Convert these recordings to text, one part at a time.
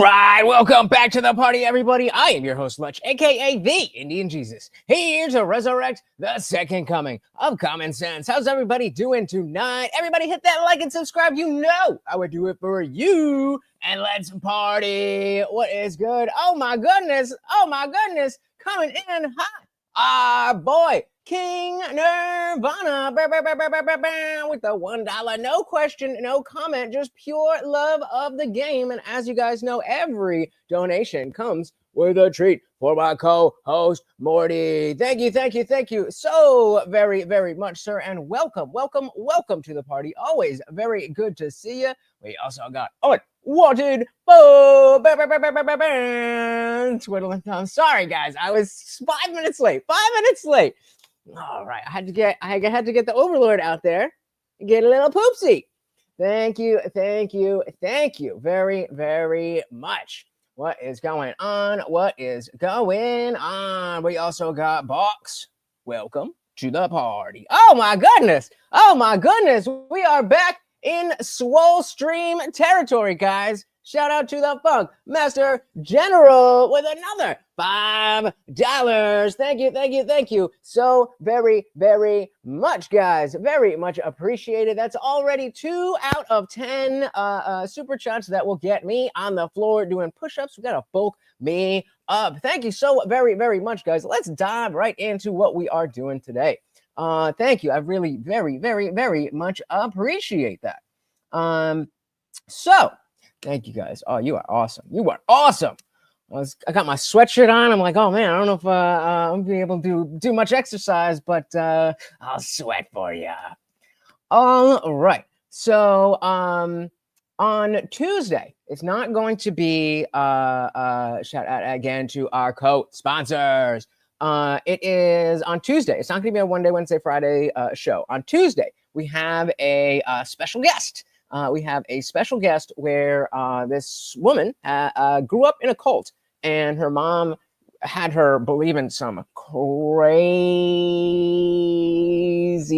right, welcome back to the party, everybody. I am your host, Much, aka the Indian Jesus, here to resurrect the second coming of common sense. How's everybody doing tonight? Everybody hit that like and subscribe. You know I would do it for you. And let's party. What is good? Oh my goodness. Coming in hot. Our boy, King Nirvana, with the $1, no question, no comment, just pure love of the game. And as you guys know, every donation comes with a treat for my co-host, Morty. Thank you so very, very much, sir. And welcome to the party. Always very good to see you. We also got Wanted Bo, twiddling thumbs. Sorry, guys, I was 5 minutes late. All right, I had to get the Overlord out there and get a little poopsie. Thank you very, very much. What is going on? We also got Box. Welcome to the party. Oh my goodness. We are back in Swole Stream territory, guys. Shout out to the Funk Master General with another $5. Thank you so very, very much, guys. Very much appreciated. That's already 2 out of 10 super chats that will get me on the floor doing push-ups. We gotta bulk me up. Thank you so very, very much, guys. Let's dive right into what we are doing today. Thank you. I really very, very, very much appreciate that. So thank you, guys. Oh, you are awesome. I got my sweatshirt on. I'm like, oh man, I don't know if I'm gonna be able to do much exercise, but I'll sweat for you. All right. So on Tuesday, it's not going to be shout out again to our co-sponsors. It is on Tuesday. It's not going to be a Wednesday, Friday show. On Tuesday, we have a special guest. We have a special guest where this woman grew up in a cult, and her mom had her believe in some crazy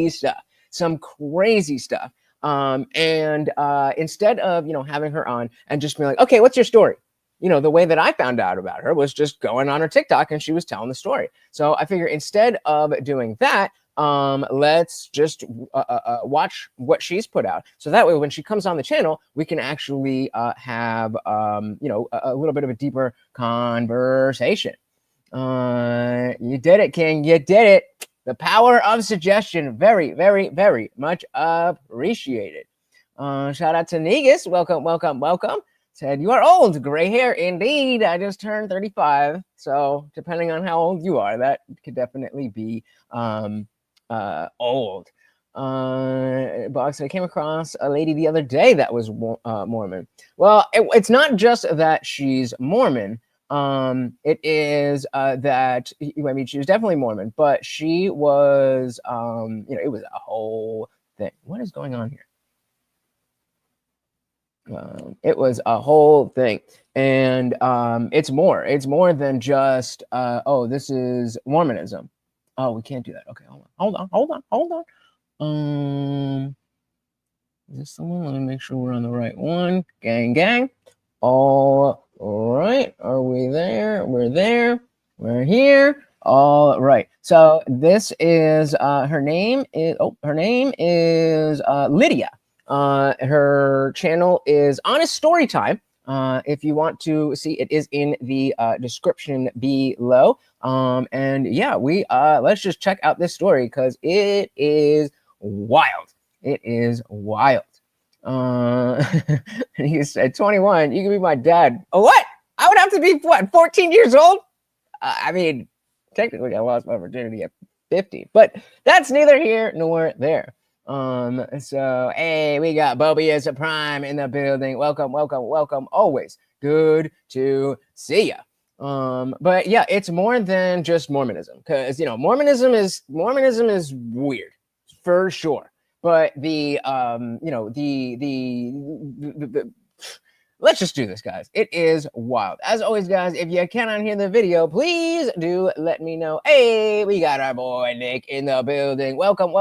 stuff. And instead of, having her on and just being like, okay, what's your story? The way that I found out about her was just going on her TikTok and she was telling the story. So I figure instead of doing that, let's just watch what she's put out. So that way, when she comes on the channel, we can actually have, a little bit of a deeper conversation. You did it, King. You did it. The power of suggestion. Very, very, very much appreciated. Shout out to Negus. Welcome. Said, you are old. Gray hair, indeed. I just turned 35. So depending on how old you are, that could definitely be old. Box, I came across a lady the other day that was Mormon. Well, it's not just that she's Mormon. It is that, she was definitely Mormon, but she was, it was a whole thing. What is going on here? It was a whole thing, and it's more than just this is Mormonism. Oh, we can't do that. Okay, hold on. Is this someone? Let me make sure we're on the right one. Gang. All right, are we there? We're there. We're here. All right. So this is her name is Lydia. Her channel is Honeststorytime. If you want to see, it is in the description below. And yeah, we let's just check out this story because it is wild. He said 21. You can be my dad. Oh, what? I would have to be 14 years old? I mean, technically, I lost my virginity at 50, but that's neither here nor there. So hey, we got Bobius Prime in the building. Welcome. Always good to see ya. But yeah, it's more than just Mormonism, because Mormonism is weird for sure. But the let's just do this, guys. It is wild. As always, guys, if you cannot hear the video, please do let me know. Hey, we got our boy Nick in the building. Welcome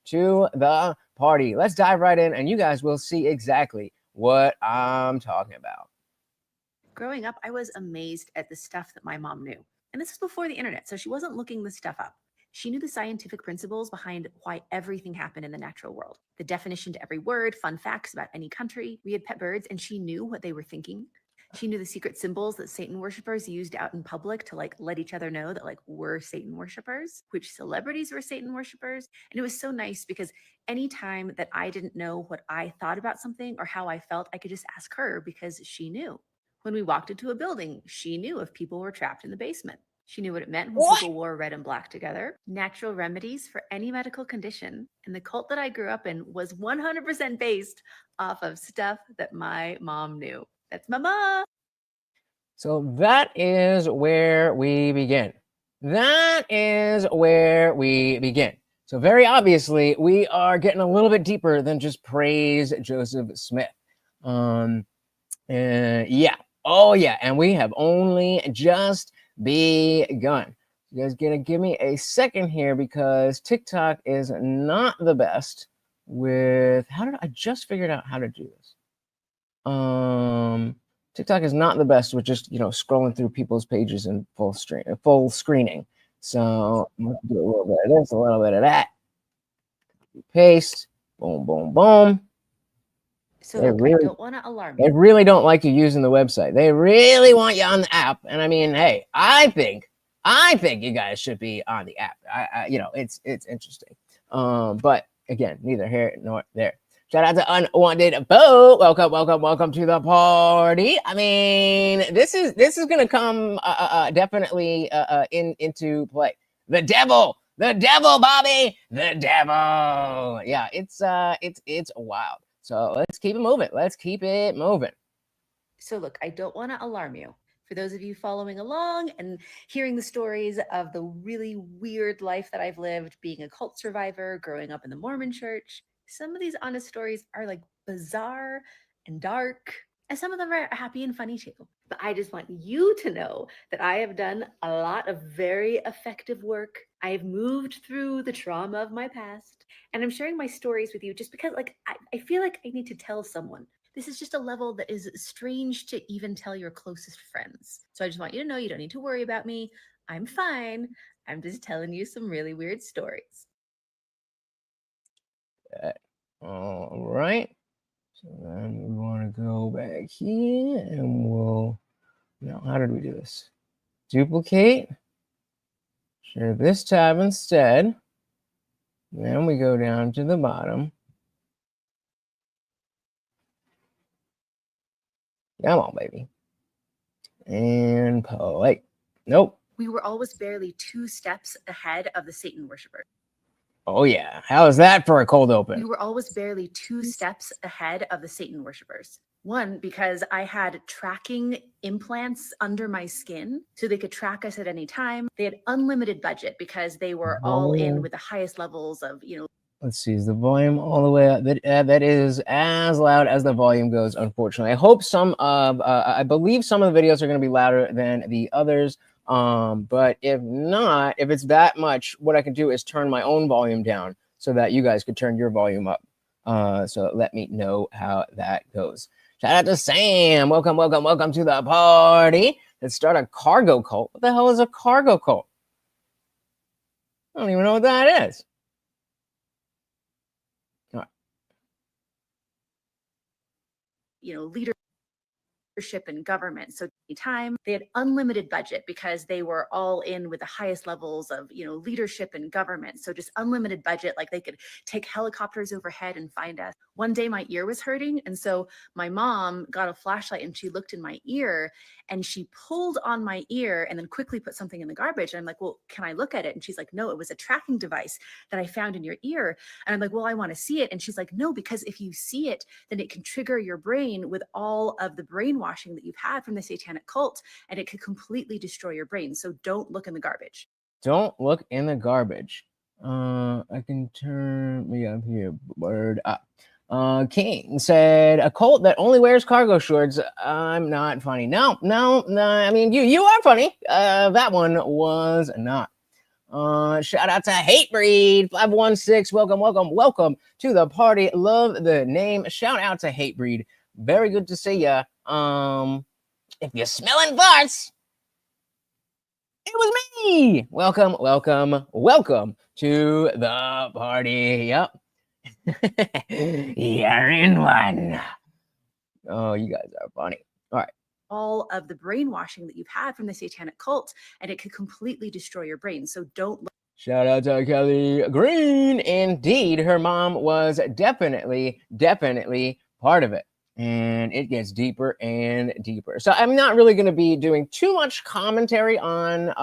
to the party. Let's dive right in, and you guys will see exactly what I'm talking about. Growing up, I was amazed at the stuff that my mom knew. And this was before the internet, so she wasn't looking this stuff up. She knew the scientific principles behind why everything happened in the natural world, the definition to every word, fun facts about any country. We had pet birds, and she knew what they were thinking. She knew the secret symbols that Satan worshipers used out in public to let each other know that we're Satan worshipers, which celebrities were Satan worshipers. And it was so nice because anytime that I didn't know what I thought about something or how I felt, I could just ask her because she knew. When we walked into a building, she knew if people were trapped in the basement. She knew what it meant when people wore red and black together, natural remedies for any medical condition. And the cult that I grew up in was 100% based off of stuff that my mom knew. That's my mom. So that is where we begin. That is where we begin. So very obviously, we are getting a little bit deeper than just praise Joseph Smith. Yeah. Oh, yeah. And we have only just begun. You guys gonna give me a second here because TikTok is not the best with I just figured out how to do this. TikTok is not the best with just scrolling through people's pages in full screening. So I'm gonna do a little bit of this, a little bit of that. Paste, boom, boom, boom. So I don't want to alarm you. They really don't like you using the website. They really want you on the app. And I mean, hey, I think you guys should be on the app. It's interesting. But again, neither here nor there. Shout out to Unwanted Bo. Welcome to the party. I mean, this is gonna come definitely into play. The devil, Bobby, the devil. Yeah, it's wild. So let's keep it moving. So look, I don't want to alarm you. For those of you following along and hearing the stories of the really weird life that I've lived, being a cult survivor, growing up in the Mormon church, some of these honest stories are bizarre and dark, and some of them are happy and funny too. But I just want you to know that I have done a lot of very effective work. I have moved through the trauma of my past, and I'm sharing my stories with you just because I feel like I need to tell someone. This is just a level that is strange to even tell your closest friends. So I just want you to know you don't need to worry about me. I'm fine. I'm just telling you some really weird stories. All right. So then we want to go back here and now how did we do this? Duplicate. Share this tab instead. Then we go down to the bottom. Come on, baby. And play. Nope. We were always barely 2 steps ahead of the Satan worshiper. Oh, yeah. How is that for a cold open? We were always barely 2 steps ahead of the Satan worshipers. One, because I had tracking implants under my skin so they could track us at any time. They had unlimited budget because they were all in with the highest levels of, Let's see, is the volume all the way up? That is as loud as the volume goes, unfortunately. I hope I believe some of the videos are going to be louder than the others. But if not, if it's that much, what I can do is turn my own volume down so that you guys could turn your volume up. So let me know how that goes. Shout out to Sam. Welcome to the party. Let's start a cargo cult. What the hell is a cargo cult? I don't even know what that is. Leadership and government. So time they had unlimited budget because they were all in with the highest levels of leadership and government. So just unlimited budget, they could take helicopters overhead and find us. One day my ear was hurting, and so my mom got a flashlight and she looked in my ear and she pulled on my ear and then quickly put something in the garbage. And I'm like, well, can I look at it? And she's like, no, it was a tracking device that I found in your ear. And I'm like, well, I want to see it. And she's like, no, because if you see it, then it can trigger your brain with all of the brainwashing that you've had from the Satanic cult, and it could completely destroy your brain. So don't look in the garbage. Don't look in the garbage. I can turn me up here. Word up. King said a cult that only wears cargo shorts. I'm not funny. No. I mean, you are funny. That one was not. Shout out to Hatebreed 516. Welcome to the party. Love the name. Shout out to Hatebreed. Very good to see ya. If you're smelling farts, it was me. Welcome, welcome, welcome to the party. Yep. You're in one. Oh, you guys are funny. All right. All of the brainwashing that you've had from the satanic cult, and it could completely destroy your brain. So don't look. Shout out to Kelly Green. Indeed, her mom was definitely part of it. And it gets deeper and deeper. So I'm not really going to be doing too much commentary on,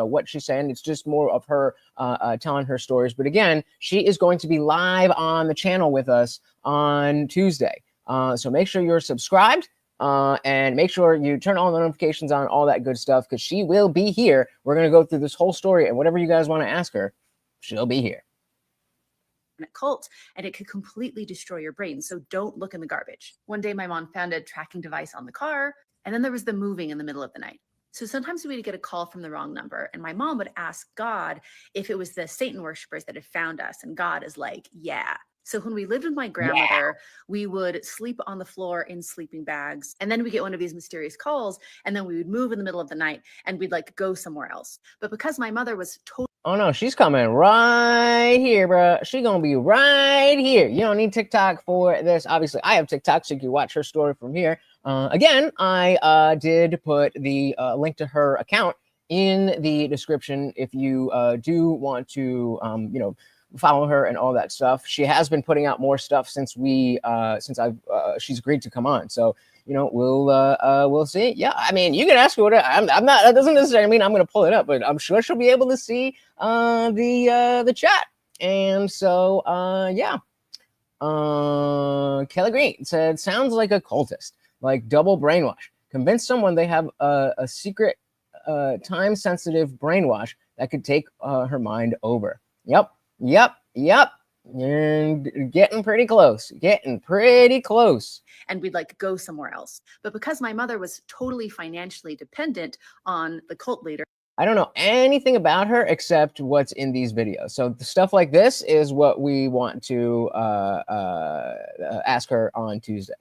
what she's saying. It's just more of her telling her stories. But again, she is going to be live on the channel with us on Tuesday. So make sure you're subscribed. And make sure you turn all the notifications on, all that good stuff, because she will be here. We're going to go through this whole story, and whatever you guys want to ask her, she'll be here. Cult, and it could completely destroy your brain. So don't look in the garbage. One day my mom found a tracking device on the car, and then there was the moving in the middle of the night. So sometimes we would get a call from the wrong number, and my mom would ask God if it was the Satan worshipers that had found us, and God is like, yeah. So when we lived with my grandmother, we would sleep on the floor in sleeping bags. And then we get one of these mysterious calls, and then we would move in the middle of the night and we'd like go somewhere else. But because my mother was totally... Oh no, she's coming right here, bro. She's gonna be right here. You don't need TikTok for this. Obviously, I have TikTok, so you can watch her story from here. Again, I did put the link to her account in the description if you do want to, follow her and all that stuff. She has been putting out more stuff since she's agreed to come on. So, we'll see. Yeah, I mean, you can ask her what I'm not. That doesn't necessarily mean I'm going to pull it up, but I'm sure she'll be able to see the chat. And so, Kelly Green said, sounds like a cultist, like double brainwash. Convince someone they have a secret, time-sensitive brainwash that could take her mind over. Yep. And getting pretty close. And we'd like go somewhere else. But because my mother was totally financially dependent on the cult leader, I don't know anything about her except what's in these videos. So the stuff like this is what we want to ask her on Tuesday.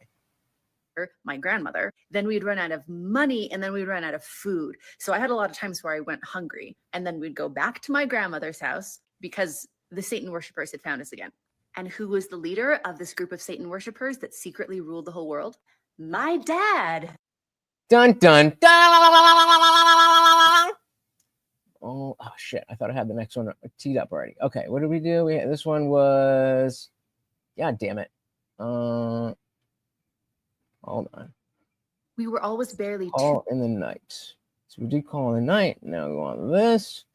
My grandmother, then we'd run out of money and then we'd run out of food. So I had a lot of times where I went hungry, and then we'd go back to my grandmother's house because the Satan worshipers had found us again. And who was the leader of this group of Satan worshipers that secretly ruled the whole world? My dad. Dun, dun, dun. Oh, shit. I thought I had the next one teed up already. Okay, what did we do? This one was... God damn it. Hold on. We were always barely... Call in the night. So we did call in the night. Now we want this.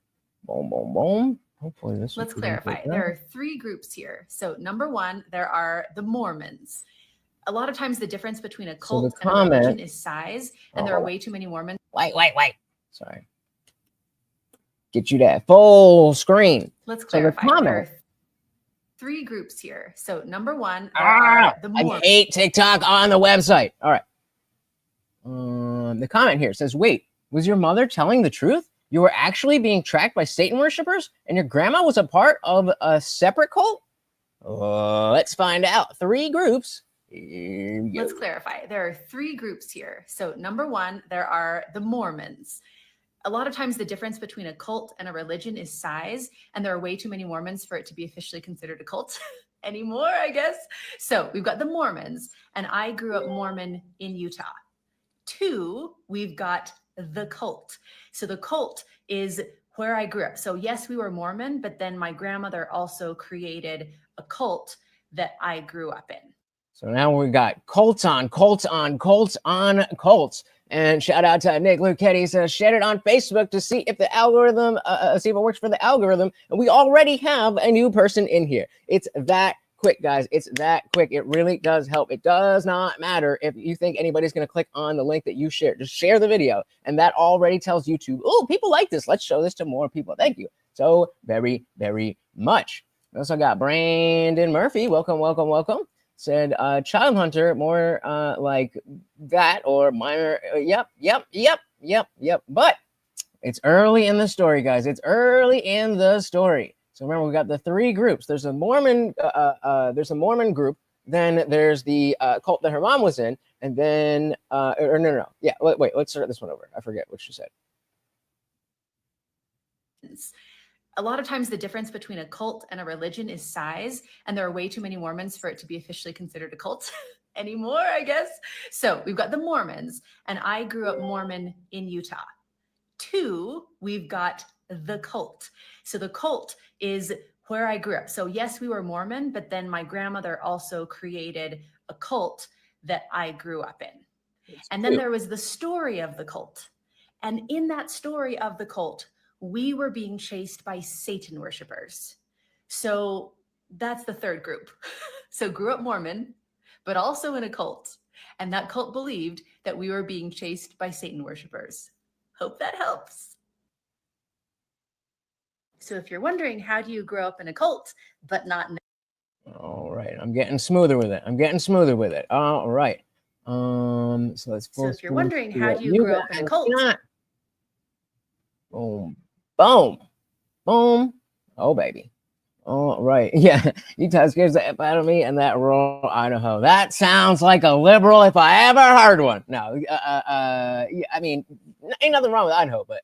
Boom, boom, boom. Hopefully this. Let's clarify. There are three groups here. So number one, there are the Mormons. A lot of times the difference between a cult and a religion is size, and there are way too many Mormons. Wait. Sorry. Get you that full screen. Let's clarify. There are three groups here. So number one, there are the Mormons. I hate TikTok on the website. All right. The comment here says, wait, was your mother telling the truth? You were actually being tracked by Satan worshipers, and your grandma was a part of a separate cult? Let's find out. Three groups. Let's clarify. There are three groups here. So number one, there are the Mormons. A lot of times the difference between a cult and a religion is size, and there are way too many Mormons for it to be officially considered a cult anymore, I guess. So we've got the Mormons, and I grew up Mormon in Utah. Two, we've got the cult. So the cult is where I grew up. So yes, we were Mormon, but then my grandmother also created a cult that I grew up in. So now we got cults on cults on cults on cults. And shout out to Nick Lucetti. He says, share it on Facebook to see if the algorithm, see if it works for the algorithm. And we already have a new person in here. It's that quick, guys. It's that quick. It really does help. It does not matter if you think anybody's going to click on the link that you share. Just share the video, and that already tells YouTube, oh, people like this. Let's show this to more people. Thank you so very, very much. We also got Brandon Murphy. Welcome. Said Child Hunter, more like that, or minor. Yep. But it's early in the story, guys. It's early in the story. So remember, we got the three groups. There's a Mormon group. Then there's the cult that her mom was in, And then, or no. Yeah, wait, let's start this one over. I forget what she said. A lot of times the difference between a cult and a religion is size, and there are way too many Mormons for it to be officially considered a cult anymore, I guess. So we've got the Mormons, and I grew up Mormon in Utah. 2, we've got the cult. So the cult is where I grew up. So yes, we were Mormon, but then my grandmother also created a cult that I grew up in. And then there was the story of the cult. And in that story of the cult, we were being chased by Satan worshipers. So that's the third group. So grew up Mormon, but also in a cult. And that cult believed that we were being chased by Satan worshipers. Hope that helps. So if you're wondering, how do you grow up in a cult, but not in All right, I'm getting smoother with it. All right. So let's. So if you're wondering, how do you grow up in a cult? Boom. Oh, baby. All right. Yeah. Utah scares the F out of me, and that rural Idaho. That sounds like a liberal if I ever heard one. No, I mean, ain't nothing wrong with Idaho, but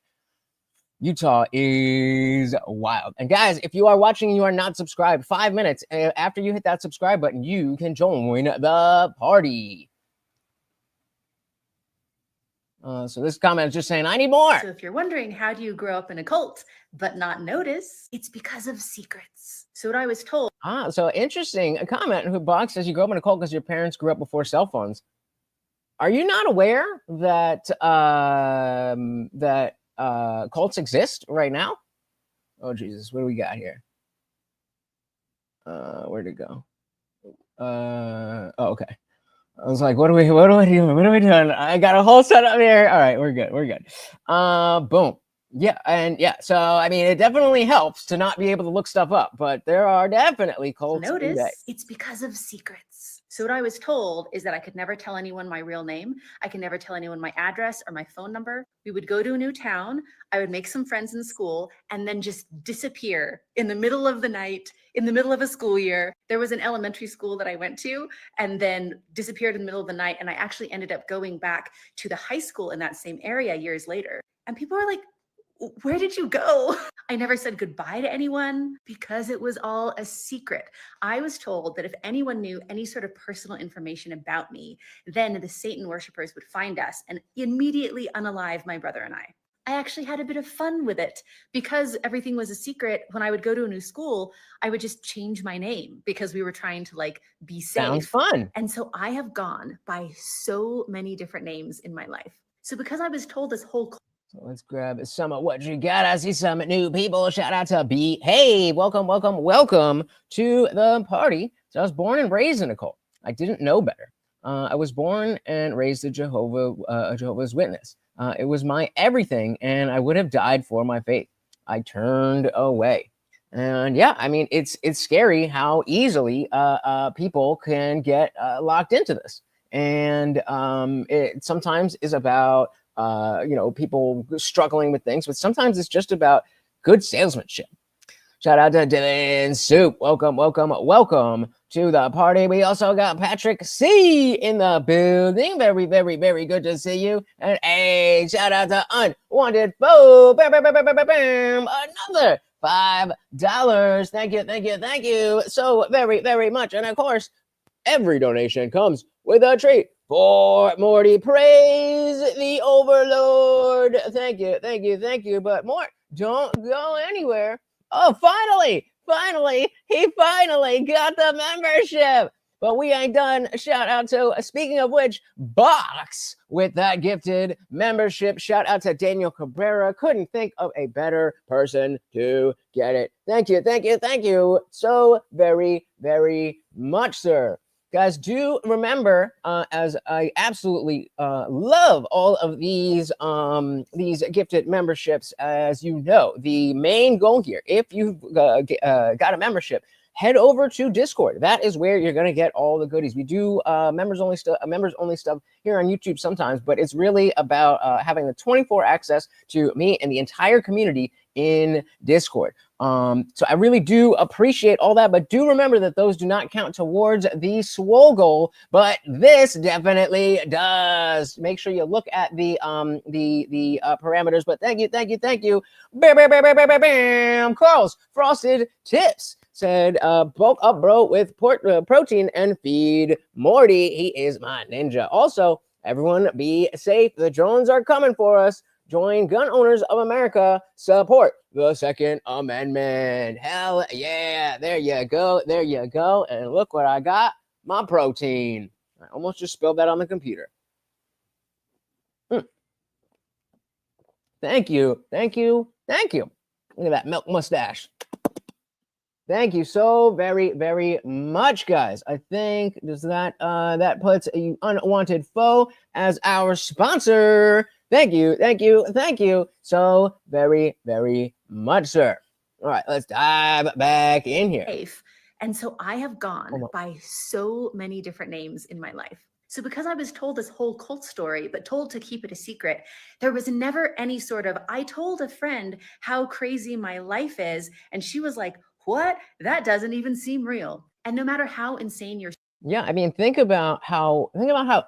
Utah is wild. And guys, if you are watching and you are not subscribed, 5 minutes after you hit that subscribe button, you can join the party. So this comment is just saying, I need more. So if you're wondering, how do you grow up in a cult but not notice? It's because of secrets. So what I was told. So interesting. A comment who Box says you grew up in a cult because your parents grew up before cell phones. Are you not aware that cults exist right now? Oh Jesus, what do we got here? Where'd it go? Oh, okay. I was like, what are we doing? I got a whole setup here. All right, we're good. Boom. Yeah. So I mean, it definitely helps to not be able to look stuff up, but there are definitely cults. Notice it's because of secrets. So what I was told is that I could never tell anyone my real name. I could never tell anyone my address or my phone number. We would go to a new town. I would make some friends in school and then just disappear in the middle of the night, in the middle of a school year. There was an elementary school that I went to and then disappeared in the middle of the night. And I actually ended up going back to the high school in that same area years later. And people were like, where did you go? I never said goodbye to anyone because it was all a secret. I was told that if anyone knew any sort of personal information about me, then the Satan worshipers would find us and immediately unalive my brother and I. I actually had a bit of fun with it because everything was a secret. When I would go to a new school, I would just change my name because we were trying to be safe. Sounds fun. And so I have gone by so many different names in my life. So because I was told this whole So let's grab some of what you got. I see some new people. Shout out to B. Hey, welcome to the party. So I was born and raised in a cult. I didn't know better. I was born and raised a Jehovah's Witness. It was my everything, and I would have died for my faith. I turned away. And yeah, I mean, it's scary how easily people can get locked into this. And it sometimes is about people struggling with things, but sometimes it's just about good salesmanship. Shout out to Dylan Soup. Welcome to the party. We also got Patrick C in the building. Very, very, very good to see you. And hey, shout out to Unwanted Foe. Another $5. Thank you so very, very much. And of course, every donation comes with a treat. For Morty, praise the Overlord. Thank you. But Mort, don't go anywhere. Oh, finally, he finally got the membership. But we ain't done. Shout out to, speaking of which, Box with that gifted membership. Shout out to Daniel Cabrera. Couldn't think of a better person to get it. Thank you so very, very much, sir. Guys, do remember, as I absolutely love all of these gifted memberships, as you know, the main goal here, if you've got a membership, head over to Discord. That is where you're going to get all the goodies. We do members only stuff here on YouTube sometimes, but it's really about having the 24 access to me and the entire community in Discord. So I really do appreciate all that, but do remember that those do not count towards the swole goal, but this definitely does. Make sure you look at the parameters. But thank you. Bam, bam, bam, bam, bam, bam, bam. Carl's Frosted Tips said, bulk up, bro, with protein and feed Morty. He is my ninja. Also, everyone be safe. The drones are coming for us. Join Gun Owners of America. Support the Second Amendment. Hell yeah. There you go. And look what I got. My protein. I almost just spilled that on the computer. Thank you. Look at that milk mustache. Thank you so very, very much, guys. I think that puts a Unwanted Foe as our sponsor. Thank you so very, very much, sir. All right, let's dive back in here. And so I have gone by so many different names in my life. So because I was told this whole cult story, but told to keep it a secret, there was never any sort of, I told a friend how crazy my life is, and she was like, what? That doesn't even seem real. And no matter how insane you're... Yeah, I mean, think about how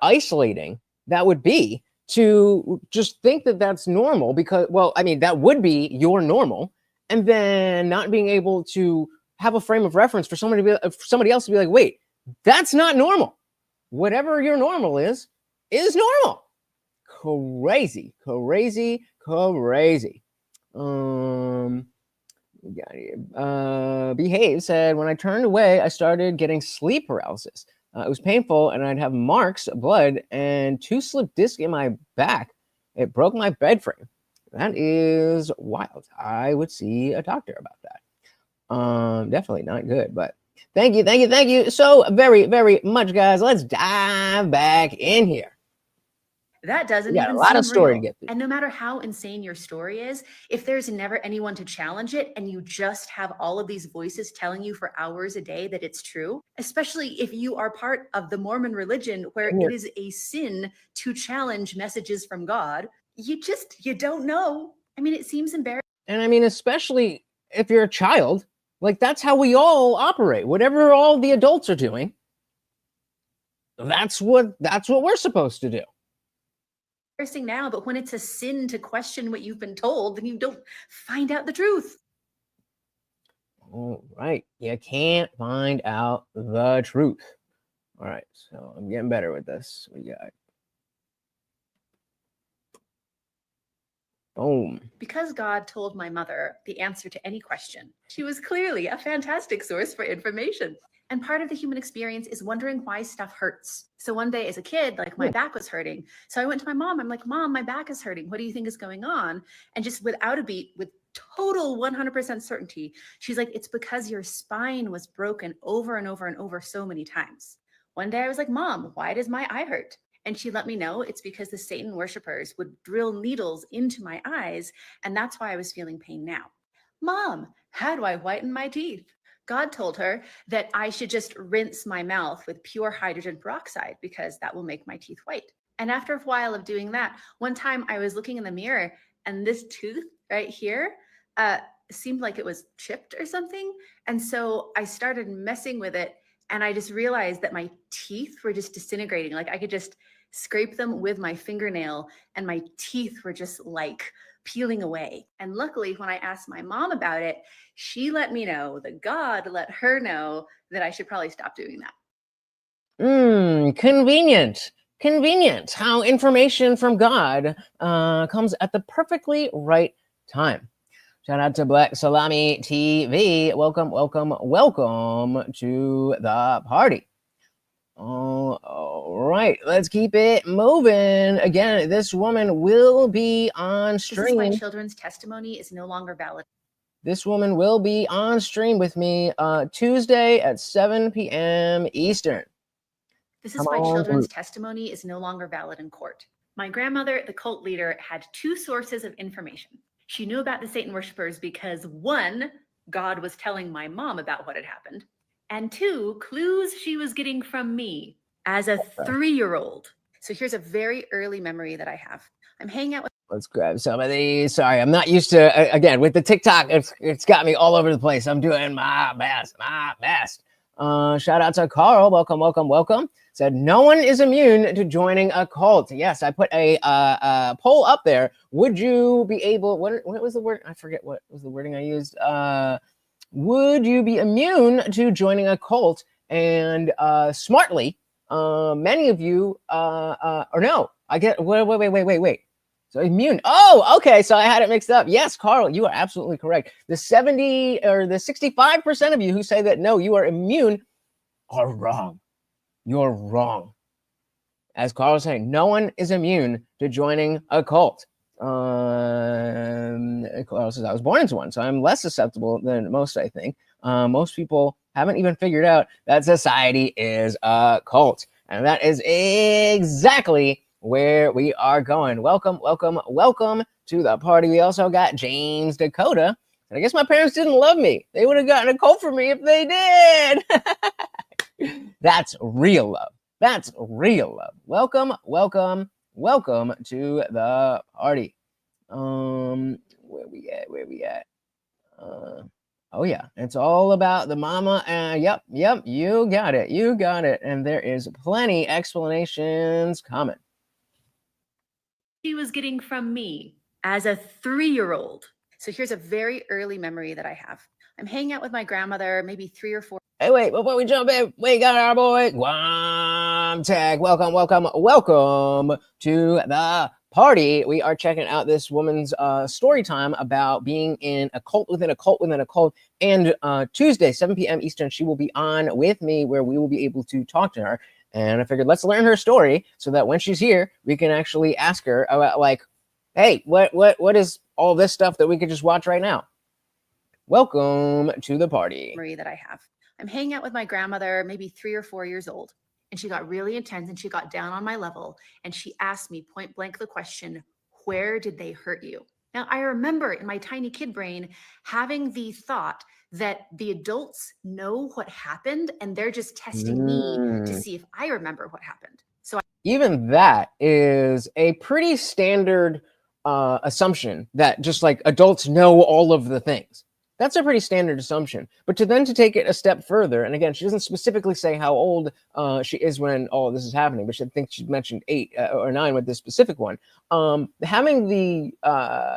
isolating that would be to just think that that's normal, because, well, I mean, that would be your normal, and then not being able to have a frame of reference for somebody else to be like, wait, that's not normal. Whatever your normal is normal. Crazy. Behave said, when I turned away, I started getting sleep paralysis. It was painful, and I'd have marks, blood, and 2 slipped discs in my back. It broke my bed frame. That is wild. I would see a doctor about that. Definitely not good, but thank you so very, very much, guys. Let's dive back in here. That doesn't even seem real. A lot of story to get through. And no matter how insane your story is, if there's never anyone to challenge it, and you just have all of these voices telling you for hours a day that it's true, especially if you are part of the Mormon religion, where it is a sin to challenge messages from God, you don't know. I mean, it seems embarrassing. And I mean, especially if you're a child, like, that's how we all operate. Whatever all the adults are doing, that's what we're supposed to do. Now, but when it's a sin to question what you've been told, then you don't find out the truth. All right, you can't find out the truth. All right, so I'm getting better with this. We got boom. Because God told my mother the answer to any question, she was clearly a fantastic source for information. And part of the human experience is wondering why stuff hurts. So one day as a kid, like, my back was hurting. So I went to my mom. I'm like, Mom, my back is hurting. What do you think is going on? And just without a beat, with total 100% certainty, she's like, it's because your spine was broken over and over and over so many times. One day I was like, Mom, why does my eye hurt? And she let me know it's because the Satan worshipers would drill needles into my eyes. And that's why I was feeling pain now. Mom, how do I whiten my teeth? God told her that I should just rinse my mouth with pure hydrogen peroxide, because that will make my teeth white. And after a while of doing that, one time I was looking in the mirror, and this tooth right here seemed like it was chipped or something. And so I started messing with it, and I just realized that my teeth were just disintegrating. Like, I could just scrape them with my fingernail, and my teeth were just like peeling away. And luckily, when I asked my mom about it, she let me know that God let her know that I should probably stop doing that. Convenient how information from God comes at the perfectly right time. Shout out to Black Salami TV. Welcome to the party. All right, let's keep it moving. Again, this woman will be on stream. This is why children's testimony is no longer valid. This woman will be on stream with me Tuesday at 7 p.m. Eastern. This is why children's testimony is no longer valid in court. My grandmother, the cult leader, had 2 sources of information. She knew about the Satan worshipers because, 1, God was telling my mom about what had happened. And 2 clues she was getting from me as a 3-year-old. So here's a very early memory that I have. I'm hanging out with. Let's grab some of these. Sorry, I'm not used to, again, with the TikTok, it's got me all over the place. I'm doing my best. Shout out to Carl. Welcome. Said, no one is immune to joining a cult. Yes, I put a poll up there. Would you be able, what was the word? I forget what was the wording I used. Would you be immune to joining a cult? And smartly, many of you, or no, I get, wait. So immune. Oh, okay. So I had it mixed up. Yes, Carl, you are absolutely correct. The 65% of you who say that no, you are immune are wrong. You're wrong. As Carl was saying, no one is immune to joining a cult. Carl says, I was born into one, so I'm less susceptible than most, I think. Most people haven't even figured out that society is a cult. And that is exactly where we are going. Welcome to the party. We also got James Dakota. And I guess my parents didn't love me. They would have gotten a cult for me if they did. That's real love. Welcome to the party. Where we at? Oh yeah, it's all about the mama. Yep, you got it. And there is plenty explanations coming. She was getting from me as a 3-year-old. So here's a very early memory that I have. I'm hanging out with my grandmother, maybe 3 or 4. Hey, wait, before we jump in, we got our boy Guam Tech. Welcome to the party. We are checking out this woman's story time about being in a cult within a cult within a cult. And Tuesday, 7 p.m. Eastern, she will be on with me where we will be able to talk to her. And I figured let's learn her story so that when she's here, we can actually ask her about, like, hey, what is all this stuff that we could just watch right now? Welcome to the party. Memory that I have. I'm hanging out with my grandmother, maybe 3 or 4 years old. And she got really intense and she got down on my level. And she asked me point blank the question, where did they hurt you? Now, I remember in my tiny kid brain having the thought that the adults know what happened and they're just testing me to see if I remember what happened. So even that is a pretty standard assumption that just like adults know all of the things. That's a pretty standard assumption. But to take it a step further, and again, she doesn't specifically say how old she is when all of this is happening, but I think she mentioned 8 or 9 with this specific one. Having the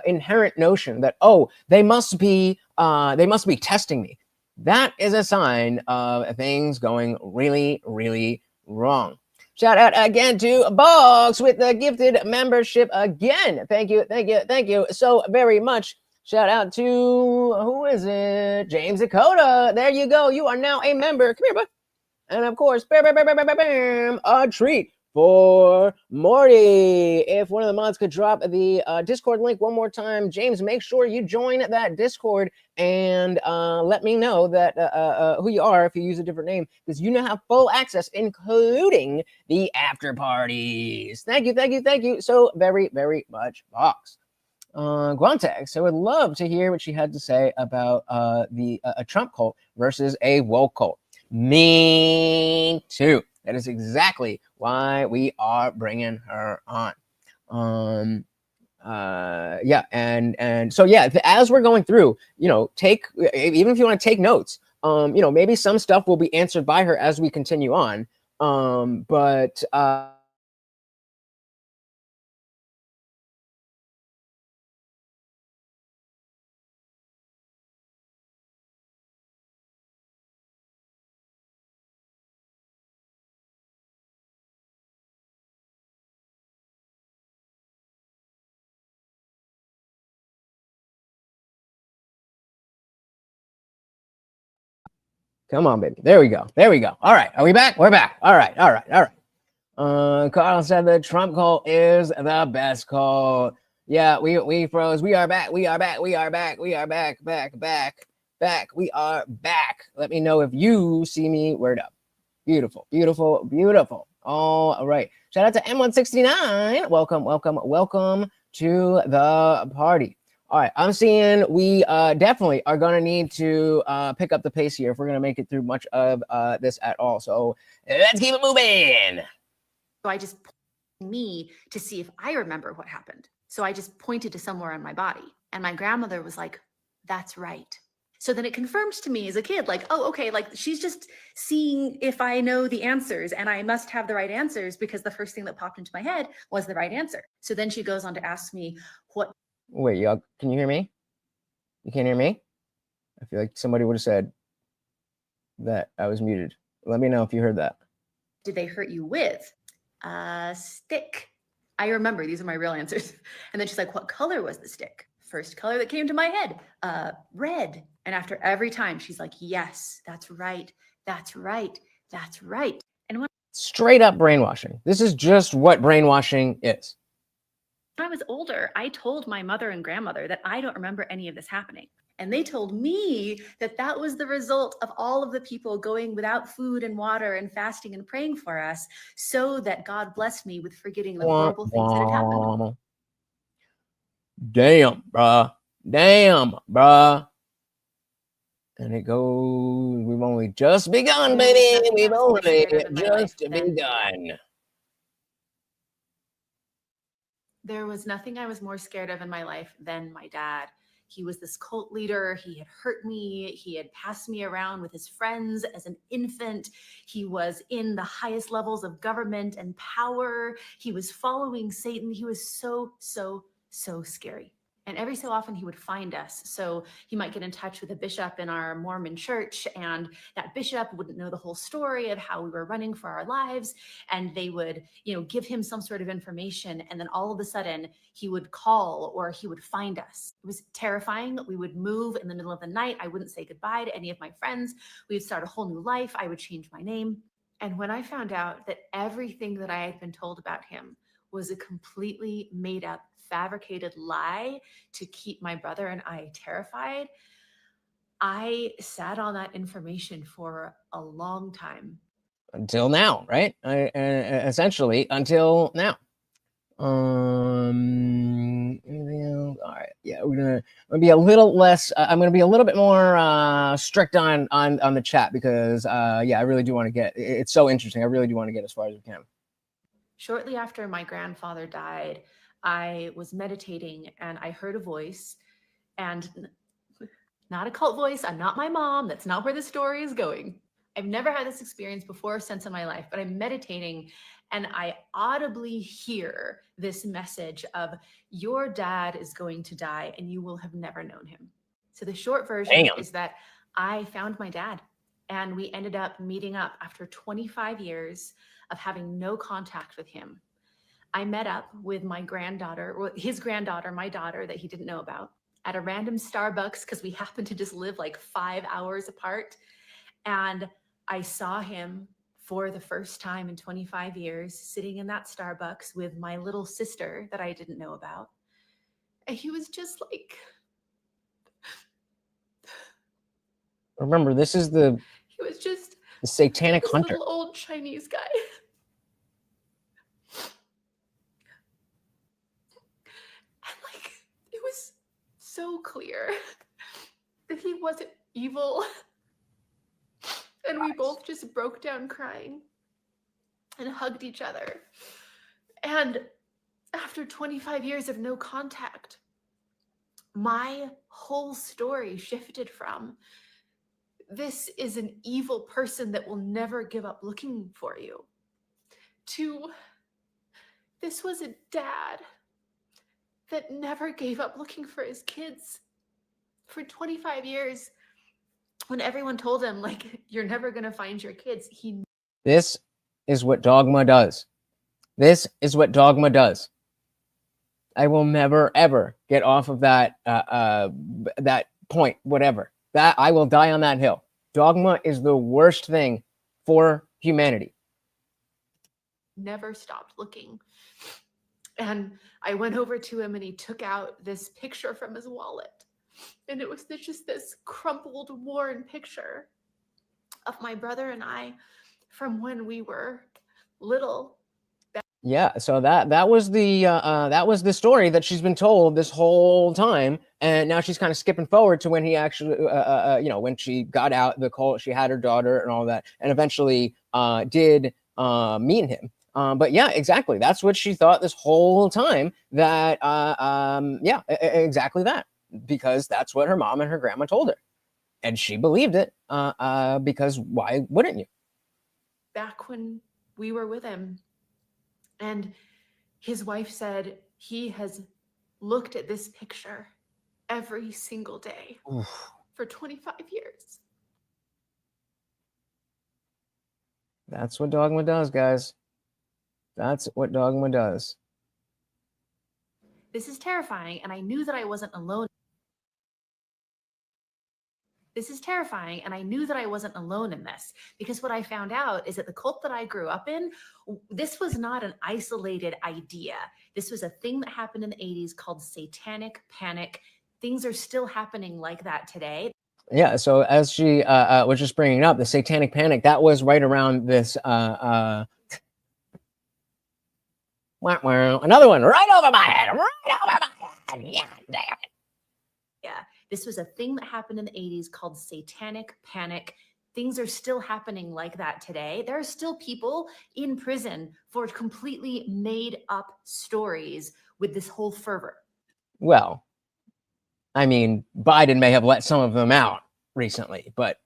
inherent notion that, oh, they must be testing me. That is a sign of things going really, really wrong. Shout out again to Boggs with the gifted membership again. Thank you so very much. Shout out to, who is it? James Dakota. There you go. You are now a member. Come here, bud. And of course, a treat for Morty. If one of the mods could drop the Discord link one more time, James, make sure you join that Discord and let me know that who you are if you use a different name, because you now have full access, including the after parties. Thank you so very, very much, Box. Guantex, I would love to hear what she had to say about a Trump cult versus a woke cult. Me too. That is exactly why we are bringing her on. As we're going through, take, even if you want to take notes, maybe some stuff will be answered by her as we continue on. Come on, baby. There we go. All right. Are we back? We're back. All right. Carl said the Trump cult is the best cult. Yeah, we froze. We are back. We are back. Let me know if you see me. Word up. Beautiful. All right. Shout out to M169. Welcome to the party. All right, I'm seeing we definitely are going to need to pick up the pace here if we're going to make it through much of this at all. So let's keep it moving. So I just me to see if I remember what happened. So I just pointed to somewhere on my body, and my grandmother was like, "That's right." So then it confirmed to me as a kid, like, oh, okay, like she's just seeing if I know the answers, and I must have the right answers because the first thing that popped into my head was the right answer. So then she goes on to ask me, what? Wait, y'all, can you hear me? You can't hear me? I feel like somebody would have said that I was muted. Let me know if you heard that. Did they hurt you with? A stick. I remember these are my real answers. And then she's like, what color was the stick? First color that came to my head, red. And after every time, she's like, yes, that's right. That's right. That's right. And when Straight up brainwashing. This is just what brainwashing is. I was older, I told my mother and grandmother that I don't remember any of this happening. And they told me that that was the result of all of the people going without food and water and fasting and praying for us so that God blessed me with forgetting the horrible things that had happened. Damn, bruh. Damn, bruh. And it goes, we've only just begun, baby. We've only just begun. There was nothing I was more scared of in my life than my dad. He was this cult leader. He had hurt me. He had passed me around with his friends as an infant. He was in the highest levels of government and power. He was following Satan. He was so, so, so scary. And every so often he would find us. So he might get in touch with a bishop in our Mormon church, and that bishop wouldn't know the whole story of how we were running for our lives. And they would, give him some sort of information. And then all of a sudden he would call or he would find us. It was terrifying. We would move in the middle of the night. I wouldn't say goodbye to any of my friends. We would start a whole new life. I would change my name. And when I found out that everything that I had been told about him was a completely made up, fabricated lie to keep my brother and I terrified, I sat on that information for a long time. Until now, right? Essentially, until now. All right. Yeah, we're gonna be a little less. I'm gonna be a little bit more strict on the chat because yeah, I really do want to get. It's so interesting. I really do want to get as far as we can. Shortly after my grandfather died, I was meditating and I heard a voice, and not a cult voice. I'm not my mom. That's not where the story is going. I've never had this experience before or since in my life, but I'm meditating and I audibly hear this message of your dad is going to die and you will have never known him. So the short version is that I found my dad and we ended up meeting up after 25 years of having no contact with him. I met up with my granddaughter, or his granddaughter, my daughter that he didn't know about, at a random Starbucks because we happened to just live like 5 hours apart. And I saw him for the first time in 25 years sitting in that Starbucks with my little sister that I didn't know about. And he was just like, remember, this is the satanic hunter, little old Chinese guy. And like, it was so clear that he wasn't evil. And we both just broke down crying and hugged each other. And after 25 years of no contact, my whole story shifted from, this is an evil person that will never give up looking for you, to, this was a dad that never gave up looking for his kids. For 25 years, when everyone told him, like, you're never going to find your kids, This is what dogma does. This is what dogma does. I will never, ever get off of that point, whatever. That I will die on that hill. Dogma is the worst thing for humanity. Never stopped looking. And I went over to him and he took out this picture from his wallet. And it was just this crumpled, worn picture of my brother and I from when we were little. Yeah, so that was the story that she's been told this whole time, and now she's kind of skipping forward to when he actually, when she got out the cult, she had her daughter and all that, and eventually did meet him. But yeah, exactly. That's what she thought this whole time. That exactly that, because that's what her mom and her grandma told her, and she believed it. Because why wouldn't you? Back when we were with him, and his wife said he has looked at this picture every single day Oof. for 25 years. That's what dogma does, guys. That's what dogma does. This is terrifying, and I knew that I wasn't alone. This is terrifying, and I knew that I wasn't alone in this, because what I found out is that the cult that I grew up in, this was not an isolated idea. This was a thing that happened in the 80s called Satanic Panic. Things are still happening like that today. Yeah, so as she was just bringing up, the Satanic Panic, that was right around this another one right over my head, yeah, damn it. Yeah, this was a thing that happened in the 80s called Satanic Panic. Things are still happening like that today. There are still people in prison for completely made up stories with this whole fervor. Well, I mean, Biden may have let some of them out recently, but...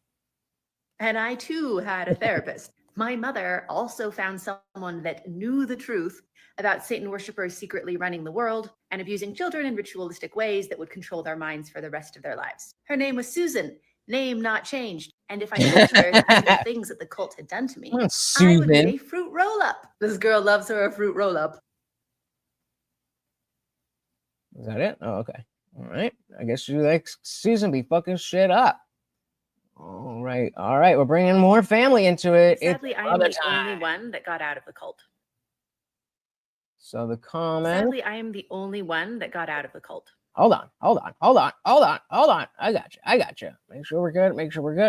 And I too had a therapist. My mother also found someone that knew the truth about Satan worshipers secretly running the world and abusing children in ritualistic ways that would control their minds for the rest of their lives. Her name was Susan, name not changed. And if I looked her at the evil things that the cult had done to me, I would get a fruit roll-up. This girl loves her a fruit roll-up. Is that it? Oh, okay. All right. I guess you like Susan be fucking shit up. All right. We're bringing more family into it. Sadly, I am the only one that got out of the cult. So the comment. Sadly, I am the only one that got out of the cult. Hold on. I got you. Make sure we're good.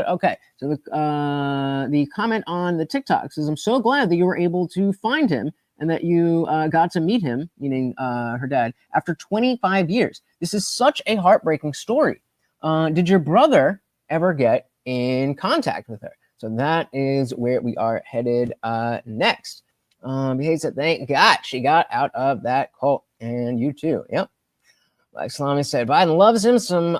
Okay. So the comment on the TikTok says, "I'm so glad that you were able to find him and that you got to meet him," meaning her dad, "after 25 years. This is such a heartbreaking story. Did your brother ever get in contact with her?" So that is where we are headed next. He said, "Thank God she got out of that cult, and you too." Yep. Like Salami said, Biden loves him some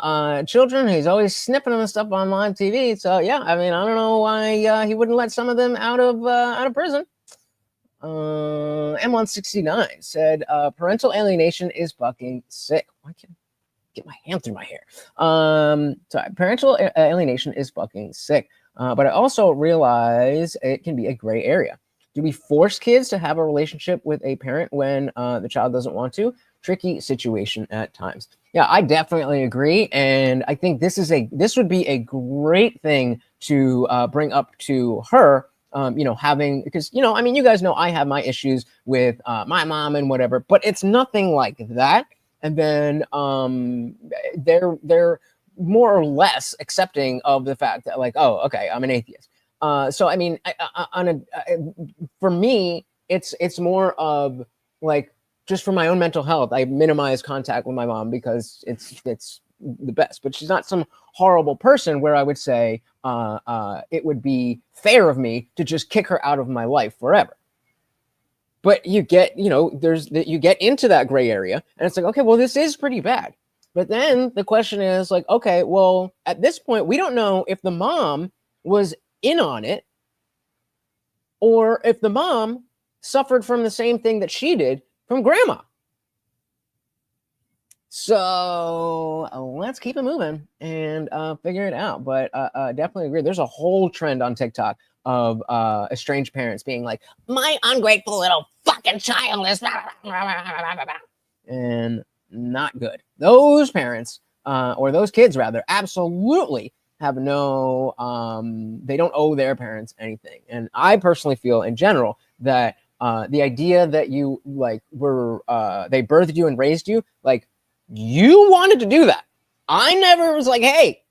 children. He's always snipping them and stuff on live TV. So yeah, I mean, I don't know why he wouldn't let some of them out of prison. M169 said, "Parental alienation is fucking sick." Why can't I get my hand through my hair? Sorry, parental alienation is fucking sick. But I also realize it can be a gray area. Do we force kids to have a relationship with a parent when the child doesn't want to? Tricky situation at times. Yeah, I definitely agree, and I think this would be a great thing to bring up to her. Having, because I mean, you guys know I have my issues with my mom and whatever, but it's nothing like that. And then they're more or less accepting of the fact that, like, oh, okay, I'm an atheist. So I mean, for me, it's more of like, just for my own mental health, I minimize contact with my mom because it's the best. But she's not some horrible person where I would say it would be fair of me to just kick her out of my life forever. But you get, you get into that gray area, and it's like, okay, well, this is pretty bad. But then the question is like, okay, well, at this point, we don't know if the mom was in on it or if the mom suffered from the same thing that she did from grandma. So let's keep it moving and figure it out. But definitely agree. There's a whole trend on TikTok of estranged parents being like, "My ungrateful little fucking child is," and not good. Those parents, or those kids rather, absolutely have no, they don't owe their parents anything. And I personally feel in general that the idea that you like were, they birthed you and raised you, like, you wanted to do that. I never was like, hey,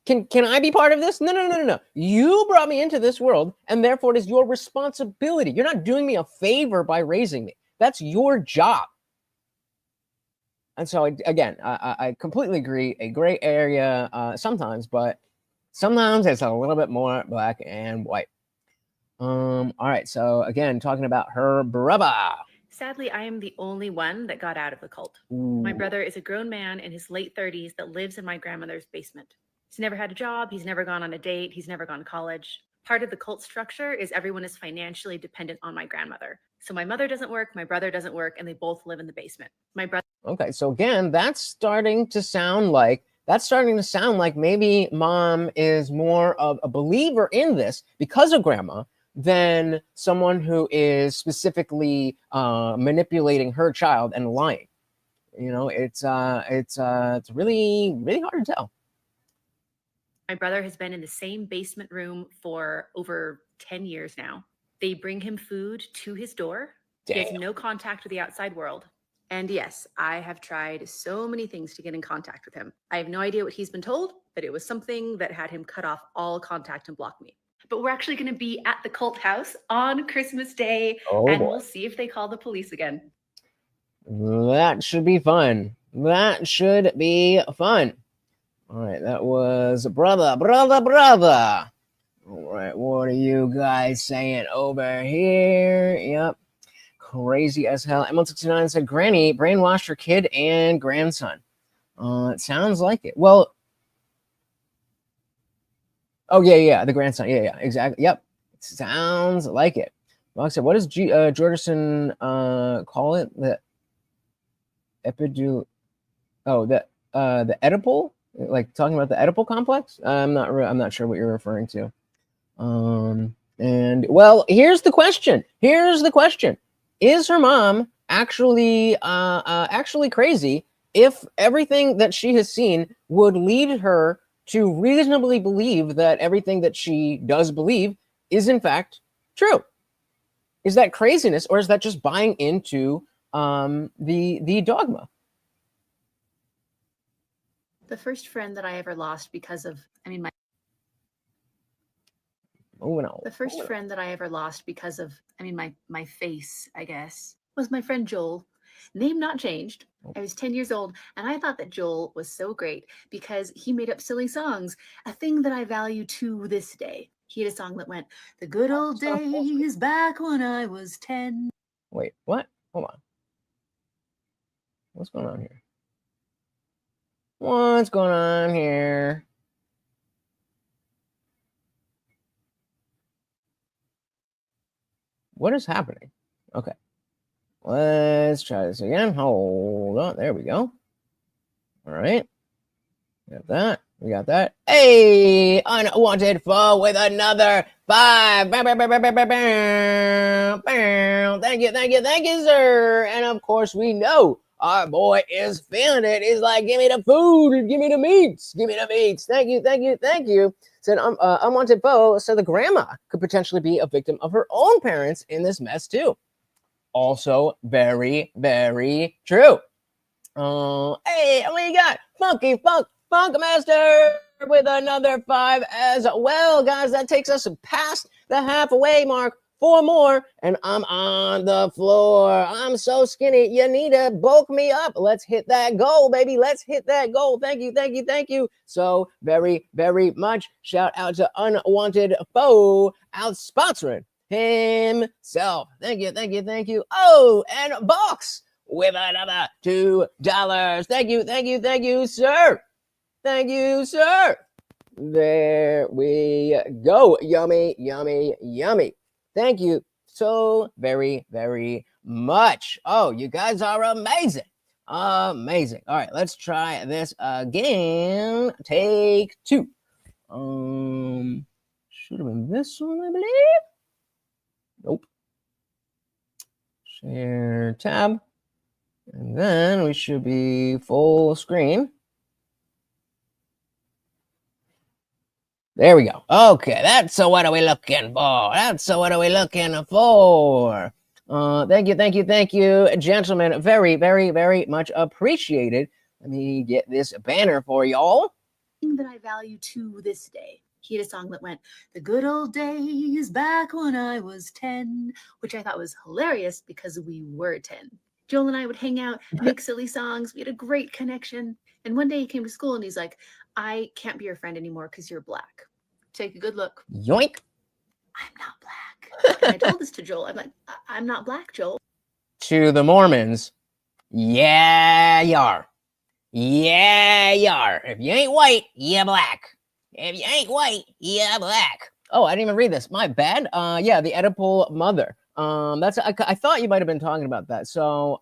can I be part of this? No. You brought me into this world, and therefore it is your responsibility. You're not doing me a favor by raising me. That's your job. And so again, I completely agree. A gray area sometimes, but sometimes it's a little bit more black and white. All right. So again, talking about her brother. Sadly, I am the only one that got out of the cult. Ooh. My brother is a grown man in his late 30s that lives in my grandmother's basement. He's never had a job. He's never gone on a date. He's never gone to college. Part of the cult structure is everyone is financially dependent on my grandmother. So my mother doesn't work, my brother doesn't work, and they both live in the basement. My brother. Okay, so again, that's starting to sound like maybe mom is more of a believer in this because of grandma than someone who is specifically manipulating her child and lying. You know, it's really, really hard to tell. My brother has been in the same basement room for over 10 years now. They bring him food to his door. Damn. He has no contact with the outside world. And yes, I have tried so many things to get in contact with him. I have no idea what he's been told, but it was something that had him cut off all contact and block me. But we're actually going to be at the cult house on Christmas Day, and boy. we'll see if they call the police again. That should be fun. That should be fun. All right, that was brother. All right, what are you guys saying over here? Yep, crazy as hell. M169 said, Granny brainwashed her kid and grandson. It sounds like it. Well, oh, yeah, the grandson. Yeah, exactly. Yep, it sounds like it. Like I said, what does Jorgensen call it? The epidu... Oh, the Oedipal? Like talking about the Oedipal complex? I'm not sure what you're referring to. And well, here's the question. Is her mom actually crazy if everything that she has seen would lead her to reasonably believe that everything that she does believe is in fact true? Is that craziness, or is that just buying into the dogma? The first friend that I ever lost because of, the first friend that I ever lost because of, my face, I guess, was my friend Joel. Name not changed. I was 10 years old, and I thought that Joel was so great because he made up silly songs, a thing that I value to this day. He had a song that went, "The good old days back when I was 10. Wait, what? Hold on. What's going on here? What's going on here? What is happening? Okay. Let's try this again. Hold on. There we go. All right. Got that. We got that. Hey, unwanted foe with another 5. Thank you, sir. And of course, we know our boy is feeling it. He's like, give me the food, give me the meats, Thank you. Said unwanted foe. So the grandma could potentially be a victim of her own parents in this mess too. Also, very, very true. Hey, what you got? Funky Funk Master with another 5 as well, guys. That takes us past the halfway mark. 4 more, and I'm on the floor. I'm so skinny. You need to bulk me up. Let's hit that goal, baby. Let's hit that goal. Thank you. So very, very much. Shout out to Unwanted Foe out sponsoring himself. Thank you. Oh, and Box with another $2. Thank you, sir. Thank you, sir. There we go. Yummy. Thank you so very, very much. Oh, you guys are amazing. All right, let's try this again. Take 2. Should have been this one, I believe. Nope. Share tab. And then we should be full screen. There we go. Okay, that's what are we looking for? Thank you, gentlemen. Very, very, very much appreciated. Let me get this banner for y'all. Thing that I value to this day. He had a song that went, "The good old days back when I was 10," which I thought was hilarious because we were 10. Joel and I would hang out, make silly songs. We had a great connection. And one day he came to school and he's like, "I can't be your friend anymore because you're black. Take a good look." Yoink. I'm not black. And I told this to Joel. I'm like, "I'm not black, Joel." To the Mormons, yeah, you are. Yeah, you are. If you ain't white, you're black. If you ain't white, you're black. Oh, I didn't even read this. My bad. Yeah, the Oedipal mother. I thought you might have been talking about that. So,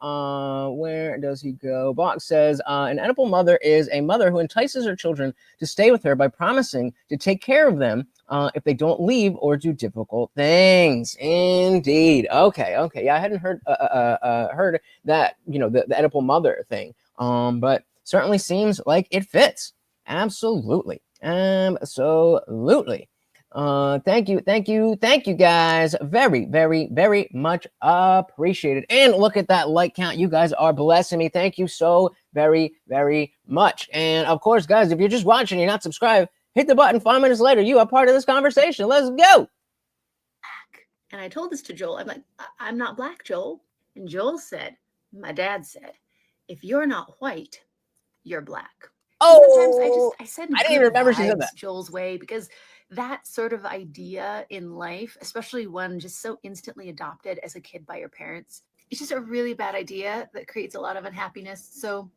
where does he go? Box says, an Oedipal mother is a mother who entices her children to stay with her by promising to take care of them if they don't leave or do difficult things. Indeed. Okay. Yeah, I hadn't heard that. The Oedipal mother thing. But certainly seems like it fits. Absolutely. Thank you guys. Very much appreciated. And look at that like count. You guys are blessing me. Thank you so very much. And of course, guys, if you're just watching, you're not subscribed, hit the button. 5 minutes later, you are part of this conversation. Let's go. And I told this to Joel. I'm like, "I'm not black, Joel." And Joel said, my dad said, "If you're not white, you're black." Oh, I said I didn't even remember she said that. Joel's way, because that sort of idea in life, especially one just so instantly adopted as a kid by your parents, it's just a really bad idea that creates a lot of unhappiness. So,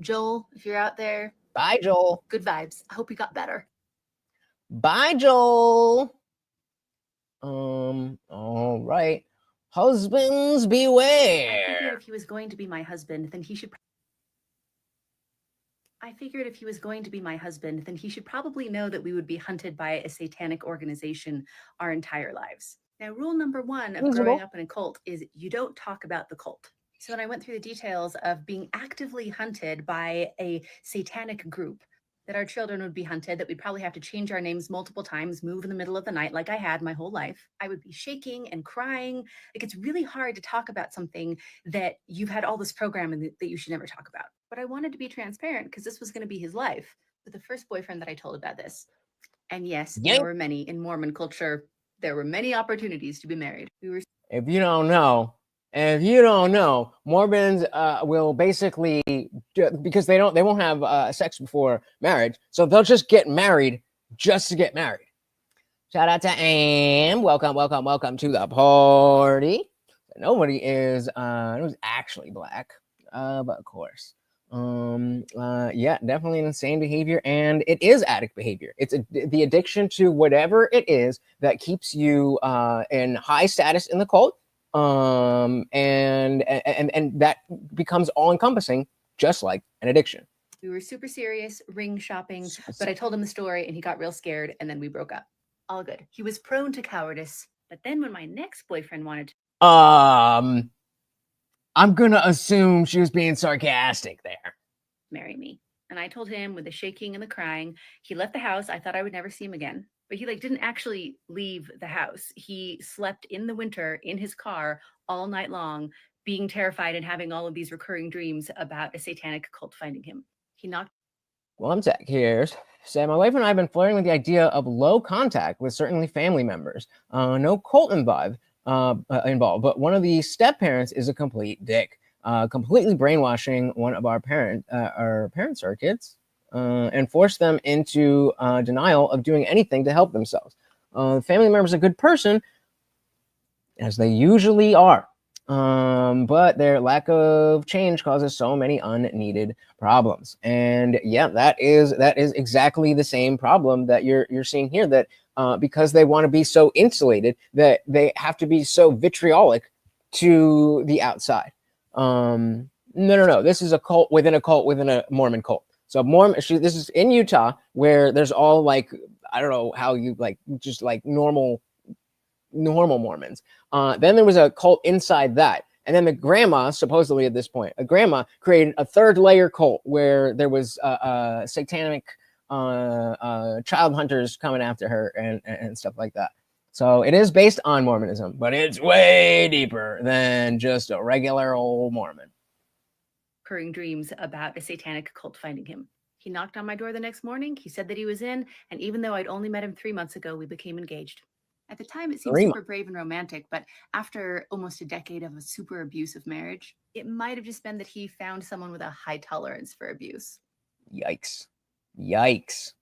Joel, if you're out there, bye, Joel. Good vibes. I hope you got better. Bye, Joel. All right. Husbands beware. I figured if he was going to be my husband, then he should probably know that we would be hunted by a satanic organization our entire lives. Now, rule number 1 of growing up in a cult is you don't talk about the cult. So when I went through the details of being actively hunted by a satanic group, that our children would be hunted, that we'd probably have to change our names multiple times, move in the middle of the night like I had my whole life. I would be shaking and crying. Like, it's really hard to talk about something that you've had all this programming that you should never talk about. But I wanted to be transparent because this was going to be his life. With the first boyfriend that I told about this. And yes, there were many in Mormon culture. There were many opportunities to be married. If you don't know, Mormons will basically, because they won't have sex before marriage, so they'll just get married just to get married. Shout out to Am. Welcome to the party. Nobody is actually black, but of course. Yeah, definitely insane behavior, and it is addict behavior. It's the addiction to whatever it is that keeps you in high status in the cult. And that becomes all encompassing, just like an addiction. We were super serious, ring shopping, but I told him the story and he got real scared, and then we broke up. All good. He was prone to cowardice. But then when my next boyfriend wanted to I'm gonna assume she was being sarcastic there. Marry me. And I told him, with the shaking and the crying, he left the house. I thought I would never see him again. But he didn't actually leave the house. He slept in the winter in his car all night long, being terrified and having all of these recurring dreams about a satanic cult finding him. He knocked. Well, I'm Zach here. So my wife and I have been flirting with the idea of low contact with certainly family members. No cult involved, but one of the step parents is a complete dick, completely brainwashing one of our parents, our kids, and force them into denial of doing anything to help themselves. The family member's a good person, as they usually are. But their lack of change causes so many unneeded problems. And yeah, that is exactly the same problem that you're seeing here, that because they want to be so insulated that they have to be so vitriolic to the outside. No. This is a cult within a Mormon cult. So this is in Utah, where there's all I don't know how you just normal Mormons. Then there was a cult inside that. And then the grandma, supposedly at this point, a grandma created a third layer cult where there was satanic child hunters coming after her and stuff like that. So it is based on Mormonism, but it's way deeper than just a regular old Mormon. Recurring dreams about a satanic cult finding him. He knocked on my door the next morning. He said that he was in. And even though I'd only met him 3 months ago, we became engaged. At the time, it seemed 3 super brave and romantic, but after almost a decade of a super abusive marriage, it might have just been that he found someone with a high tolerance for abuse. Yikes. Yikes.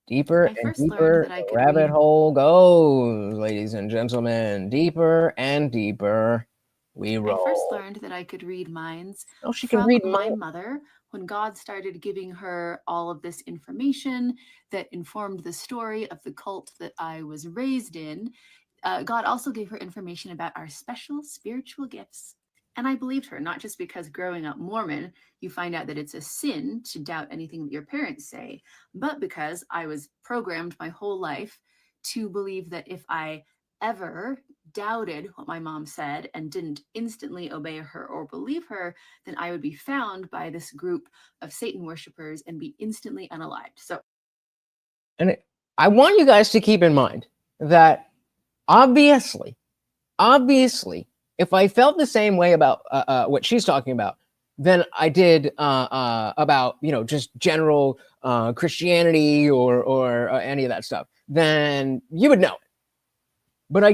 Deeper and deeper the rabbit hole goes, ladies and gentlemen. Deeper and deeper we roll. I first learned that I could read minds she can read my mother when God started giving her all of this information that informed the story of the cult that I was raised in. God also gave her information about our special spiritual gifts. And I believed her, not just because growing up Mormon, you find out that it's a sin to doubt anything that your parents say, but because I was programmed my whole life to believe that if I ever doubted what my mom said and didn't instantly obey her or believe her, then I would be found by this group of Satan worshipers and be instantly unalived. So, and I want you guys to keep in mind that obviously, if I felt the same way about what she's talking about, than I did about, just general Christianity or any of that stuff, then you would know it. But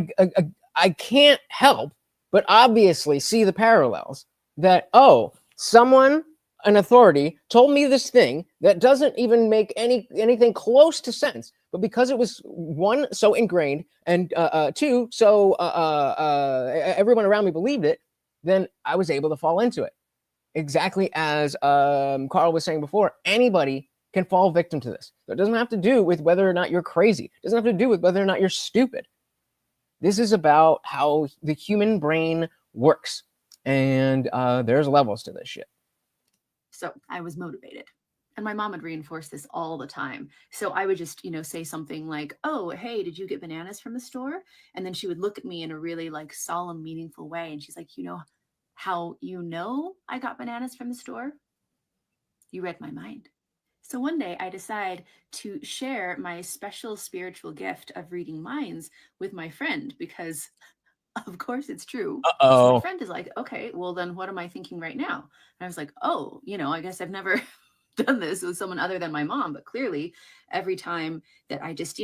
I can't help but obviously see the parallels that, someone, an authority, told me this thing that doesn't even make anything close to sense. But because it was, one, so ingrained, and two, so everyone around me believed it, then I was able to fall into it. Exactly as Carl was saying before, anybody can fall victim to this. So it doesn't have to do with whether or not you're crazy. It doesn't have to do with whether or not you're stupid. This is about how the human brain works. And there's levels to this shit. So I was motivated. And my mom would reinforce this all the time. So I would just, say something like, "Oh, hey, did you get bananas from the store?" And then she would look at me in a really like solemn, meaningful way. And she's like, how I got bananas from the store? You read my mind. So one day I decide to share my special spiritual gift of reading minds with my friend because of course it's true. So my friend is like, "Okay, well then what am I thinking right now?" And I was like, "Oh, I guess I've never done this with someone other than my mom, but clearly every time that I just,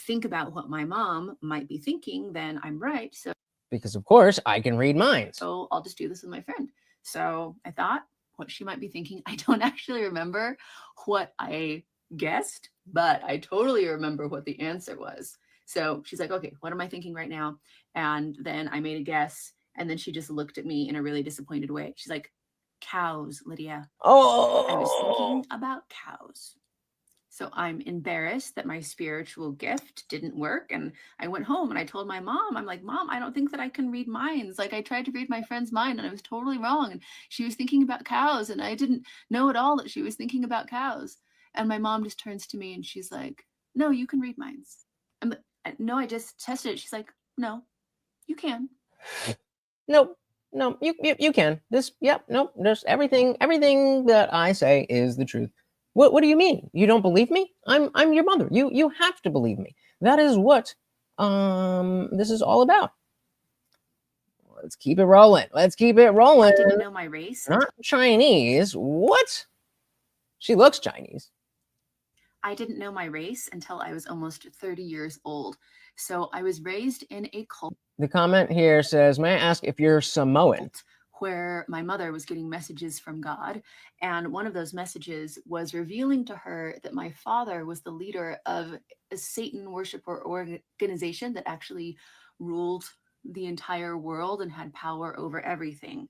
think about what my mom might be thinking, then I'm right." So because of course I can read minds. So I'll just do this with my friend. So I thought what she might be thinking. I don't actually remember what I guessed, but I totally remember what the answer was. So she's like, "Okay, what am I thinking right now?" And then I made a guess. And then she just looked at me in a really disappointed way. She's like, "Cows, Lydia." I was thinking about cows. So I'm embarrassed that my spiritual gift didn't work. And I went home and I told my mom, I'm like, "Mom, I don't think that I can read minds. Like I tried to read my friend's mind and I was totally wrong. And she was thinking about cows and I didn't know at all that she was thinking about cows." And my mom just turns to me and she's like, "No, you can read minds." I'm like, "No, I just tested it." She's like, "No, you can." No, you can. There's everything that I say is the truth. What do you mean? You don't believe me? I'm your mother. You have to believe me. That is what this is all about. Let's keep it rolling. I didn't know my race. Not Chinese. What? She looks Chinese. I didn't know my race until I was almost 30 years old. So I was raised in a cult. The comment here says, "May I ask if you're Samoan?" Where my mother was getting messages from God. And one of those messages was revealing to her that my father was the leader of a Satan worshiper organization that actually ruled the entire world and had power over everything.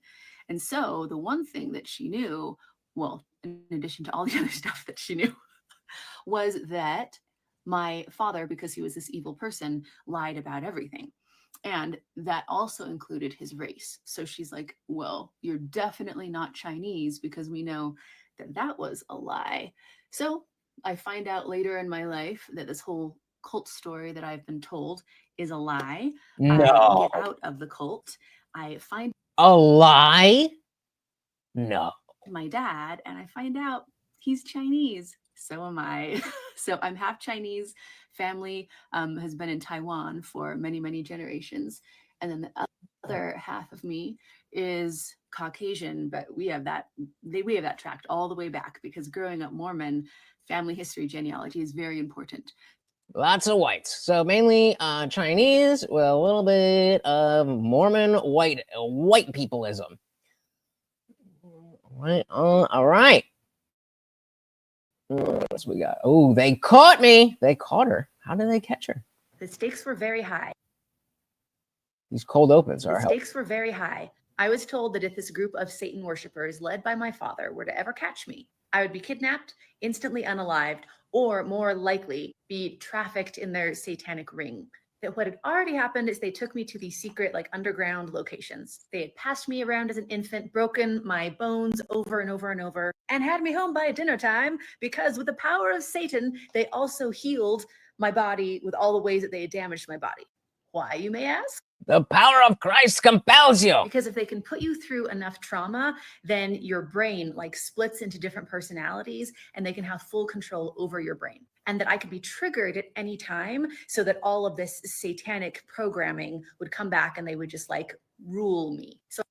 And so the one thing that she knew, well, in addition to all the other stuff that she knew, was that my father, because he was this evil person, lied about everything. And that also included his race. So she's like, "Well, you're definitely not Chinese," because we know that that was a lie. So I find out later in my life that this whole cult story that I've been told is a lie. No. I get out of the cult. I find a lie. No. My dad, and I find out he's Chinese. So am I. So I'm half Chinese. Family has been in Taiwan for many, many generations. And then the other half of me is Caucasian, but we have that tracked all the way back, because growing up Mormon, family history genealogy is very important. Lots of whites. So mainly Chinese with a little bit of Mormon white peopleism. All right. What else we got? Oh, they caught me. They caught her. How did they catch her? The stakes were very high. These cold opens are The stakes were very high. I was told that if this group of Satan worshippers led by my father were to ever catch me, I would be kidnapped, instantly unalived, or more likely be trafficked in their satanic ring. That what had already happened is they took me to these secret, like, underground locations. They had passed me around as an infant, broken my bones over and over and over, and had me home by dinner time, because with the power of Satan, they also healed my body with all the ways that they had damaged my body. Why, you may ask? The power of Christ compels you. Because if they can put you through enough trauma, then your brain, like, splits into different personalities, and they can have full control over your brain. And that I could be triggered at any time, so that all of this satanic programming would come back and they would just, like, rule me. So,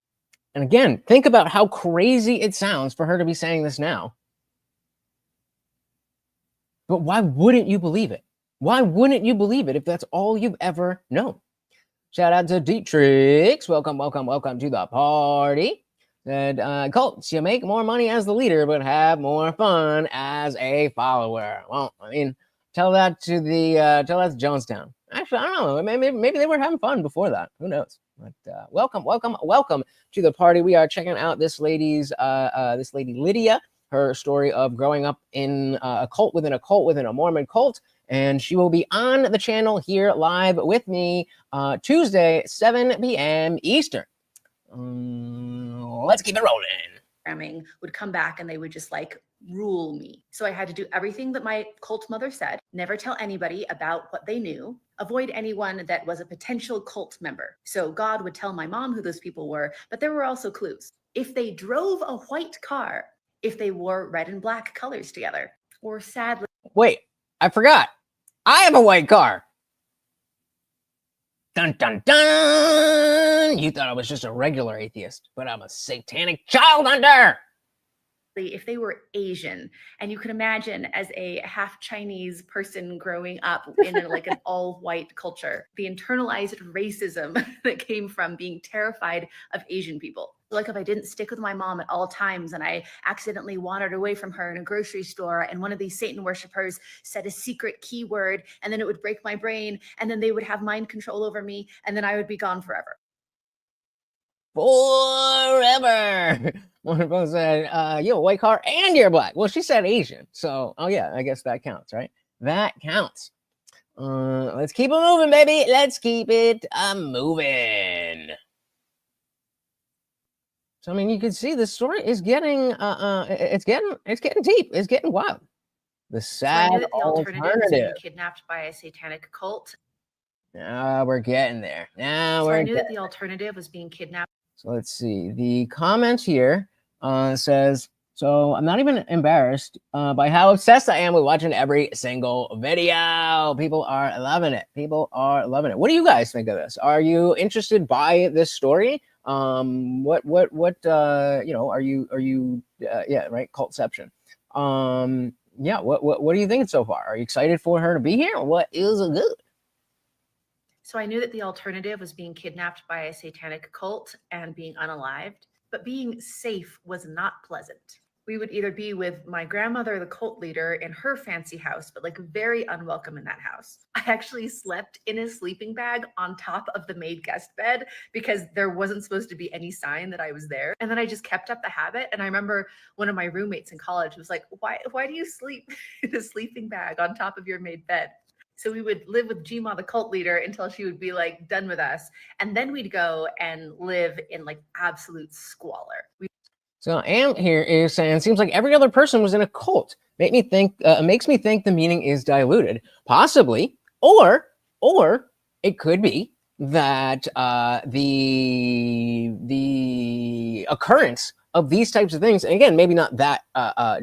and again, think about how crazy it sounds for her to be saying this now. But why wouldn't you believe it? Why wouldn't you believe it if that's all you've ever known? Shout out to Dietrich. Welcome to the party. And cults, you make more money as the leader, but have more fun as a follower. Well, I mean, tell that to Jonestown. Actually, I don't know. Maybe they were having fun before that. Who knows? But welcome to the party. We are checking out this lady Lydia. Her story of growing up in a cult within a Mormon cult. And she will be on the channel here live with me Tuesday, 7 p.m. Eastern. Let's keep it rolling. Programming would come back and they would just, like, rule me. So I had to do everything that my cult mother said, never tell anybody about what they knew, avoid anyone that was a potential cult member. So God would tell my mom who those people were, but there were also clues. If they drove a white car, if they wore red and black colors together, or sadly... Wait, I forgot. I have a white car. Dun, dun, dun. You thought I was just a regular atheist, but I'm a satanic child hunter. If they were Asian, and you can imagine, as a half Chinese person growing up in like an all white culture, the internalized racism that came from being terrified of Asian people. Like, if I didn't stick with my mom at all times and I accidentally wandered away from her in a grocery store, and one of these Satan worshipers said a secret keyword, and then it would break my brain, and then they would have mind control over me, and then I would be gone forever. Forever. One of them said, you have a white car and you're black. Well, she said Asian. So, oh yeah, I guess that counts, right? That counts. Let's keep it moving, baby. Let's keep it moving. So, I mean, you can see the story is getting, it's getting deep. It's getting wild. The sad so I knew that the alternative is being kidnapped by a satanic cult. Now we're getting there. I knew that the alternative was being kidnapped. So let's see. The comment here says, so I'm not even embarrassed by how obsessed I am with watching every single video. People are loving it. People are loving it. What do you guys think of this? Are you interested by this story? What you know, are you yeah, right, cultception. Yeah, what are you thinking so far? Are you excited for her to be here? What is good? So I knew that the alternative was being kidnapped by a satanic cult and being unalived, but being safe was not pleasant. We would either be with my grandmother, the cult leader, in her fancy house, but like very unwelcome in that house. I actually slept in a sleeping bag on top of the maid guest bed because there wasn't supposed to be any sign that I was there. And then I just kept up the habit. And I remember one of my roommates in college was like, why do you sleep in a sleeping bag on top of your maid bed? So we would live with Gma, the cult leader, until she would be like done with us. And then we'd go and live in like absolute squalor. So Am here is saying, seems like every other person was in a cult. Makes me think the meaning is diluted, possibly, or it could be that the occurrence of these types of things, and again, maybe not that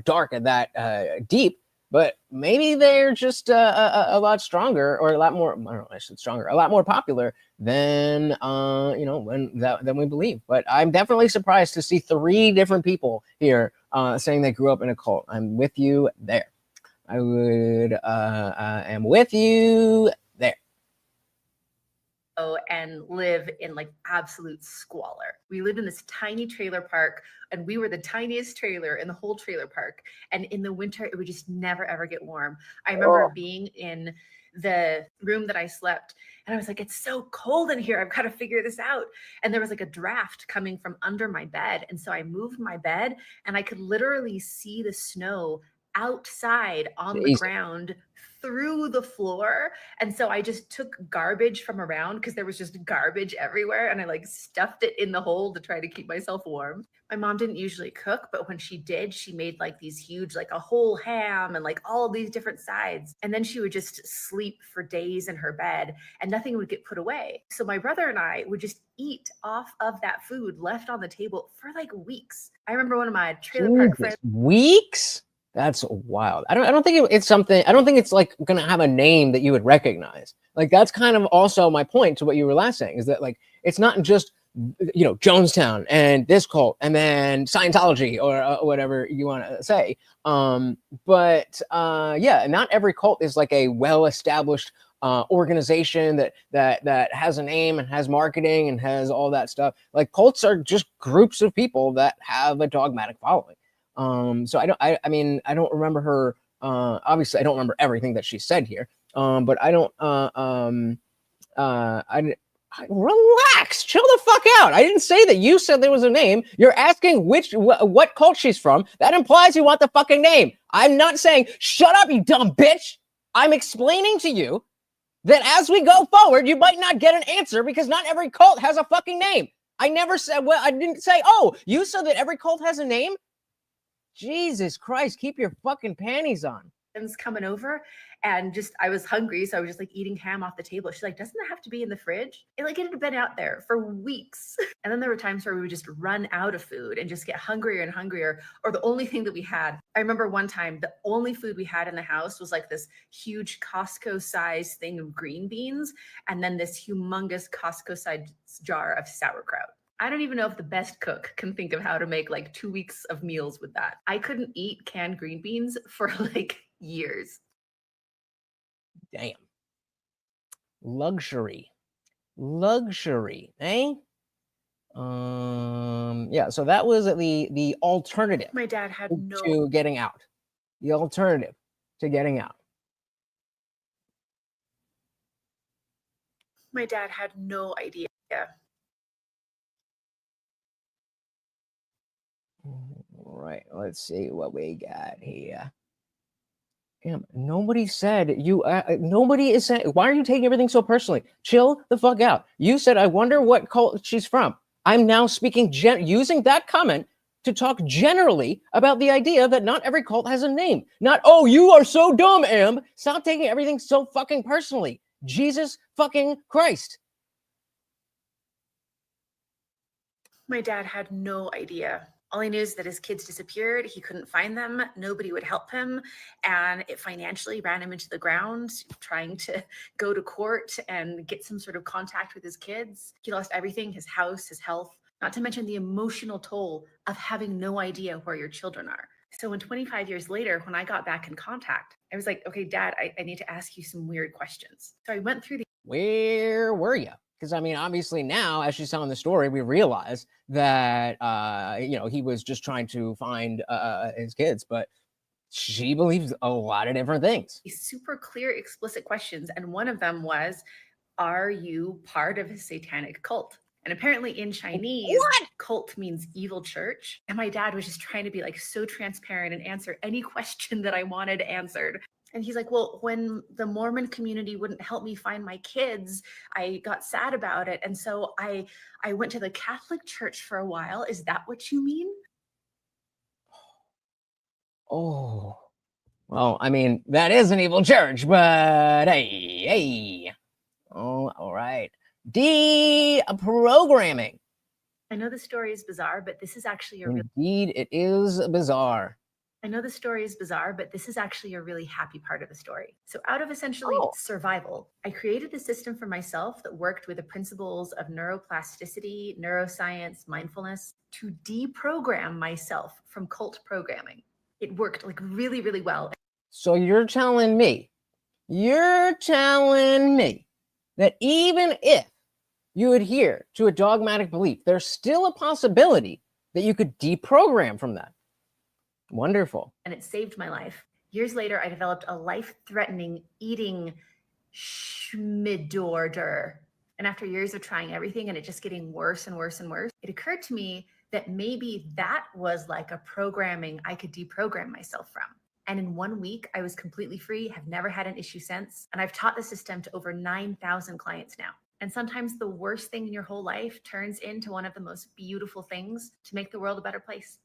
dark and that deep, but maybe they're just a lot stronger, or a lot more. I don't know. I said stronger, a lot more popular than than we believe. But I'm definitely surprised to see 3 different people here saying they grew up in a cult. I'm with you there. I am with you there. And live in like absolute squalor. We lived in this tiny trailer park, and we were the tiniest trailer in the whole trailer park. And in the winter, it would just never ever get warm. I remember being in the room that I slept, and I was like, it's so cold in here. I've got to figure this out. And there was like a draft coming from under my bed. And so I moved my bed, and I could literally see the snow outside on the ground through the floor. And so I just took garbage from around, because there was just garbage everywhere, and I like stuffed it in the hole to try to keep myself warm. My mom didn't usually cook, but when she did, she made like these huge, like a whole ham and like all of these different sides. And then she would just sleep for days in her bed, and nothing would get put away. So my brother and I would just eat off of that food left on the table for like weeks. I remember one of my trailer park friends. Weeks? That's wild. I don't think it's something. I don't think it's like gonna have a name that you would recognize. Like, that's kind of also my point to what you were last saying, is that like it's not just Jonestown and this cult and then Scientology or whatever you want to say. But not every cult is like a well-established organization that has a name and has marketing and has all that stuff. Like, cults are just groups of people that have a dogmatic following. So I don't remember her. Obviously, I don't remember everything that she said here. But I don't. Relax, chill the fuck out. I didn't say that you said there was a name. You're asking what cult she's from. That implies you want the fucking name. I'm not saying shut up, you dumb bitch. I'm explaining to you that as we go forward, you might not get an answer, because not every cult has a fucking name. I never said. Well, I didn't say. Oh, you said that every cult has a name. Jesus Christ, keep your fucking panties on. Coming over, and just I was hungry, so I was just like eating ham off the table. She's like, doesn't it have to be in the fridge? It had been out there for weeks. And then there were times where we would just run out of food and just get hungrier and hungrier, or the only thing that we had. I remember one time the only food we had in the house was like this huge Costco size thing of green beans, and then this humongous Costco size jar of sauerkraut. I don't even know if the best cook can think of how to make like 2 weeks of meals with that. I couldn't eat canned green beans for like years. Damn. Luxury, eh? Yeah. So that was the alternative. My dad had to getting out. The alternative to getting out. My dad had no idea. Right. Let's see what we got here. Damn, nobody said you. Nobody is saying. Why are you taking everything so personally? Chill the fuck out. You said, "I wonder what cult she's from." I'm now speaking using that comment to talk generally about the idea that not every cult has a name. Not, oh, you are so dumb, Amb. Stop taking everything so fucking personally. Jesus fucking Christ. My dad had no idea. All he knew is that his kids disappeared. He couldn't find them. Nobody would help him. And it financially ran him into the ground, trying to go to court and get some sort of contact with his kids. He lost everything, his house, his health, not to mention the emotional toll of having no idea where your children are. So when 25 years later, when I got back in contact, I was like, okay, Dad, I need to ask you some weird questions. So I went through the... Where were you? Because, I mean, obviously now, as she's telling the story, we realize that, he was just trying to find his kids, but she believes a lot of different things. Super clear, explicit questions. And one of them was, are you part of a satanic cult? And apparently in Chinese, cult means evil church. And my dad was just trying to be like so transparent and answer any question that I wanted answered. And he's like, well, when the Mormon community wouldn't help me find my kids, I got sad about it. And so I went to the Catholic Church for a while. Is that what you mean? Oh, well, I mean, that is an evil church, but hey. Oh, all right. Deprogramming. I know the story is bizarre, but this is actually Indeed, it is bizarre. I know the story is bizarre, but this is actually a really happy part of the story. So, out of essentially survival, I created a system for myself that worked with the principles of neuroplasticity, neuroscience, mindfulness to deprogram myself from cult programming. It worked like really, really well. So you're telling me that even if you adhere to a dogmatic belief, there's still a possibility that you could deprogram from that. Wonderful. And it saved my life. Years later, I developed a life-threatening eating schmidorder. And after years of trying everything and it just getting worse and worse and worse, it occurred to me that maybe that was like a programming I could deprogram myself from. And in 1 week, I was completely free, have never had an issue since. And I've taught the system to over 9,000 clients now. And sometimes the worst thing in your whole life turns into one of the most beautiful things to make the world a better place.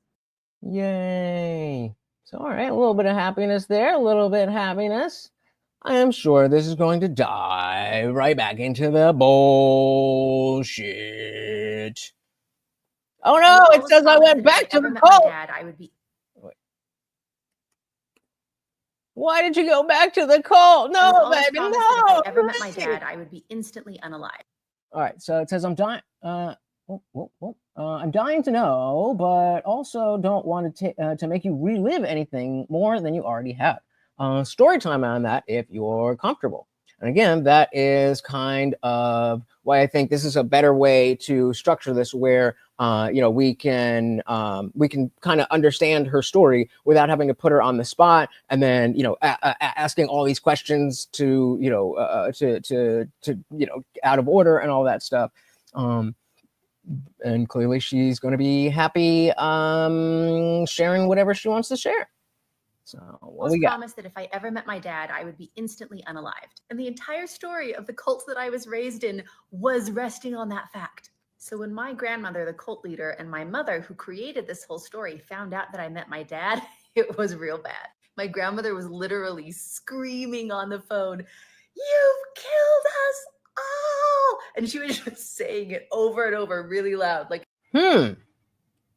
Yay. So, all right, a little bit of happiness there, a little bit of happiness. I am sure this is going to dive right back into the bullshit. Oh no, it says I went back to the cult. Dad, I would be. Why did you go back to the cult? No, baby, no. If I ever met my dad, I would be instantly unalive. All right, so it says I'm dying. I'm dying to know, but also don't want to make you relive anything more than you already have. Story time on that if you're comfortable. And again, that is kind of why I think this is a better way to structure this, where we can kind of understand her story without having to put her on the spot, and then asking all these questions to out of order and all that stuff. And clearly she's going to be happy sharing whatever she wants to share. So what we got? Promised that if I ever met my dad, I would be instantly unalived. And the entire story of the cult that I was raised in was resting on that fact. So when my grandmother, the cult leader, and my mother, who created this whole story, found out that I met my dad, it was real bad. My grandmother was literally screaming on the phone, "You've killed us all!" And she was just saying it over and over really loud. Like,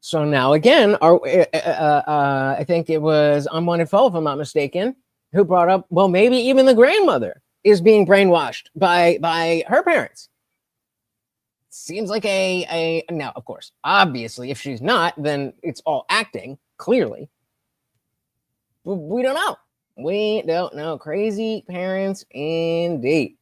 So now again, I think it was Unwanted Foe, if I'm not mistaken, who brought up, well, maybe even the grandmother is being brainwashed by her parents. Seems like now, of course, obviously, if she's not, then it's all acting, clearly. But we don't know. We don't know. Crazy parents indeed.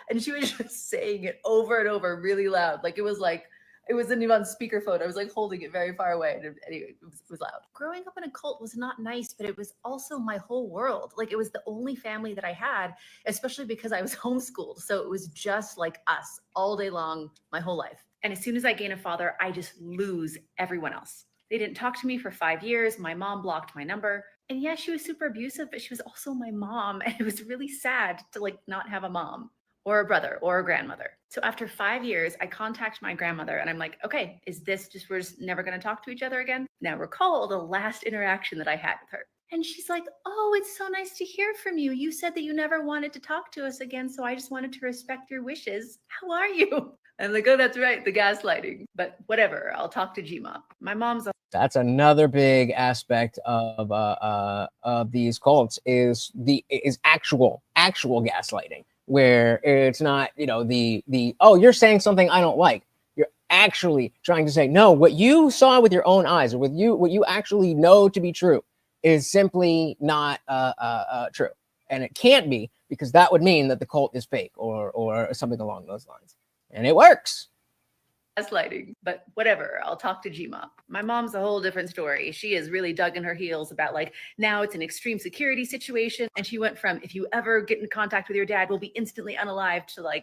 And she was just saying it over and over really loud. Like, it wasn't even on speakerphone. I was like holding it very far away. And anyway, it was loud. Growing up in a cult was not nice, but it was also my whole world. Like, it was the only family that I had, especially because I was homeschooled. So it was just like us all day long, my whole life. And as soon as I gain a father, I just lose everyone else. They didn't talk to me for 5 years. My mom blocked my number. And yeah, she was super abusive, but she was also my mom. And it was really sad to not have a mom or a brother or a grandmother. So after 5 years, I contact my grandmother and I'm like, okay, is this just, we're just never going to talk to each other again? Now recall the last interaction that I had with her. And she's like, "Oh, it's so nice to hear from you. You said that you never wanted to talk to us again, so I just wanted to respect your wishes. How are you?" I'm like, "Oh, that's right, the gaslighting. But whatever, I'll talk to Gma." My mom's that's another big aspect of these cults is actual gaslighting, where it's not, oh, you're saying something I don't like. You're actually trying to say, no, what you saw with your own eyes, or what you actually know to be true is simply not true. And it can't be, because that would mean that the cult is fake or something along those lines. And it works. Gaslighting, but whatever, I'll talk to Gma. My mom's a whole different story. She is really dug in her heels about now it's an extreme security situation. And she went from, if you ever get in contact with your dad, we'll be instantly unalived, to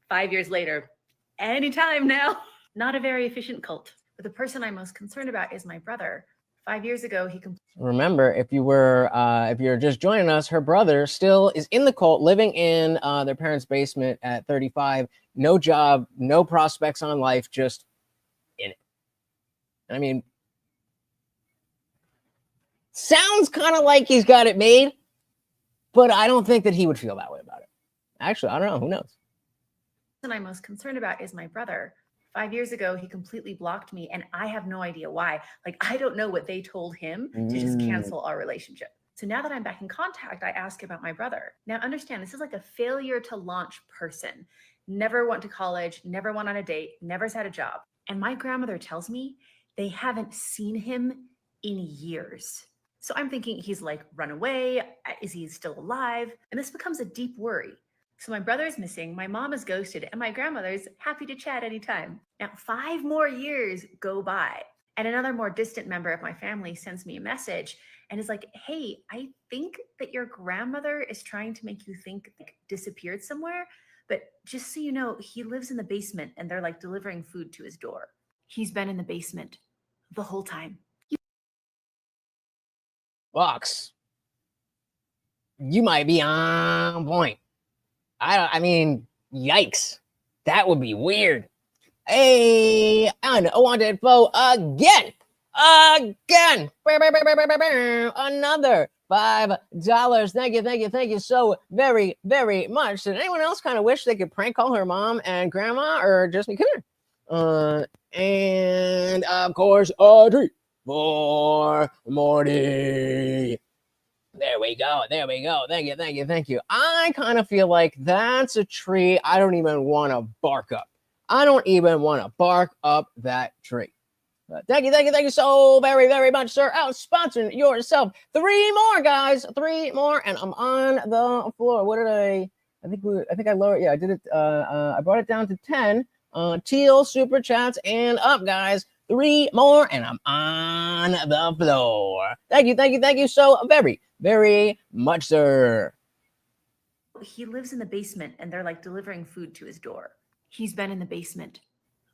5 years later, anytime now. Not a very efficient cult. But the person I'm most concerned about is my brother. 5 years ago, he remember, if you're just joining us, her brother still is in the cult, living in their parents' basement at 35, no job, no prospects on life, just in it. I mean, sounds kind of like he's got it made, but I don't think that he would feel that way about it. Actually, I don't know. Who knows? The person I'm most concerned about is my brother. 5 years ago, he completely blocked me, and I have no idea why. Like, I don't know what they told him to just cancel our relationship. So now that I'm back in contact, I ask about my brother. Now, understand, this is like a failure to launch person. Never went to college, never went on a date, never had a job. And my grandmother tells me they haven't seen him in years. So I'm thinking he's like run away. Is he still alive? And this becomes a deep worry. So my brother is missing, my mom is ghosted, and my grandmother's happy to chat anytime. Now, 5 more years go by, and another more distant member of my family sends me a message and is like, hey, I think that your grandmother is trying to make you think like disappeared somewhere. But just so you know, he lives in the basement and they're like delivering food to his door. He's been in the basement the whole time. Box, you might be on point. I mean, yikes. That would be weird. Hey, unwanted foe again. Another $5. Thank you so very, very much. Did anyone else kind of wish they could prank call her mom and grandma, or just me? Come here. And of course, a treat for Morty. There we go. Thank you. I kind of feel like that's a tree I don't even want to bark up. I don't even want to bark up that tree. But thank you so very, very much, sir. Out sponsoring yourself. 3 more, guys. 3 more, and I'm on the floor. What did I think I lowered. Yeah, I did it. I brought it down to 10. Teal super chats and up, guys. 3 more, and I'm on the floor. Thank you so very, very much, sir. He lives in the basement and they're like delivering food to his door. He's been in the basement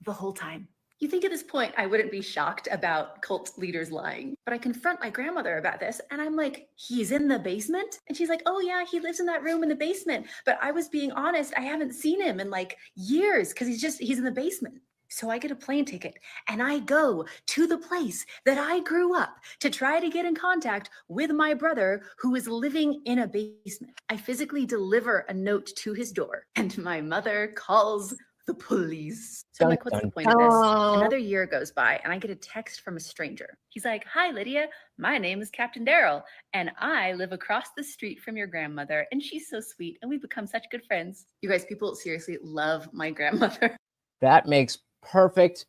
the whole time. You think at this point I wouldn't be shocked about cult leaders lying, but I confront my grandmother about this and I'm like, he's in the basement? And she's like, oh yeah, he lives in that room in the basement. But I was being honest, I haven't seen him in like years because he's in the basement. So I get a plane ticket and I go to the place that I grew up to try to get in contact with my brother who is living in a basement. I physically deliver a note to his door and my mother calls the police. So I'm like, what's the point of this? Another year goes by and I get a text from a stranger. He's like, hi, Lydia. My name is Captain Daryl and I live across the street from your grandmother and she's so sweet and we've become such good friends. You guys, people seriously love my grandmother. That makes perfect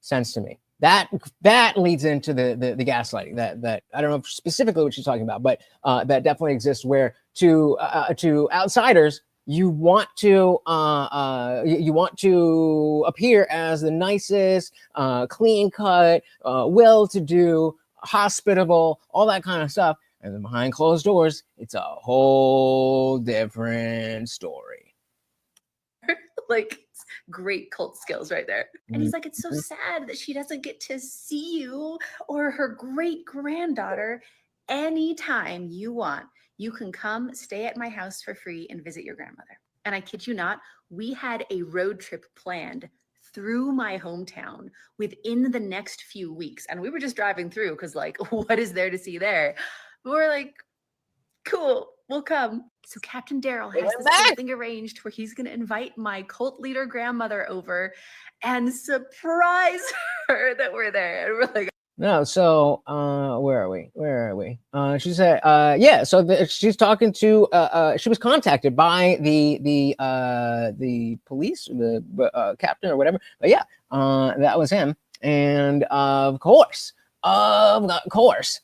sense to me. That leads into the gaslighting that I don't know specifically what she's talking about, but that definitely exists where to outsiders you want to appear as the nicest, clean cut, well-to-do, hospitable, all that kind of stuff, and then behind closed doors, it's a whole different story. Like, great cult skills right there. And he's like, it's so sad that she doesn't get to see you or her great granddaughter anytime you want. You can come stay at my house for free and visit your grandmother. And I kid you not, we had a road trip planned through my hometown within the next few weeks. And we were just driving through because like, what is there to see there? But we're like, cool, we'll come. So Captain Daryl has this whole thing arranged where he's going to invite my cult leader grandmother over and surprise her that we're there. And we're like, no, so where are we? She said, yeah. So she's talking to. She was contacted by the police, the captain or whatever. But yeah, that was him. And of course, because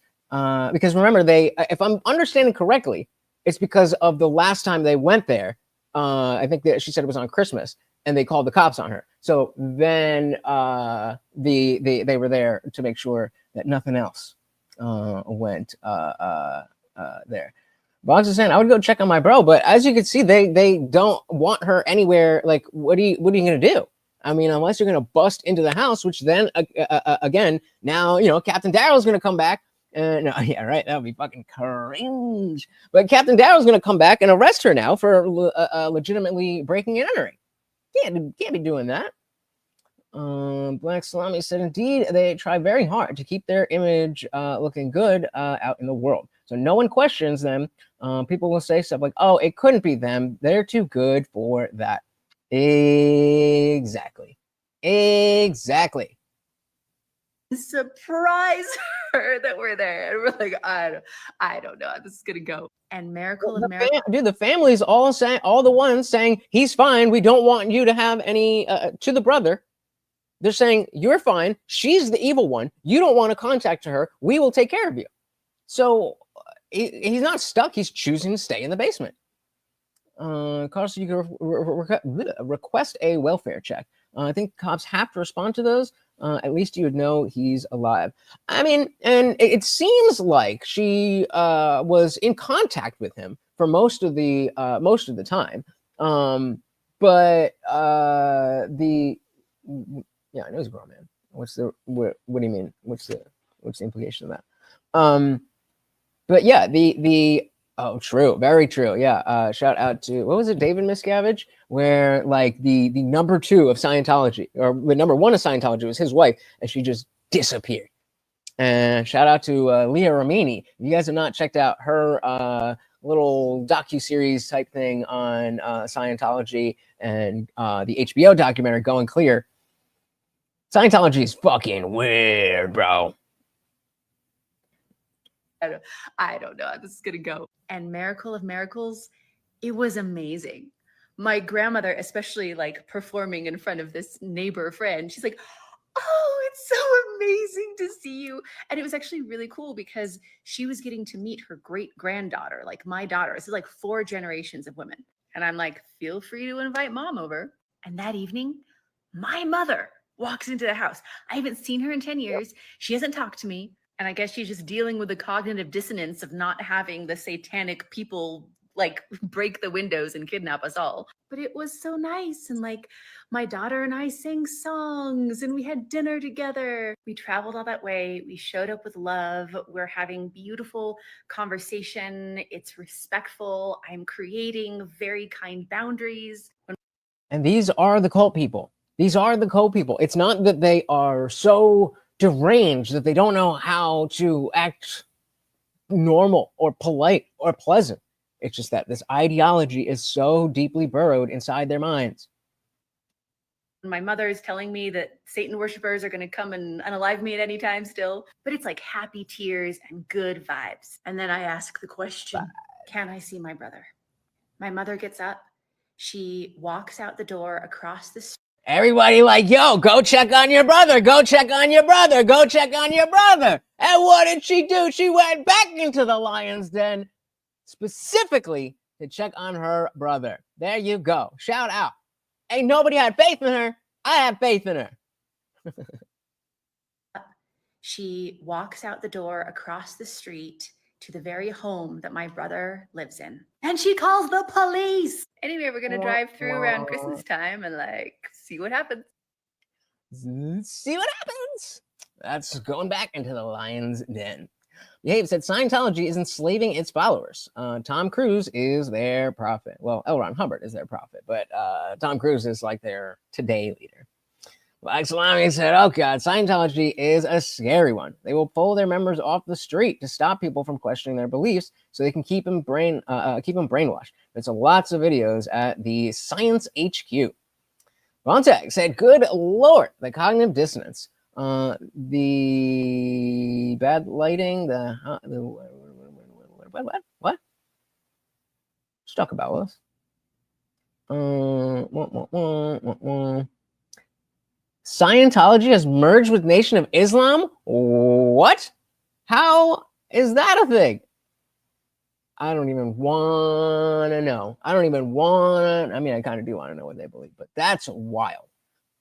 remember they, if I'm understanding correctly, it's because of the last time they went there. I think that she said it was on Christmas. And they called the cops on her. So then they were there to make sure that nothing else went there. Box is saying I would go check on my bro, but as you can see, they don't want her anywhere. Like, what are you gonna do? I mean, unless you're gonna bust into the house, which then again, now Captain Daryl's gonna come back. No, yeah, right. That would be fucking cringe. But Captain Daryl's gonna come back and arrest her now for legitimately breaking and entering. Can't be doing that. Black Salami said, indeed, they try very hard to keep their image looking good out in the world. So no one questions them. People will say stuff like, oh, it couldn't be them. They're too good for that. Exactly. Exactly. Surprise her that we're there. And we're like, I don't know how this is gonna go. And Miracle of Miracles. Dude, the family's all saying, all the ones saying he's fine. We don't want you to have any to the brother. They're saying you're fine. She's the evil one. You don't want to contact her. We will take care of you. So he's not stuck. He's choosing to stay in the basement. Carson, you can request a welfare check. I think cops have to respond to those. At least you would know he's alive. I mean, and it seems like she was in contact with him for most of the time. But the yeah, I know he's a grown man. What's the what do you mean? What's the implication of that? But yeah, the oh, true, very true. Yeah, shout out to, what was it, David Miscavige, where like the number 2 of Scientology, or the number 1 of Scientology, was his wife, and she just disappeared. And shout out to Leah Remini. If you guys have not checked out her little docu-series type thing on Scientology and the HBO documentary Going Clear, Scientology is fucking weird, bro. I don't know how this is gonna go. And Miracle of Miracles, it was amazing. My grandmother, especially like performing in front of this neighbor friend, she's like, "Oh, it's so amazing to see you." And it was actually really cool because she was getting to meet her great granddaughter, like my daughter. This is like 4 generations of women. And I'm like, feel free to invite mom over. And that evening, my mother walks into the house. I haven't seen her in 10 years. She hasn't talked to me. And I guess she's just dealing with the cognitive dissonance of not having the satanic people like break the windows and kidnap us all. But it was so nice. And like my daughter and I sang songs and we had dinner together. We traveled all that way. We showed up with love. We're having beautiful conversation. It's respectful. I'm creating very kind boundaries. And these are the cult people. These are the cult people. It's not that they are so deranged that they don't know how to act normal or polite or pleasant. It's just that this ideology is so deeply burrowed inside their minds. My mother is telling me that Satan worshipers are going to come and unalive me at any time still, but it's like happy tears and good vibes. And then I ask the question, can I see my brother? My mother gets up. She walks out the door across the street. Everybody like, yo, go check on your brother. Go check on your brother. Go check on your brother. And what did she do? She went back into the lion's den specifically to check on her brother. There you go. Shout out. Ain't nobody had faith in her. I have faith in her. She walks out the door across the street to the very home that my brother lives in. And she calls the police. Anyway, we're going to drive through around Christmas time and like see what happens. See what happens. That's going back into the lion's den. Yave said Scientology is enslaving its followers. Tom Cruise is their prophet. Well, L. Ron Hubbard is their prophet, but Tom Cruise is like their today leader. Black Salami said, oh God, Scientology is a scary one. They will pull their members off the street to stop people from questioning their beliefs so they can keep them brainwashed. There's lots of videos at the Science HQ. Montag said, good Lord, the cognitive dissonance. The bad lighting, what? Let's talk about this. Scientology has merged with Nation of Islam? What? How is that a thing? I don't even want to know. I mean, I kind of do want to know what they believe, but that's wild.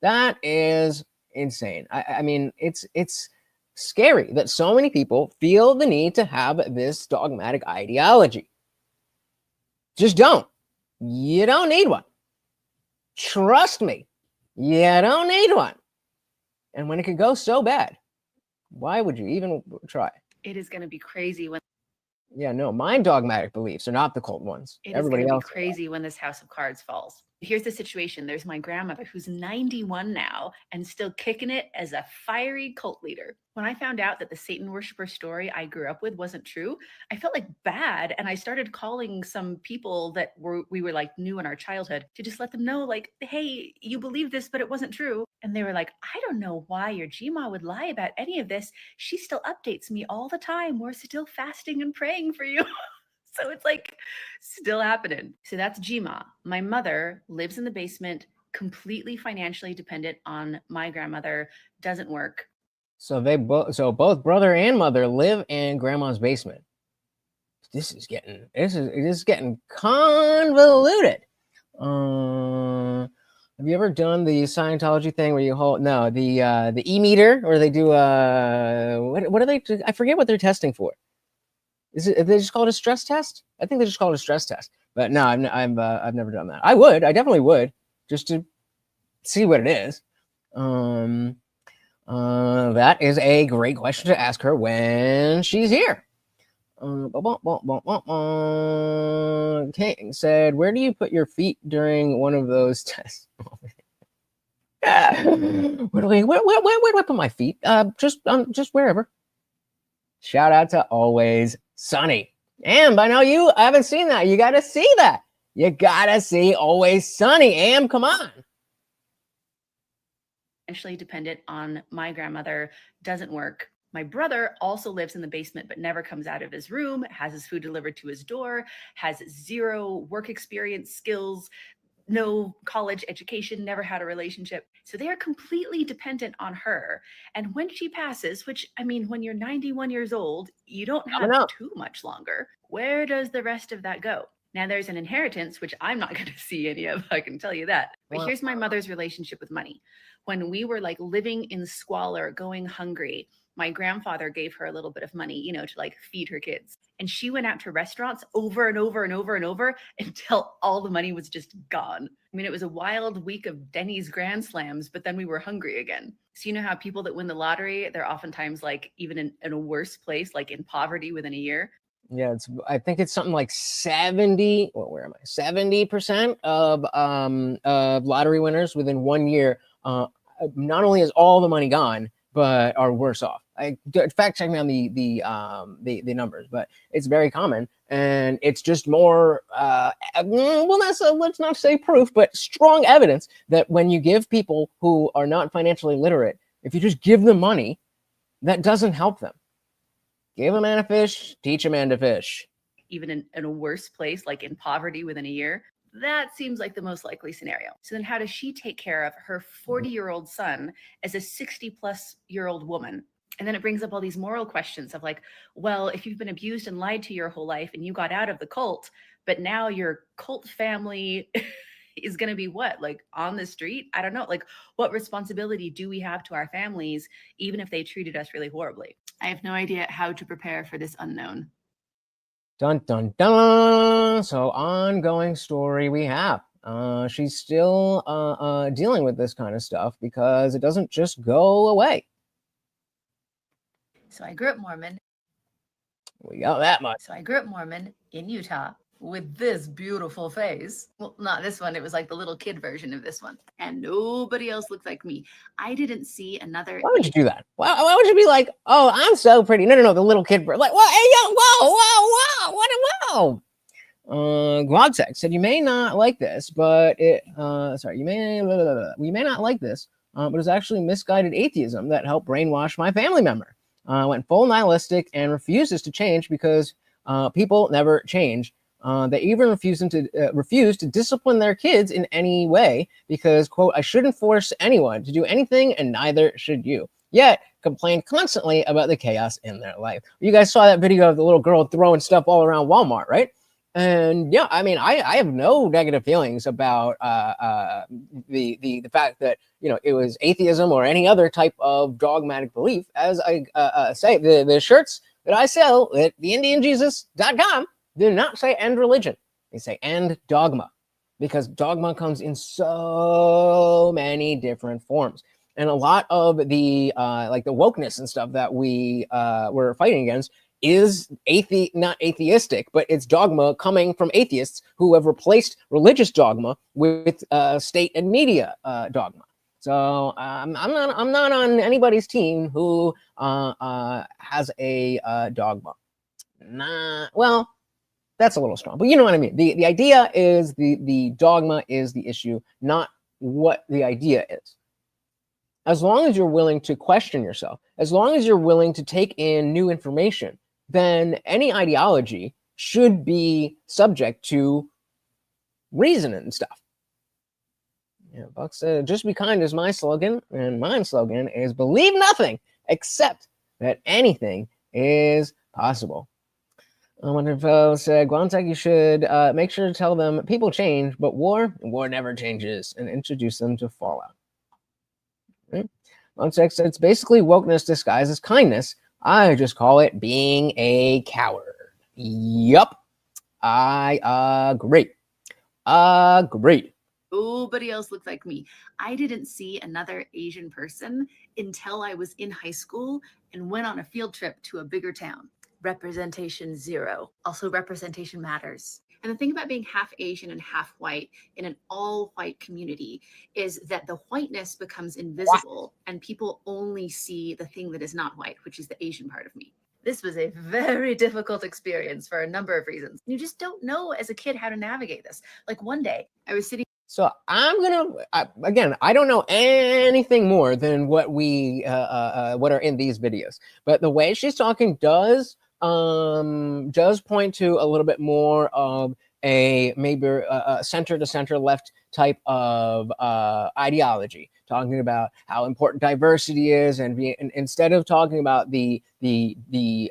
That is insane. I mean, it's scary that so many people feel the need to have this dogmatic ideology. Just don't. You don't need one. Trust me. You don't need one. And when it could go so bad, why would you even try? It is going to be crazy when... Yeah, no, my dogmatic beliefs are not the cult ones. It is going to be crazy when this house of cards falls. Here's the situation. There's my grandmother who's 91 now and still kicking it as a fiery cult leader. When I found out that the Satan worshiper story I grew up with wasn't true, I felt like bad. And I started calling some people that we were like new in our childhood to just let them know, like, hey, you believe this, but it wasn't true. And they were like, I don't know why your Gma would lie about any of this. She still updates me all the time. We're still fasting and praying for you. So it's like still happening. So that's Gma. My mother lives in the basement, completely financially dependent on my grandmother, doesn't work. So both brother and mother live in grandma's basement. This is getting convoluted. Have you ever done the Scientology thing where you hold the e-meter, or they do what are they? I forget what they're testing for. They just call it a stress test? I think they just call it a stress test. But no, I've never done that. I definitely would, just to see what it is. That is a great question to ask her when she's here. King said, "Where do you put your feet during one of those tests?" Where do I put my feet? Just wherever. Shout out to Always Sunny. And I know you haven't seen that. You got to see that. You got to see Always Sunny. Am, come on. Financially dependent on my grandmother, doesn't work. My brother also lives in the basement, but never comes out of his room, has his food delivered to his door, has zero work experience, skills, no college education, never had a relationship. So they are completely dependent on her. And when she passes, which, I mean, when you're 91 years old, you don't have too much longer. Where does the rest of that go? Now there's an inheritance, which I'm not going to see any of, I can tell you that. But here's my mother's relationship with money. When we were like living in squalor, going hungry, my grandfather gave her a little bit of money, to like feed her kids. And she went out to restaurants over and over and over and over until all the money was just gone. I mean, it was a wild week of Denny's Grand Slams, but then we were hungry again. So you know how people that win the lottery, they're oftentimes like even in a worse place, like in poverty within a year. Yeah, I think it's something like 70. Well, where am I? 70% of lottery winners within 1 year. Not only is all the money gone, but are worse off. Fact check me on the numbers, but it's very common, and it's just more. Let's not say proof, but strong evidence that when you give people who are not financially literate, if you just give them money, that doesn't help them. Give a man a fish, teach a man to fish. Even in a worse place, like in poverty within a year, that seems like the most likely scenario. So then how does she take care of her 40-year-old son as a 60-plus-year-old woman? And then it brings up all these moral questions of like, well, if you've been abused and lied to your whole life and you got out of the cult, but now your cult family is going to be what? Like on the street? I don't know. Like, what responsibility do we have to our families, even if they treated us really horribly? I have no idea how to prepare for this unknown. Dun, dun, dun. So ongoing story we have. She's still dealing with this kind of stuff because it doesn't just go away. So I grew up Mormon. We got that much. So I grew up Mormon in Utah with this beautiful face. Well, not this one. It was like the little kid version of this one. And nobody else looked like me. I didn't see another. Why would you do that? Why would you be like, oh, I'm so pretty? No, the little kid. Like, well, hey, yo, whoa, what? Glogsex said, you may not like this, but we may not like this, but it's actually misguided atheism that helped brainwash my family member. Went full nihilistic and refuses to change because people never change. They even refuse to discipline their kids in any way because, quote, I shouldn't force anyone to do anything and neither should you. Yet complain constantly about the chaos in their life. You guys saw that video of the little girl throwing stuff all around Walmart, right? And yeah, I mean, I have no negative feelings about the fact that, it was atheism or any other type of dogmatic belief. As I say, the shirts that I sell at TheIndianJesus.com do not say end religion. They say end dogma, because dogma comes in so many different forms. And a lot of the like the wokeness and stuff that we were fighting against is not atheistic, but it's dogma coming from atheists who have replaced religious dogma with state and media dogma. So I'm not on anybody's team who has a dogma. Well, that's a little strong, but you know what I mean. The idea is the dogma is the issue, not what the idea is. As long as you're willing to question yourself, as long as you're willing to take in new information, then any ideology should be subject to reason and stuff. Yeah, Buck said, just be kind is my slogan, and my slogan is believe nothing except that anything is possible. I wonder if said, Guantek, you should make sure to tell them people change, but war never changes, and introduce them to Fallout. Right? Guantek said, it's basically wokeness disguised as kindness. I just call it being a coward. Yup. I agree. Agreed. Nobody else looked like me. I didn't see another Asian person until I was in high school and went on a field trip to a bigger town. Representation zero. Also, representation matters. And the thing about being half Asian and half white in an all-white community is that the whiteness becomes invisible and people only see the thing that is not white, which is the Asian part of me. This was a very difficult experience for a number of reasons. You just don't know as a kid how to navigate this. Like one day I was sitting. So I'm again, I don't know anything more than what what are in these videos, but the way she's talking does point to a little bit more of a maybe a center to center left type of ideology, talking about how important diversity is, and instead of talking about the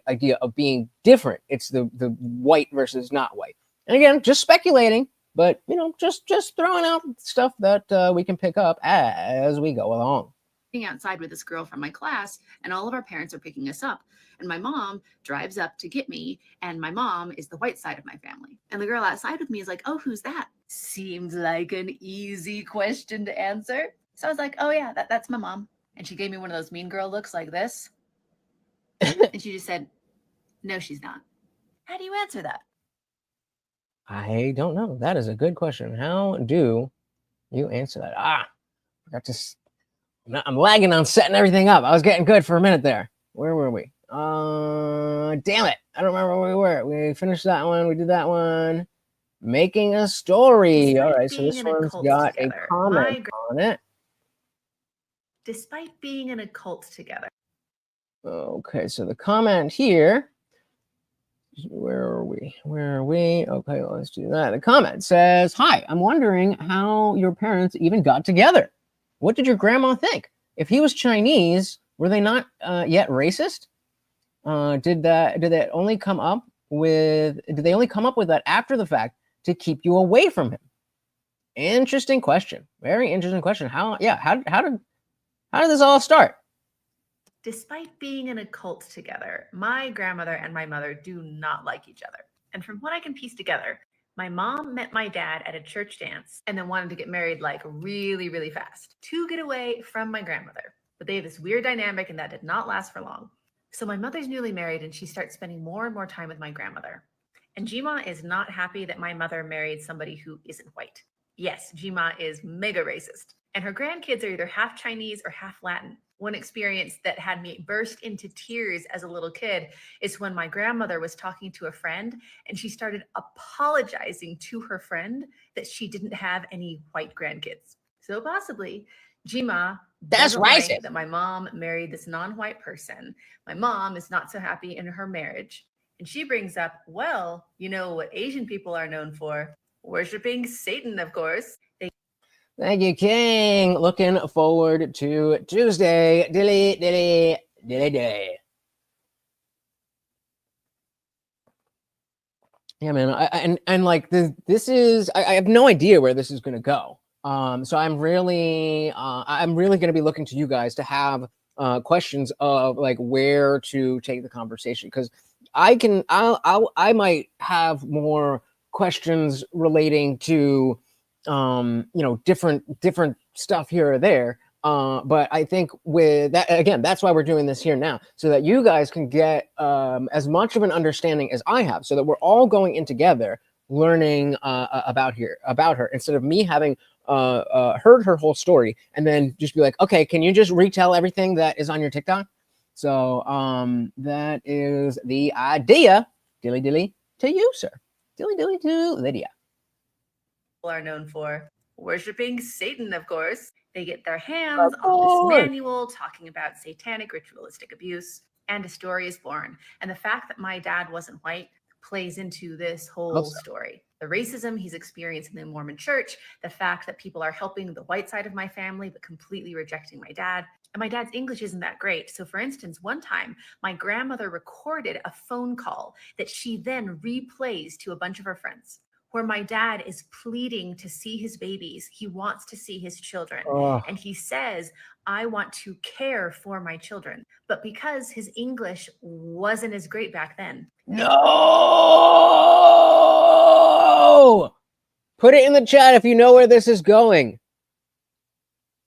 idea of being different, it's the white versus not white. And again, just speculating, but just throwing out stuff that we can pick up as we go along. Outside with this girl from my class, and all of our parents are picking us up, and my mom drives up to get me, and my mom is the white side of my family, and the girl outside with me is like, oh, who's that? Seemed like an easy question to answer, so I was like, oh yeah, that's my mom. And she gave me one of those mean girl looks like this. And she just said, no, she's not. How do you answer that? I don't know. That is a good question. How do you answer that? I'm lagging on setting everything up. I was getting good for a minute there. Where were we? Damn it. I don't remember where we were. We finished that one. We did that one. Making a story. All right. So this one's got a comment on it. Despite being in a cult together. Okay. So the comment here. Where are we? Okay, let's do that. The comment says, hi, I'm wondering how your parents even got together. What did your grandma think? If he was Chinese, were they not yet racist? Did they only come up with that after the fact to keep you away from him? Interesting question. Very interesting question. How did this all start? Despite being in a cult together, my grandmother and my mother do not like each other. And from what I can piece together, my mom met my dad at a church dance and then wanted to get married like really, really fast to get away from my grandmother. But they have this weird dynamic and that did not last for long. So my mother's newly married and she starts spending more and more time with my grandmother. And Jima is not happy that my mother married somebody who isn't white. Yes, Jima is mega racist. And her grandkids are either half Chinese or half Latin. One experience that had me burst into tears as a little kid is when my grandmother was talking to a friend and she started apologizing to her friend that she didn't have any white grandkids. So possibly Jima doesn't like that my mom married this non-white person. My mom is not so happy in her marriage. And she brings up, well, you know what Asian people are known for? Worshipping Satan, of course. Thank you, King. Looking forward to Tuesday. Dilly. Yeah, man. And like this is, I have no idea where this is going to go. So I'm really going to be looking to you guys to have questions of like where to take the conversation, because I might have more questions relating to different stuff here or there, But I think with that, again, that's why we're doing this here now, so that you guys can get as much of an understanding as I have, so that we're all going in together, learning about her, instead of me having heard her whole story and then just be like, okay, can you just retell everything that is on your TikTok? So that is the idea. Dilly dilly to you, sir. Dilly dilly to Lydia. Are known for worshiping Satan, of course. They get their hands on this manual talking about satanic ritualistic abuse, and a story is born. And the fact that my dad wasn't white plays into this whole story. The racism he's experienced in the Mormon church, the fact that people are helping the white side of my family but completely rejecting my dad. And my dad's English isn't that great. So, for instance, one time my grandmother recorded a phone call that she then replays to a bunch of her friends, where my dad is pleading to see his babies. He wants to see his children. And he says, I want to care for my children. But because his English wasn't as great back then. No! Put it in the chat if you know where this is going.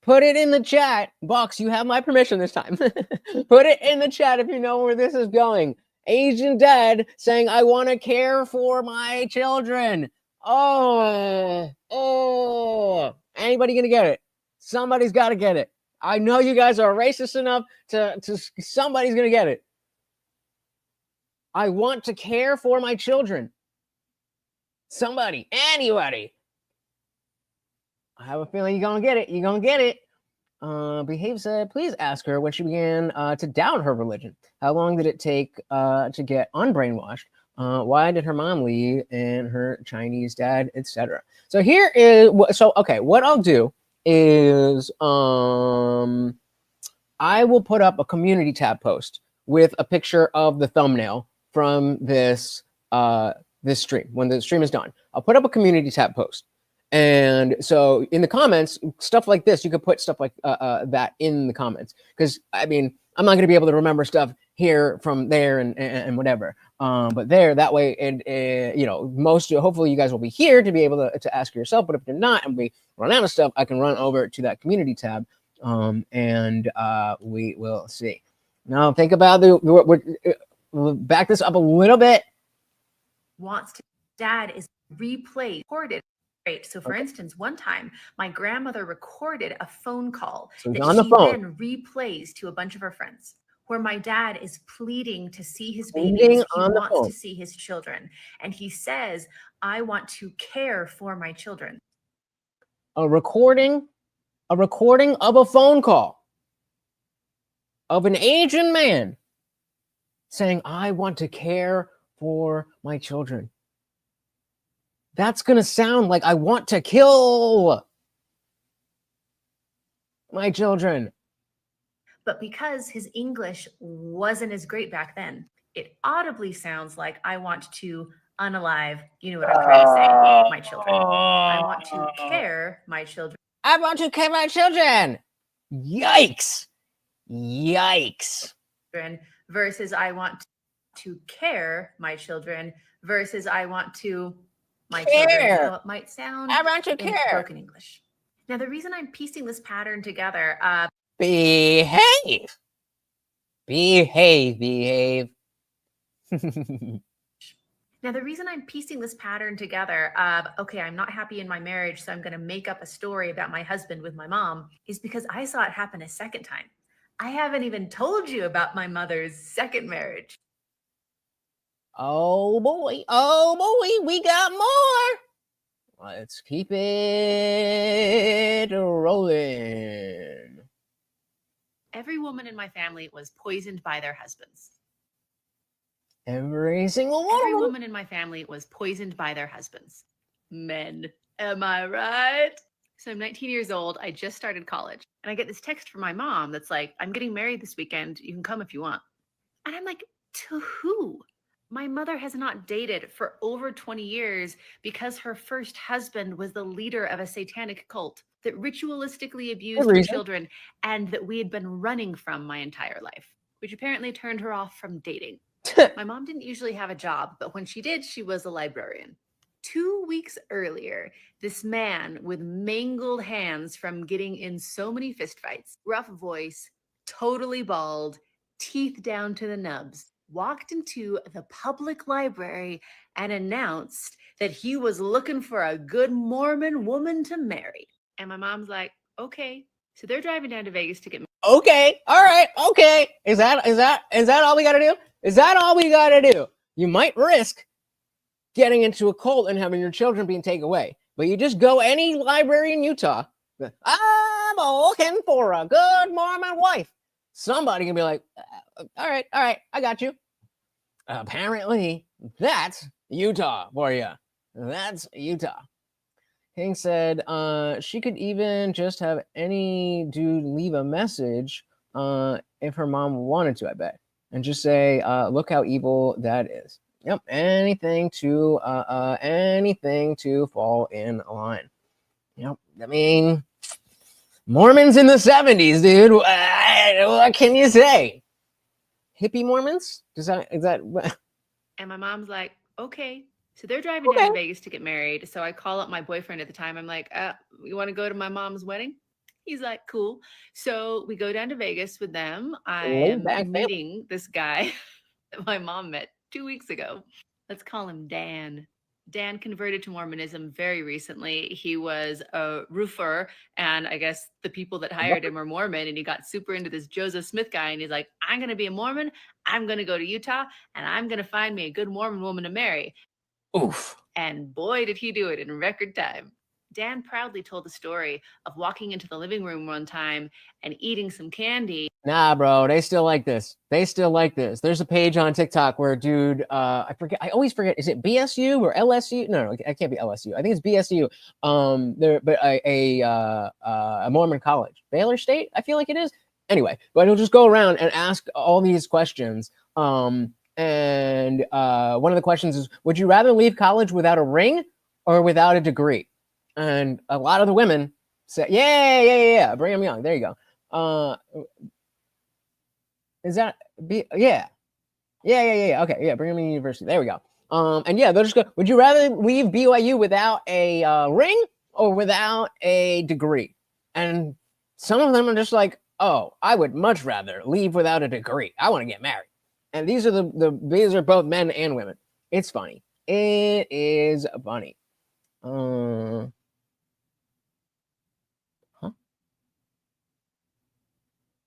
Put it in the chat. Box, you have my permission this time. Put it in the chat if you know where this is going. Asian dad saying, I want to care for my children. Oh, anybody gonna get it? Somebody's got to get it. I know you guys are racist enough to somebody's gonna get it. I want to care for my children. Somebody, anybody. I have a feeling you're gonna get it. You're gonna get it. Behave said, please ask her when she began to doubt her religion. How long did it take to get unbrainwashed? Why did her mom leave and her Chinese dad, etc.? So here is okay. What I'll do is I will put up a community tab post with a picture of the thumbnail from this this stream. When the stream is done, I'll put up a community tab post. And so in the comments, stuff like this, you could put stuff like that in the comments. Because, I mean, I'm not going to be able to remember stuff here from there and whatever. But there, that way, and you know, hopefully you guys will be here to be able to ask yourself. But if you're not and we run out of stuff, I can run over to that community tab and we will see. Now, think about we'll back this up a little bit. Dad is recorded. Great. So, for instance, one time my grandmother recorded a phone call that she then replays to a bunch of her friends, where my dad is pleading to see his babies. He wants to see his children. And he says, I want to care for my children. A recording of a phone call of an Asian man saying, I want to care for my children. That's going to sound like I want to kill my children. But because his English wasn't as great back then, it audibly sounds like I want to unalive, you know what I'm trying to say, my children. I want to care my children. I want to care my children. Yikes. Yikes. Versus I want to care my children versus I want to my children. So it might sound I want to care. Broken English. Now, the reason I'm piecing this pattern together, behave. Now, the reason I'm piecing this pattern together, okay, I'm not happy in my marriage, so I'm going to make up a story about my husband with my mom, is because I saw it happen a second time. I haven't even told you about my mother's second marriage. Oh boy, we got more. Let's keep it rolling. Every woman in my family was poisoned by their husbands. Every single one. Every woman in my family was poisoned by their husbands. Men, am I right? So I'm 19 years old. I just started college. And I get this text from my mom that's like, I'm getting married this weekend. You can come if you want. And I'm like, to who? My mother has not dated for over 20 years because her first husband was the leader of a satanic cult that ritualistically abused her children and that we had been running from my entire life, which apparently turned her off from dating. My mom didn't usually have a job, but when she did, she was a librarian. 2 weeks earlier, this man with mangled hands from getting in so many fistfights, rough voice, totally bald, teeth down to the nubs, walked into the public library and announced that he was looking for a good Mormon woman to marry. And my mom's like, okay. So they're driving down to Vegas to get married. Okay, all right, okay. Is that all we gotta do? Is that all we gotta do? You might risk getting into a cult and having your children being taken away, but you just go any library in Utah. I'm looking for a good Mormon wife. Somebody can be like, all right, I got you. Apparently, that's Utah for you. That's Utah. King said she could even just have any dude leave a message if her mom wanted to, I bet. And just say, look how evil that is. Yep, anything to fall in line. Yep, I mean, Mormons in the 70s, dude. What can you say? Hippie Mormons? Is that? And my mom's like, okay. So they're driving down to Vegas to get married. So I call up my boyfriend at the time. I'm like, you want to go to my mom's wedding? He's like, cool. So we go down to Vegas with them. I am meeting this guy that my mom met 2 weeks ago. Let's call him Dan. Dan converted to Mormonism very recently. He was a roofer, and I guess the people that hired him are Mormon, and he got super into this Joseph Smith guy, and he's like, I'm going to be a Mormon. I'm going to go to Utah, and I'm going to find me a good Mormon woman to marry. Oof. And boy, did he do it in record time. Dan proudly told the story of walking into the living room one time and eating some candy. Nah, bro, they still like this. There's a page on TikTok where a dude, I always forget, is it BSU or LSU? No, it can't be LSU. I think it's BSU. But a Mormon college, Baylor State, I feel like it is. Anyway, but he'll just go around and ask all these questions. And one of the questions is, would you rather leave college without a ring or without a degree? And a lot of the women say, yeah, Brigham Young. There you go. Is that yeah. Okay, yeah, Brigham Young University. There we go. And yeah, they'll just go, would you rather leave BYU without a ring or without a degree? And some of them are just like, oh, I would much rather leave without a degree. I want to get married. And these are these are both men and women. It's funny. It is funny.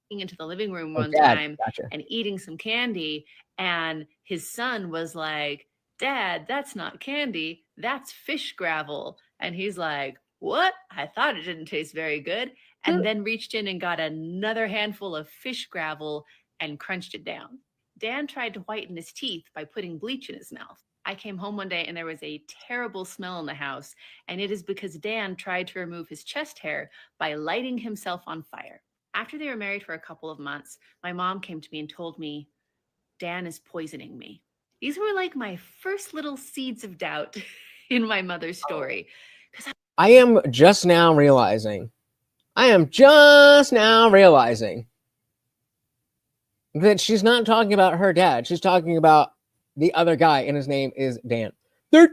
Into the living room one time and eating some candy, and his son was like, Dad, that's not candy, that's fish gravel. And he's like, what? I thought it didn't taste very good. And then reached in and got another handful of fish gravel and crunched it down. Dan tried to whiten his teeth by putting bleach in his mouth. I came home one day and there was a terrible smell in the house, and it is because Dan tried to remove his chest hair by lighting himself on fire. After they were married for a couple of months, my mom came to me and told me, Dan is poisoning me. These were like my first little seeds of doubt in my mother's story. I am just now realizing that she's not talking about her dad. She's talking about the other guy, and his name is Dan. I'm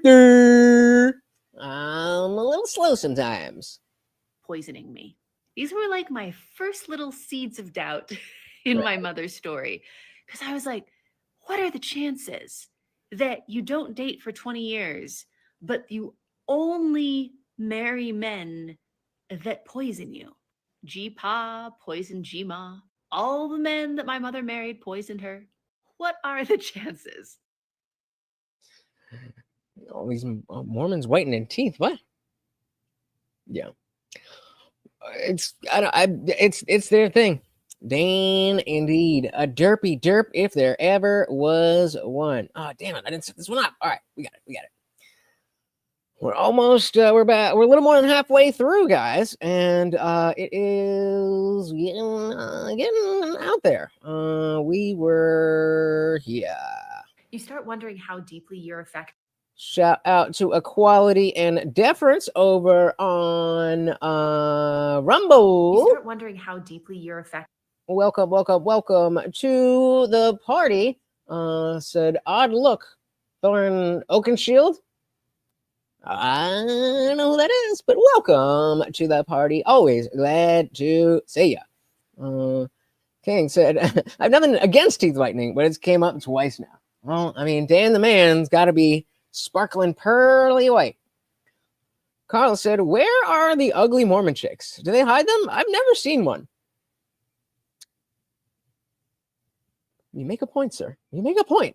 a little slow sometimes. Poisoning me. These were like my first little seeds of doubt in my mother's story. Because I was like, what are the chances that you don't date for 20 years, but you only marry men that poison you? G-Pa poisoned G-Ma. All the men that my mother married poisoned her. What are the chances? All these Mormons whitening teeth. What? Yeah. It's their thing. Dan, indeed. A derpy derp if there ever was one. Oh, damn it. I didn't set this one up. All right. We got it. We're almost, we're a little more than halfway through, guys. And it is getting out there. We were here. You start wondering how deeply you're affected. Shout out to Equality and Deference over on Rumble. You start wondering how deeply you're affected. Welcome to the party. Said odd look, Thorn Oakenshield. I don't know who that is, but welcome to the party. Always glad to see ya. King said, I have nothing against teeth whitening, but it's came up twice now. Well, I mean, Dan the man's got to be sparkling pearly white. Carl said, where are the ugly Mormon chicks? Do they hide them? I've never seen one. You make a point, sir. You make a point.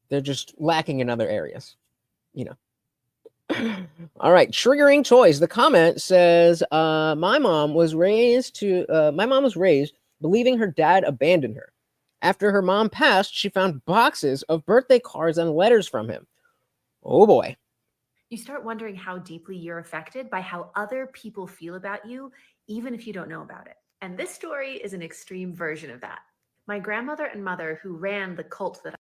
They're just lacking in other areas, you know. All right, triggering toys. The comment says, my mom was raised believing her dad abandoned her. After her mom passed, she found boxes of birthday cards and letters from him. Oh boy. You start wondering how deeply you're affected by how other people feel about you, even if you don't know about it. And this story is an extreme version of that. My grandmother and mother, who ran the cult that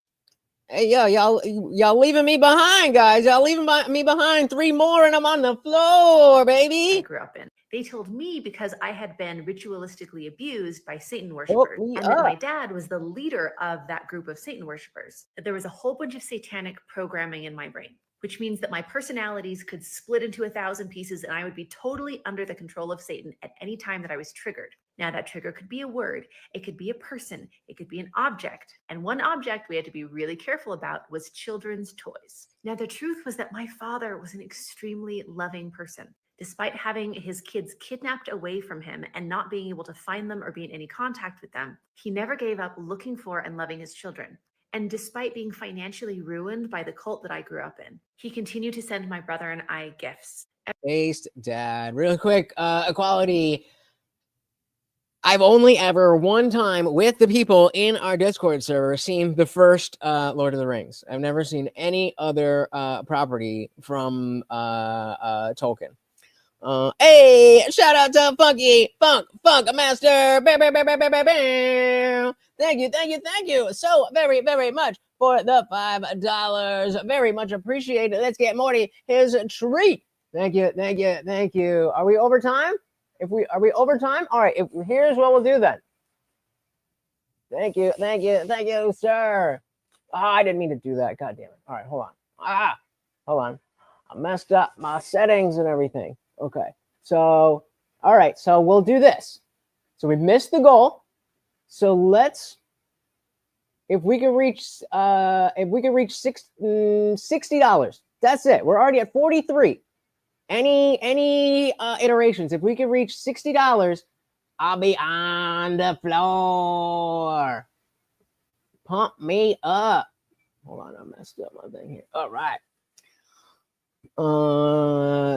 Hey, y'all leaving me behind, guys. Y'all leaving me behind. 3 more and I'm on the floor, I baby. grew up in. They told me because I had been ritualistically abused by Satan worshipers, and that my dad was the leader of that group of Satan worshipers, that there was a whole bunch of satanic programming in my brain, which means that my personalities could split into 1,000 pieces and I would be totally under the control of Satan at any time that I was triggered. Now, that trigger could be a word, it could be a person, it could be an object. And one object we had to be really careful about was children's toys. Now, the truth was that my father was an extremely loving person. Despite having his kids kidnapped away from him and not being able to find them or be in any contact with them, he never gave up looking for and loving his children. And despite being financially ruined by the cult that I grew up in, he continued to send my brother and I gifts. Based dad. Real quick, equality. I've only ever one time with the people in our Discord server seen the first Lord of the Rings. I've never seen any other property from Tolkien. Hey, shout out to Funky Funk Master. Thank you so very much for the $5. Very much appreciated. Let's get Morty his treat. Thank you. Are we over time? Are we over time? All right. Here's what we'll do then. Thank you, sir. I didn't mean to do that. God damn it. All right, hold on. I messed up my settings and everything. Okay. So, all right. So we'll do this. So we missed the goal. So let's, if we can reach $60. That's it. We're already at 43. Any iterations? If we can reach $60, I'll be on the floor. Pump me up. Hold on, I messed up my thing here. All right.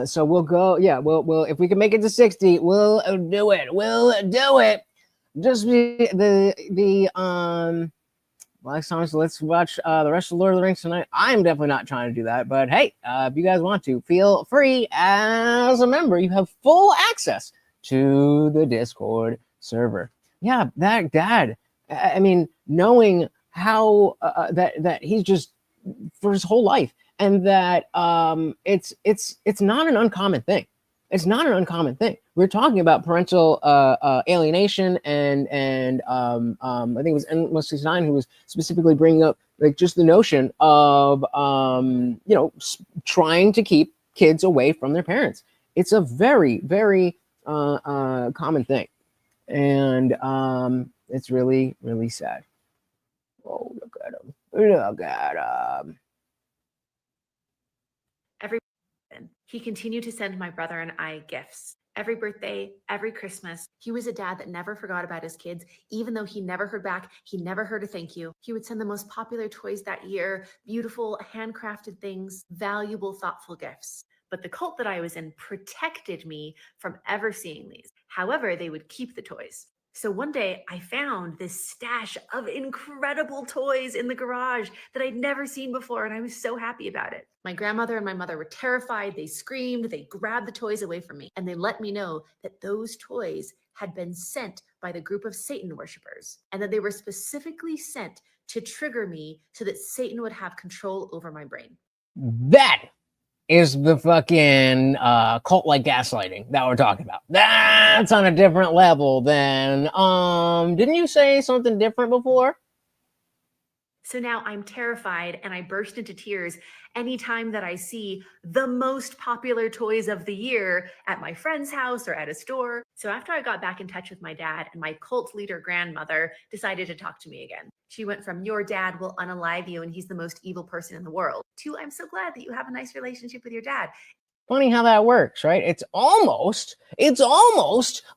So we'll go. Yeah, we'll if we can make it to 60, we'll do it. Just well, so let's watch the rest of Lord of the Rings tonight. I'm definitely not trying to do that, but hey, if you guys want to, feel free. As a member, you have full access to the Discord server. Yeah, that dad. I mean, knowing how that he's just for his whole life, and that it's not an uncommon thing. It's not an uncommon thing. We're talking about parental alienation, and I think it was N169 who was specifically bringing up like just the notion of trying to keep kids away from their parents. It's a very common thing, and it's really sad. Oh, look at him! Look at him! He continued to send my brother and I gifts. Every birthday, every Christmas. He was a dad that never forgot about his kids, even though he never heard back. He never heard a thank you. He would send the most popular toys that year, beautiful, handcrafted things, valuable, thoughtful gifts. But the cult that I was in protected me from ever seeing these. However, they would keep the toys. So one day I found this stash of incredible toys in the garage that I'd never seen before, and I was so happy about it. My grandmother and my mother were terrified. They screamed, they grabbed the toys away from me, and they let me know that those toys had been sent by the group of Satan worshipers, and that they were specifically sent to trigger me so that Satan would have control over my brain. That is the fucking cult-like gaslighting that we're talking about. That's on a different level than didn't you say something different before? So now I'm terrified and I burst into tears anytime that I see the most popular toys of the year at my friend's house or at a store. So after I got back in touch with my dad, and my cult leader grandmother decided to talk to me again. She went from "your dad will unalive you and he's the most evil person in the world" to "I'm so glad that you have a nice relationship with your dad." Funny how that works, right? It's almost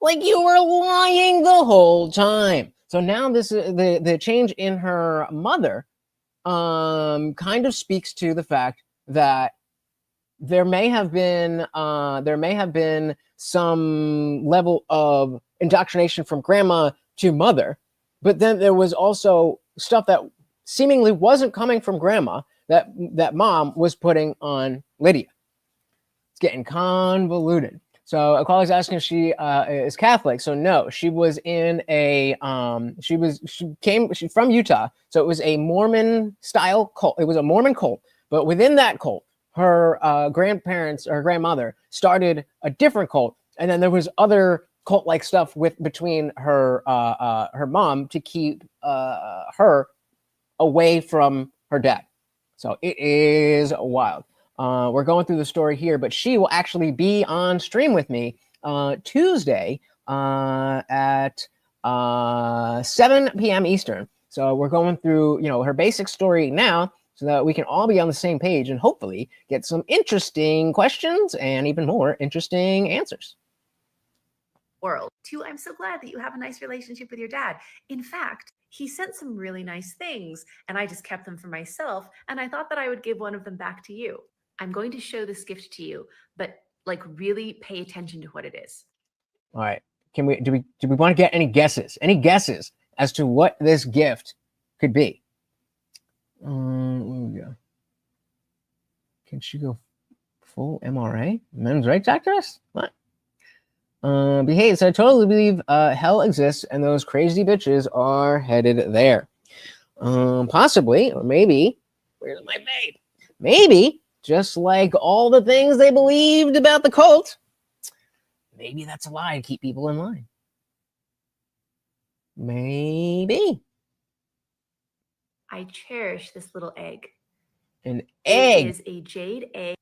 like you were lying the whole time. So now this is the change in her mother kind of speaks to the fact that there may have been some level of indoctrination from grandma to mother, but then there was also stuff that seemingly wasn't coming from grandma that mom was putting on Lydia. It's getting convoluted. So a colleague's asking if she is Catholic. So no, she was in a she's from Utah. So it was a Mormon style cult. It was a Mormon cult, but within that cult, her grandparents or grandmother started a different cult, and then there was other cult like stuff between her her mom to keep her away from her dad. So it is wild. We're going through the story here, but she will actually be on stream with me Tuesday at 7 p.m. Eastern. So we're going through, her basic story now so that we can all be on the same page and hopefully get some interesting questions and even more interesting answers. World. Two, I'm so glad that you have a nice relationship with your dad. In fact, he sent some really nice things and I just kept them for myself, and I thought that I would give one of them back to you. I'm going to show this gift to you, but really pay attention to what it is. All right. Do we want to get any guesses? Any guesses as to what this gift could be? Where we go? Can she go full MRA? Men's rights activist? What? Behave. So I totally believe hell exists and those crazy bitches are headed there. Possibly, or maybe. Where's my babe? Maybe, just like all the things they believed about the cult, maybe that's a lie to keep people in line. Maybe. I cherish this little egg. An egg. It is a jade egg.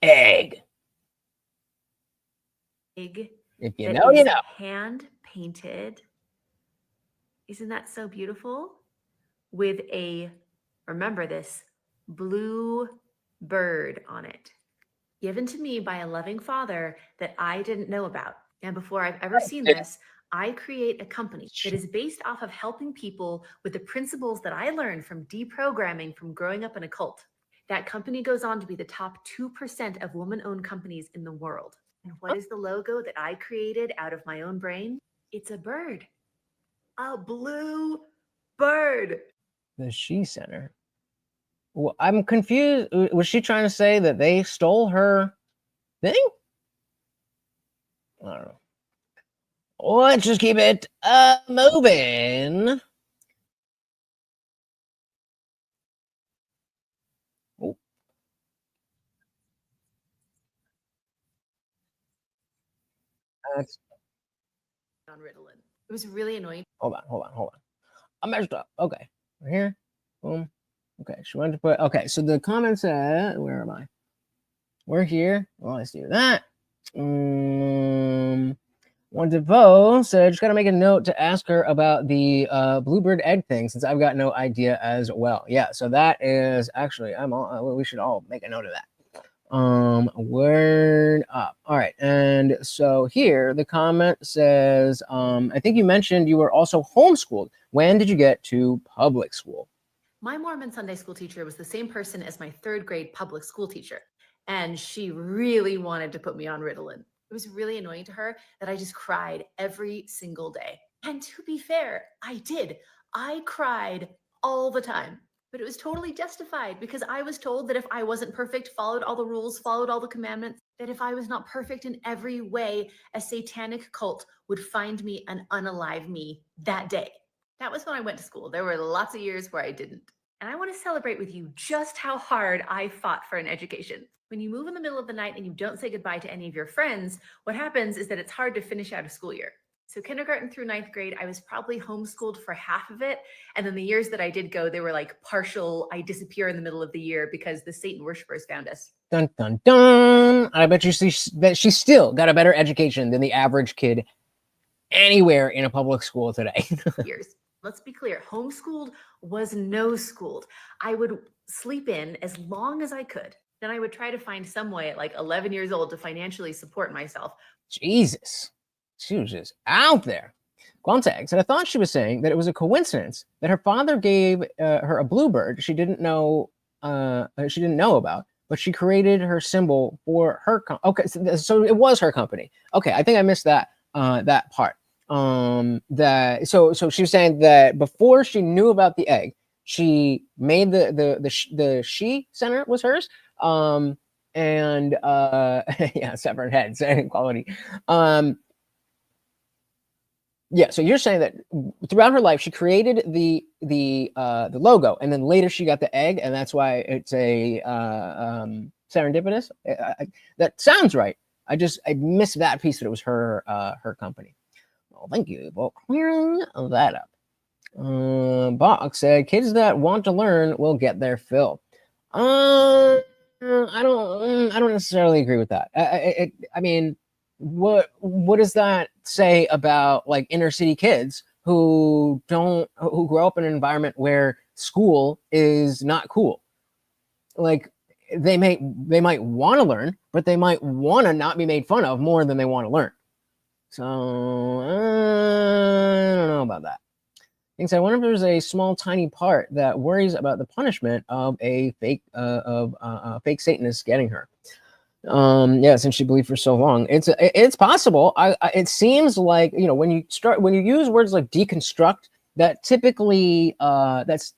Egg. If you know, you know. Hand painted. Isn't that so beautiful? With a, remember this, blue bird on it. Given to me by a loving father that I didn't know about. And before I've ever seen this, I create a company that is based off of helping people with the principles that I learned from deprogramming from growing up in a cult. That company goes on to be the top 2% of woman-owned companies in the world. And what is the logo that I created out of my own brain? It's a bird. A blue bird. The She Center. Well, I'm confused. Was she trying to say that they stole her thing? I don't know. Let's just keep it moving. Oh. That's on Ritalin. It was really annoying. Hold on. I messed up. Okay. Right here. Boom. Okay. She wanted to put. Okay. So the comment said, where am I? We're here. Well, let's do that. One DeVoe said, just got to make a note to ask her about the bluebird egg thing since I've got no idea as well. Yeah. So that is actually, we should all make a note of that. Word up. All right. And so here the comment says, I think you mentioned you were also homeschooled. When did you get to public school? My Mormon Sunday school teacher was the same person as my 3rd grade public school teacher. And she really wanted to put me on Ritalin. It was really annoying to her that I just cried every single day. And to be fair, I did. I cried all the time. But it was totally justified because I was told that if I wasn't perfect, followed all the rules, followed all the commandments, that if I was not perfect in every way, a satanic cult would find me and unalive me that day. That was when I went to school. There were lots of years where I didn't. And I want to celebrate with you just how hard I fought for an education. When you move in the middle of the night and you don't say goodbye to any of your friends, what happens is that it's hard to finish out a school year. So kindergarten through ninth grade, I was probably homeschooled for half of it. And then the years that I did go, they were like partial, I disappear in the middle of the year because the Satan worshipers found us. Dun, dun, dun. I bet you see that she still got a better education than the average kid anywhere in a public school today. Years. Let's be clear, homeschooled was no schooled. I would sleep in as long as I could. Then I would try to find some way at like 11 years old to financially support myself. Jesus. She was just out there. Quantag said, I thought she was saying that it was a coincidence that her father gave her a bluebird she didn't know about, but she created her symbol for her. Okay, so it was her company. Okay, I think I missed that part. So she was saying that before she knew about the egg, she made the she center was hers. And yeah, severed heads and quality. Yeah, so you're saying that throughout her life she created the logo, and then later she got the egg, and that's why it's a serendipitous. That sounds right. I missed that piece that it was her company. Well, thank you for clearing that up. Box said, "Kids that want to learn will get their fill." I don't necessarily agree with that. I mean, what does that say about like inner city kids who grow up in an environment where school is not cool? Like they might want to learn, but they might want to not be made fun of more than they want to learn. So I don't know about that. Thinks I wonder if there's a small, tiny part that worries about the punishment of a fake fake Satanist getting her. Yeah, since she believed for so long, it's possible. It seems like, you know, when you use words like deconstruct, that typically that's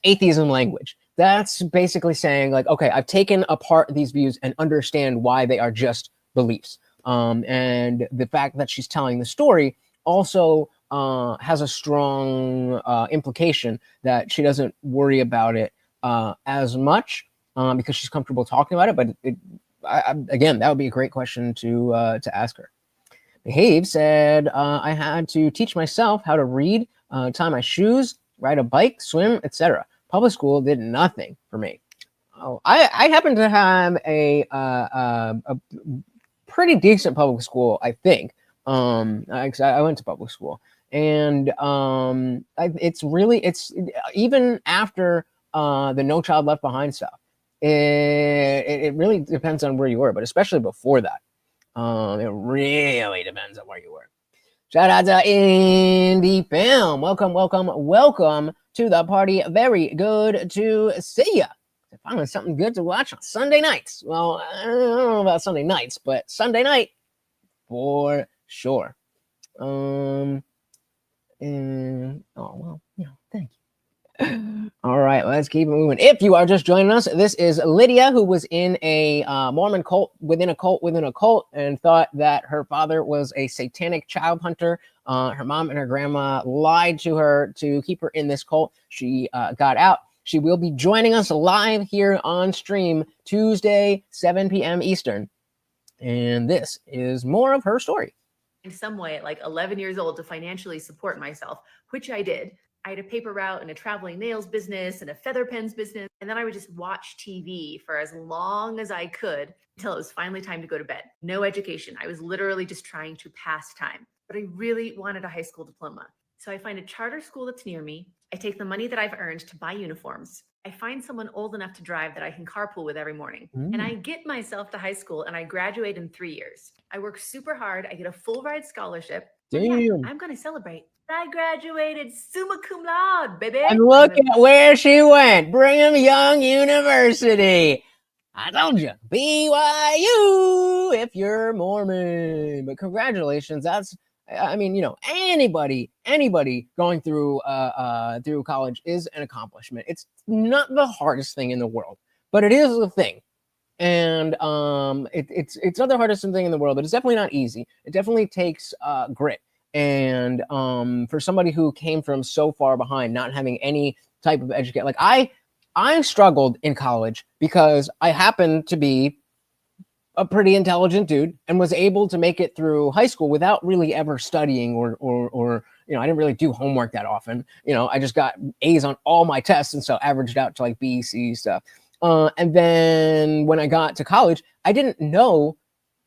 atheism language. That's basically saying like, okay, I've taken apart these views and understand why they are just beliefs. And the fact that she's telling the story also has a strong implication that she doesn't worry about it as much because she's comfortable talking about it. But again, that would be a great question to ask her. Behave said, I had to teach myself how to read, tie my shoes, ride a bike, swim, etc. Public school did nothing for me. Oh, I happen to have a pretty decent public school, I think. I went to public school, and it's even after the No Child Left Behind stuff. It really depends on where you were, but especially before that, it really depends on where you were. Shout out to Indie Film. Welcome to the party. Very good to see ya. Finally, something good to watch on Sunday nights. Well, I don't know about Sunday nights, but Sunday night for sure. Oh well, thank you. All right, let's keep it moving. If you are just joining us, this is Lydia, who was in a Mormon cult within a cult and thought that her father was a satanic child hunter. Her mom and her grandma lied to her to keep her in this cult. She got out. She will be joining us live here on stream Tuesday, 7 p.m. Eastern. And this is more of her story. In some way, at like 11 years old, to financially support myself, which I did. I had a paper route and a traveling nails business and a feather pens business. And then I would just watch TV for as long as I could until it was finally time to go to bed. No education. I was literally just trying to pass time. But I really wanted a high school diploma. So I find a charter school that's near me. I take the money that I've earned to buy uniforms. I find someone old enough to drive that I can carpool with every morning. And I get myself to high school and I graduate in 3 years. I work super hard. I get a full ride scholarship. Damn. Yeah, I'm going to celebrate. I graduated summa cum laude, baby. And look at where she went. Brigham Young University. I told you, BYU if you're Mormon. But congratulations. I mean, anybody going through college is an accomplishment. It's not the hardest thing in the world, but it is a thing. And it's not the hardest thing in the world, but it's definitely not easy. It definitely takes grit. And for somebody who came from so far behind, not having any type of education, like I struggled in college because I happened to be a pretty intelligent dude and was able to make it through high school without really ever studying or I didn't really do homework that often. I just got A's on all my tests, and so averaged out to like B, C stuff. And then when I got to college, I didn't know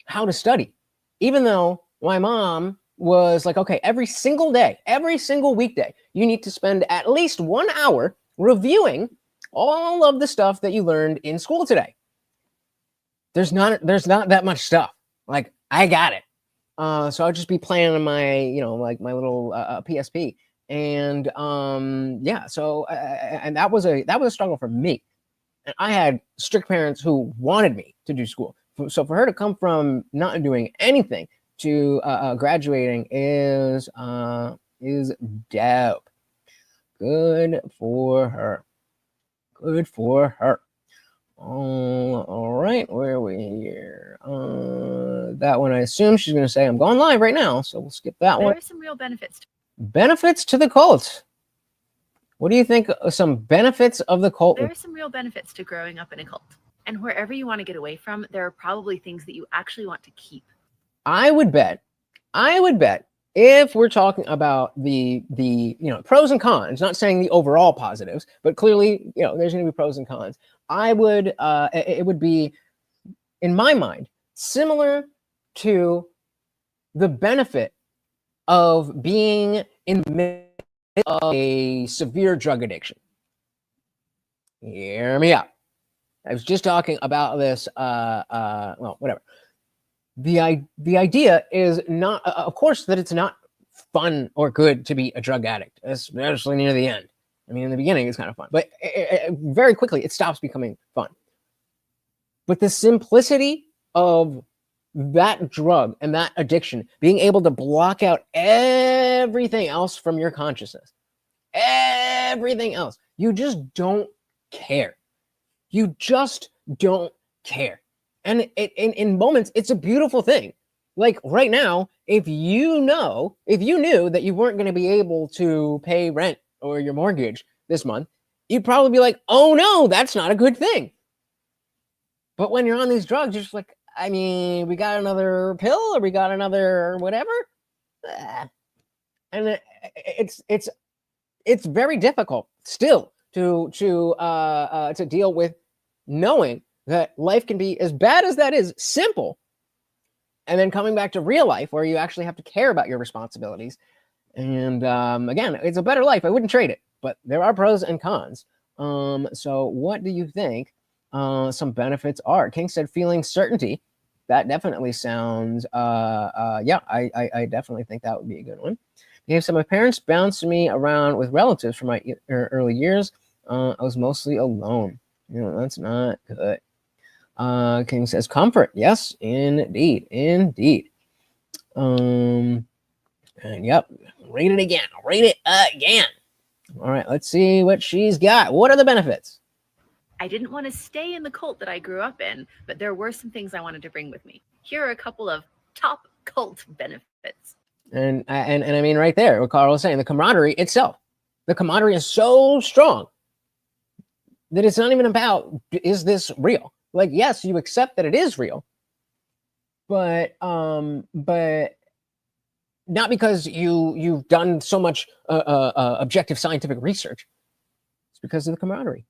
how to study, even though my mom was like, okay, every single day, every single weekday, you need to spend at least 1 hour reviewing all of the stuff that you learned in school today. There's not that much stuff. Like, I got it. So I'll just be playing on my, like my little PSP. And so and that was a struggle for me. And I had strict parents who wanted me to do school. So for her to come from not doing anything to graduating is dope. Good for her. Good for her. All right, where are we here? That one, I assume she's going to say I'm going live right now, so we'll skip that one. There are some real benefits. Benefits to the cult. What do you think of some benefits of the cult? There are some real benefits to growing up in a cult. And wherever you want to get away from, there are probably things that you actually want to keep. I would bet if we're talking about the pros and cons, not saying the overall positives, but clearly, there's going to be pros and cons. It would be, in my mind, similar to the benefit of being in the midst of a severe drug addiction. Hear me out. I was just talking about this, whatever. The idea is not, of course, that it's not fun or good to be a drug addict, especially near the end. I mean, in the beginning, it's kind of fun, but very quickly, it stops becoming fun. But the simplicity of that drug and that addiction, being able to block out everything else from your consciousness, everything else, you just don't care. You just don't care. And in moments, it's a beautiful thing. Like right now, if you knew that you weren't going to be able to pay rent or your mortgage this month, you'd probably be like, oh no, that's not a good thing. But when you're on these drugs, you're just like, I mean, we got another pill or we got another whatever. And it's very difficult still to deal with knowing that life can be, as bad as that is, simple, and then coming back to real life where you actually have to care about your responsibilities. And again, it's a better life. I wouldn't trade it, but there are pros and cons. So what do you think some benefits are? King said feeling certainty. That definitely sounds, I definitely think that would be a good one. Dave said, my parents bounced me around with relatives for my early years. I was mostly alone. That's not good. King says comfort. Yes, indeed. And yep, rate it again. All right, let's see what she's got. What are the benefits? I didn't want to stay in the cult that I grew up in, but there were some things I wanted to bring with me. Here are a couple of top cult benefits. And I mean, right there, what Carl was saying, the camaraderie itself. The camaraderie is so strong that it's not even about, is this real? Like, yes, you accept that it is real, but not because you've done so much objective scientific research. It's because of the camaraderie.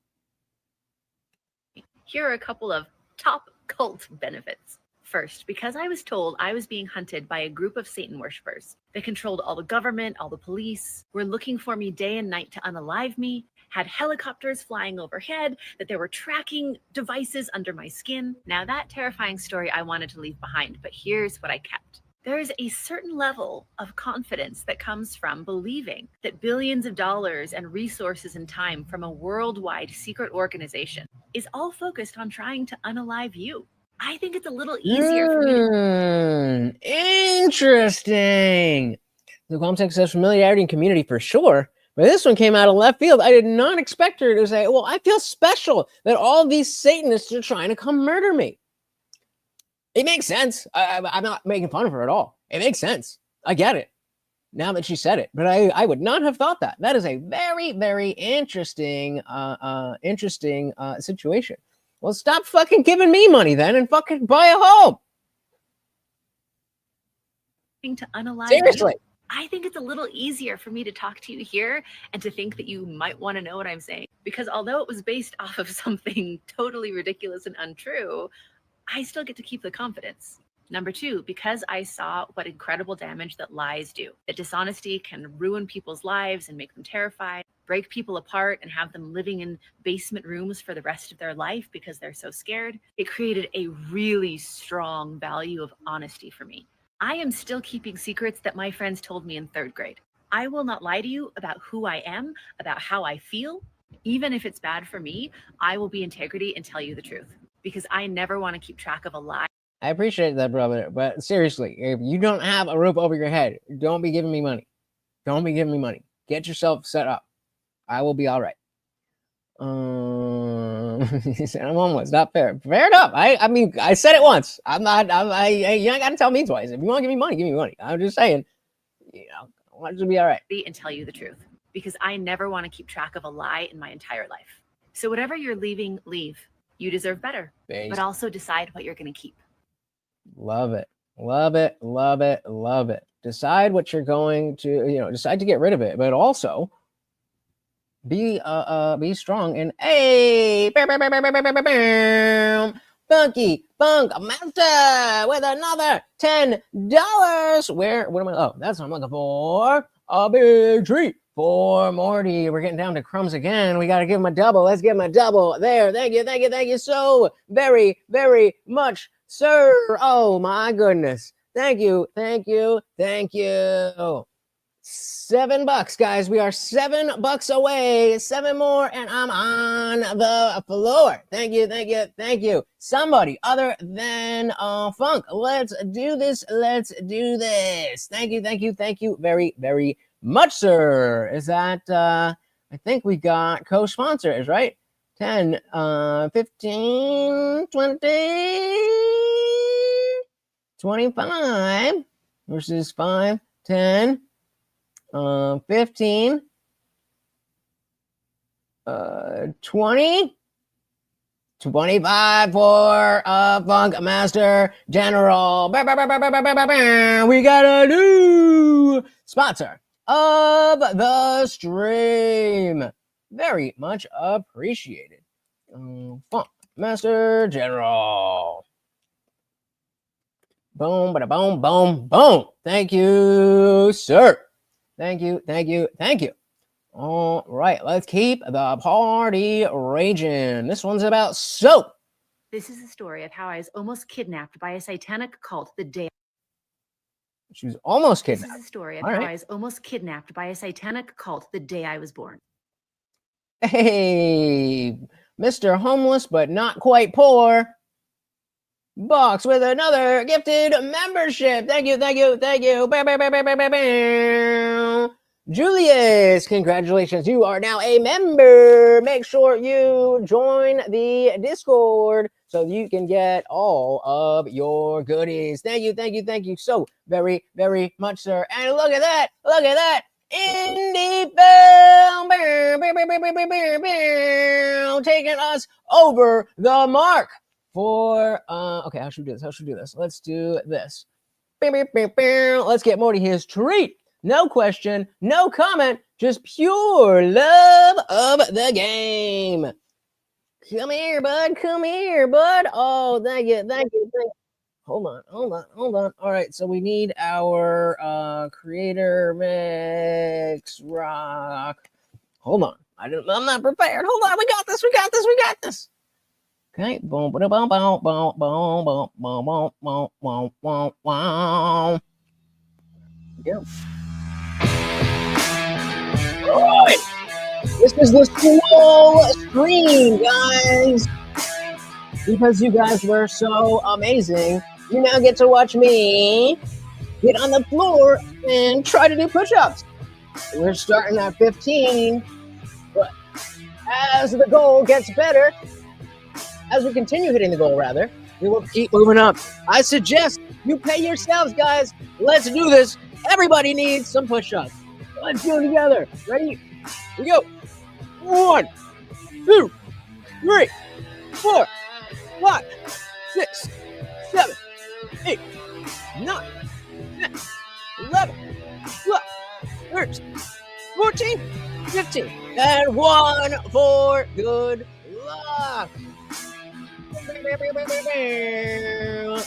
Here are a couple of top cult benefits. First, because I was told I was being hunted by a group of Satan worshippers. They controlled all the government, all the police, were looking for me day and night to unalive me, had helicopters flying overhead, that there were tracking devices under my skin. Now that terrifying story I wanted to leave behind, but here's what I kept. There is a certain level of confidence that comes from believing that billions of dollars and resources and time from a worldwide secret organization is all focused on trying to unalive you. I think it's a little easier for me to... Interesting. The Qualmtech says familiarity and community for sure, but this one came out of left field. I did not expect her to say, well, I feel special that all these Satanists are trying to come murder me. It makes sense. I'm not making fun of her at all. It makes sense. I get it now that she said it, but I would not have thought that. That is a very, very interesting situation. Well, stop fucking giving me money then and fucking buy a home. To unalive Seriously. you, I think it's a little easier for me to talk to you here and to think that you might want to know what I'm saying. Because although it was based off of something totally ridiculous and untrue, I still get to keep the confidence. Number two, because I saw what incredible damage that lies do. That dishonesty can ruin people's lives and make them terrified, break people apart and have them living in basement rooms for the rest of their life because they're so scared. It created a really strong value of honesty for me. I am still keeping secrets that my friends told me in 3rd grade. I will not lie to you about who I am, about how I feel. Even if it's bad for me, I will be integrity and tell you the truth because I never want to keep track of a lie. I appreciate that, brother. But seriously, if you don't have a roof over your head, don't be giving me money. Don't be giving me money. Get yourself set up. I will be all right. He said, I'm homeless. Not fair. Fair enough. I mean, I said it once. You don't got to tell me twice. If you want to give me money, give me money. I'm just saying, I want it to be all right. And tell you the truth because I never want to keep track of a lie in my entire life. So whatever you're leaving, leave. You deserve better, but also decide what you're going to keep. Love it. Love it. Love it. Love it. Decide what you're going to, decide to get rid of it, but also be strong and Funky Funk Master with another $10. What am I? Oh, that's what I'm looking for. A big treat for Morty. We're getting down to crumbs again. We got to give him a double. Let's give him a double. There. Thank you so very, very much, sir. Oh my goodness. Thank you. $7, guys. We are $7 away. 7 more, and I'm on the floor. Thank you. Somebody other than Funk. Let's do this. Thank you very, very much, sir. Is that I think we got co-sponsors, right? 10, 15, 20, 25 versus 5, 10. 15, 20, 25 for Funk Master General. We got a new sponsor of the stream. Very much appreciated. Funk Master General. Boom, bada boom, boom, boom. Thank you, sir. Thank you. All right, let's keep the party raging. This one's about soap. This is a story of how I was almost kidnapped by a satanic cult the day. She was almost kidnapped. This is a story of how I was almost kidnapped by a satanic cult the day I was born. Hey, Mr. Homeless, but not quite poor. Box with another gifted membership. Thank you. Julius, congratulations. You are now a member. Make sure you join the Discord so you can get all of your goodies. Thank you so very, very much, sir. And look at that. Indie film taking us over the mark. Okay, how should we do this? Let's do this. Let's get Morty his treat. No question, no comment, just pure love of the game. Come here, bud. Oh, thank you. Hold on. All right, so we need our creator mix rock. Hold on. I'm not prepared. Hold on. We got this. Okay, boom, boom, boom, boom, boom, boom, boom, boom, boom, boom, boom, boom. Yeah. All right. This is the slow stream, guys. Because you guys were so amazing, you now get to watch me get on the floor and try to do push-ups. We're starting at 15, but as the goal gets better, as we continue hitting the goal, rather, we will keep moving up. I suggest you pay yourselves, guys. Let's do this. Everybody needs some push-ups. Let's do it together. Ready? Here we go. 1, 2, 3, 4, 5, 6, 7, 8, 9, 10, 11, 12, 13, 14, 15, and 1 for good luck.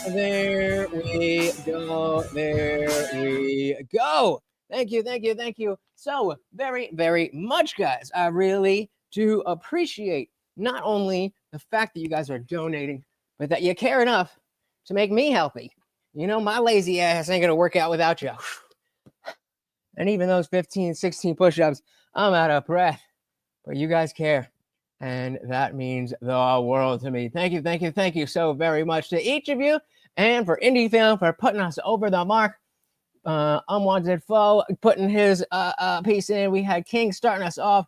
There we go. There we go. Thank you, thank you, thank you so very, very much, guys. I really do appreciate not only the fact that you guys are donating, but that you care enough to make me healthy. You know, my lazy ass ain't gonna work out without you. And even those 15, 16 push-ups, I'm out of breath. But you guys care. And that means the world to me. Thank you, thank you, thank you so very much to each of you. And for Indie Film for putting us over the mark. Unwanted Foe putting his piece in. We had King starting us off.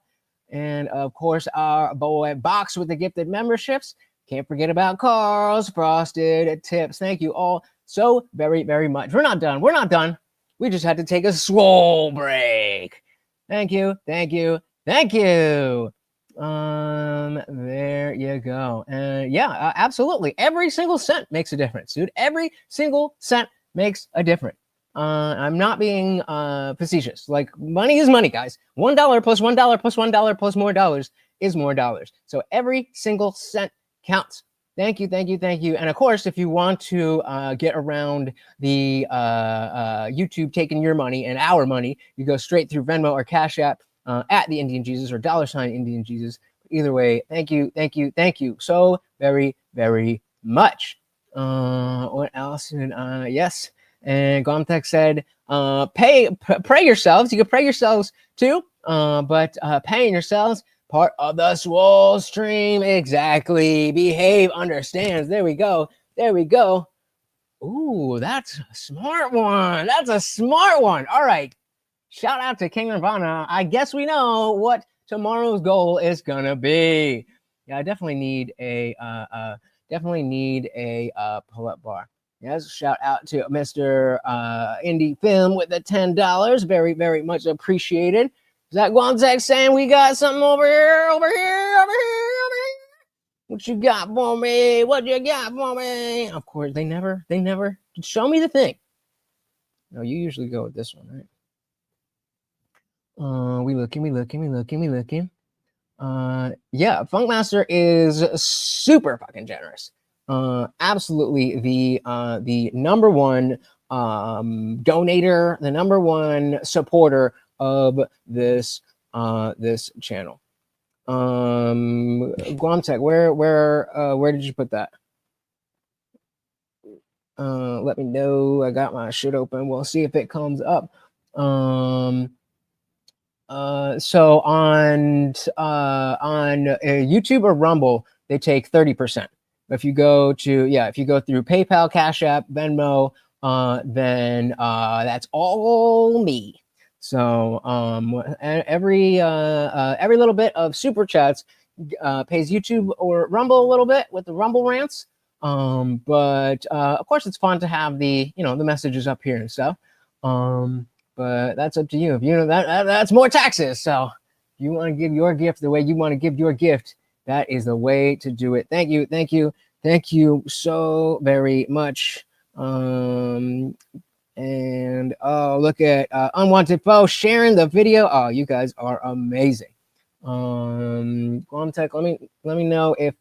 And of course, our boy Box with the gifted memberships. Can't forget about Carl's Frosted Tips. Thank you all so very, very much. We're not done. We're not done. We just had to take a swole break. Thank you, thank you, thank you. There you go. Yeah, absolutely. Every single cent makes a difference, dude. Every single cent makes a difference. I'm not being facetious. Like, money is money, guys. $1 plus $1 plus $1 plus more dollars is more dollars. So every single cent counts. Thank you, thank you, thank you. And of course, if you want to get around the YouTube taking your money and our money, you go straight through Venmo or Cash App at TheIndianJesus or $IndianJesus. Either way, thank you, thank you, thank you so very, very much. What else? Yes. And Gomtech said, pray yourselves. You can pray yourselves too, but paying yourselves, part of the swole stream. Exactly. Behave, understands. There we go. There we go. Ooh, that's a smart one. That's a smart one. All right. Shout out to King Nirvana. I guess we know what tomorrow's goal is gonna be. Yeah, I definitely need a pull-up bar. Yes, shout out to Mr. Indie Film with the $10. Very, very much appreciated. Zach Guanzek saying we got something over here, over here, over here, over here. What you got for me? What you got for me? Of course, they never show me the thing. No, you usually go with this one, right? We looking. Yeah, Funkmaster is super fucking generous. Absolutely the number one donator, the number one supporter of this channel. Guamtech, where did you put that? Let me know. I got my shit open. We'll see if it comes up. So on YouTube or Rumble, they take 30%. If you go through PayPal, Cash App, Venmo, then that's all me. So every little bit of super chats pays YouTube or Rumble a little bit with the Rumble rants. But of course, it's fun to have the messages up here and stuff. But that's up to you. If you know that's more taxes. So if you want to give your gift the way you want to give your gift, that is the way to do it. Thank you so very much. And oh, look at Unwanted Foe sharing the video. Oh, you guys are amazing. Tech, let me know if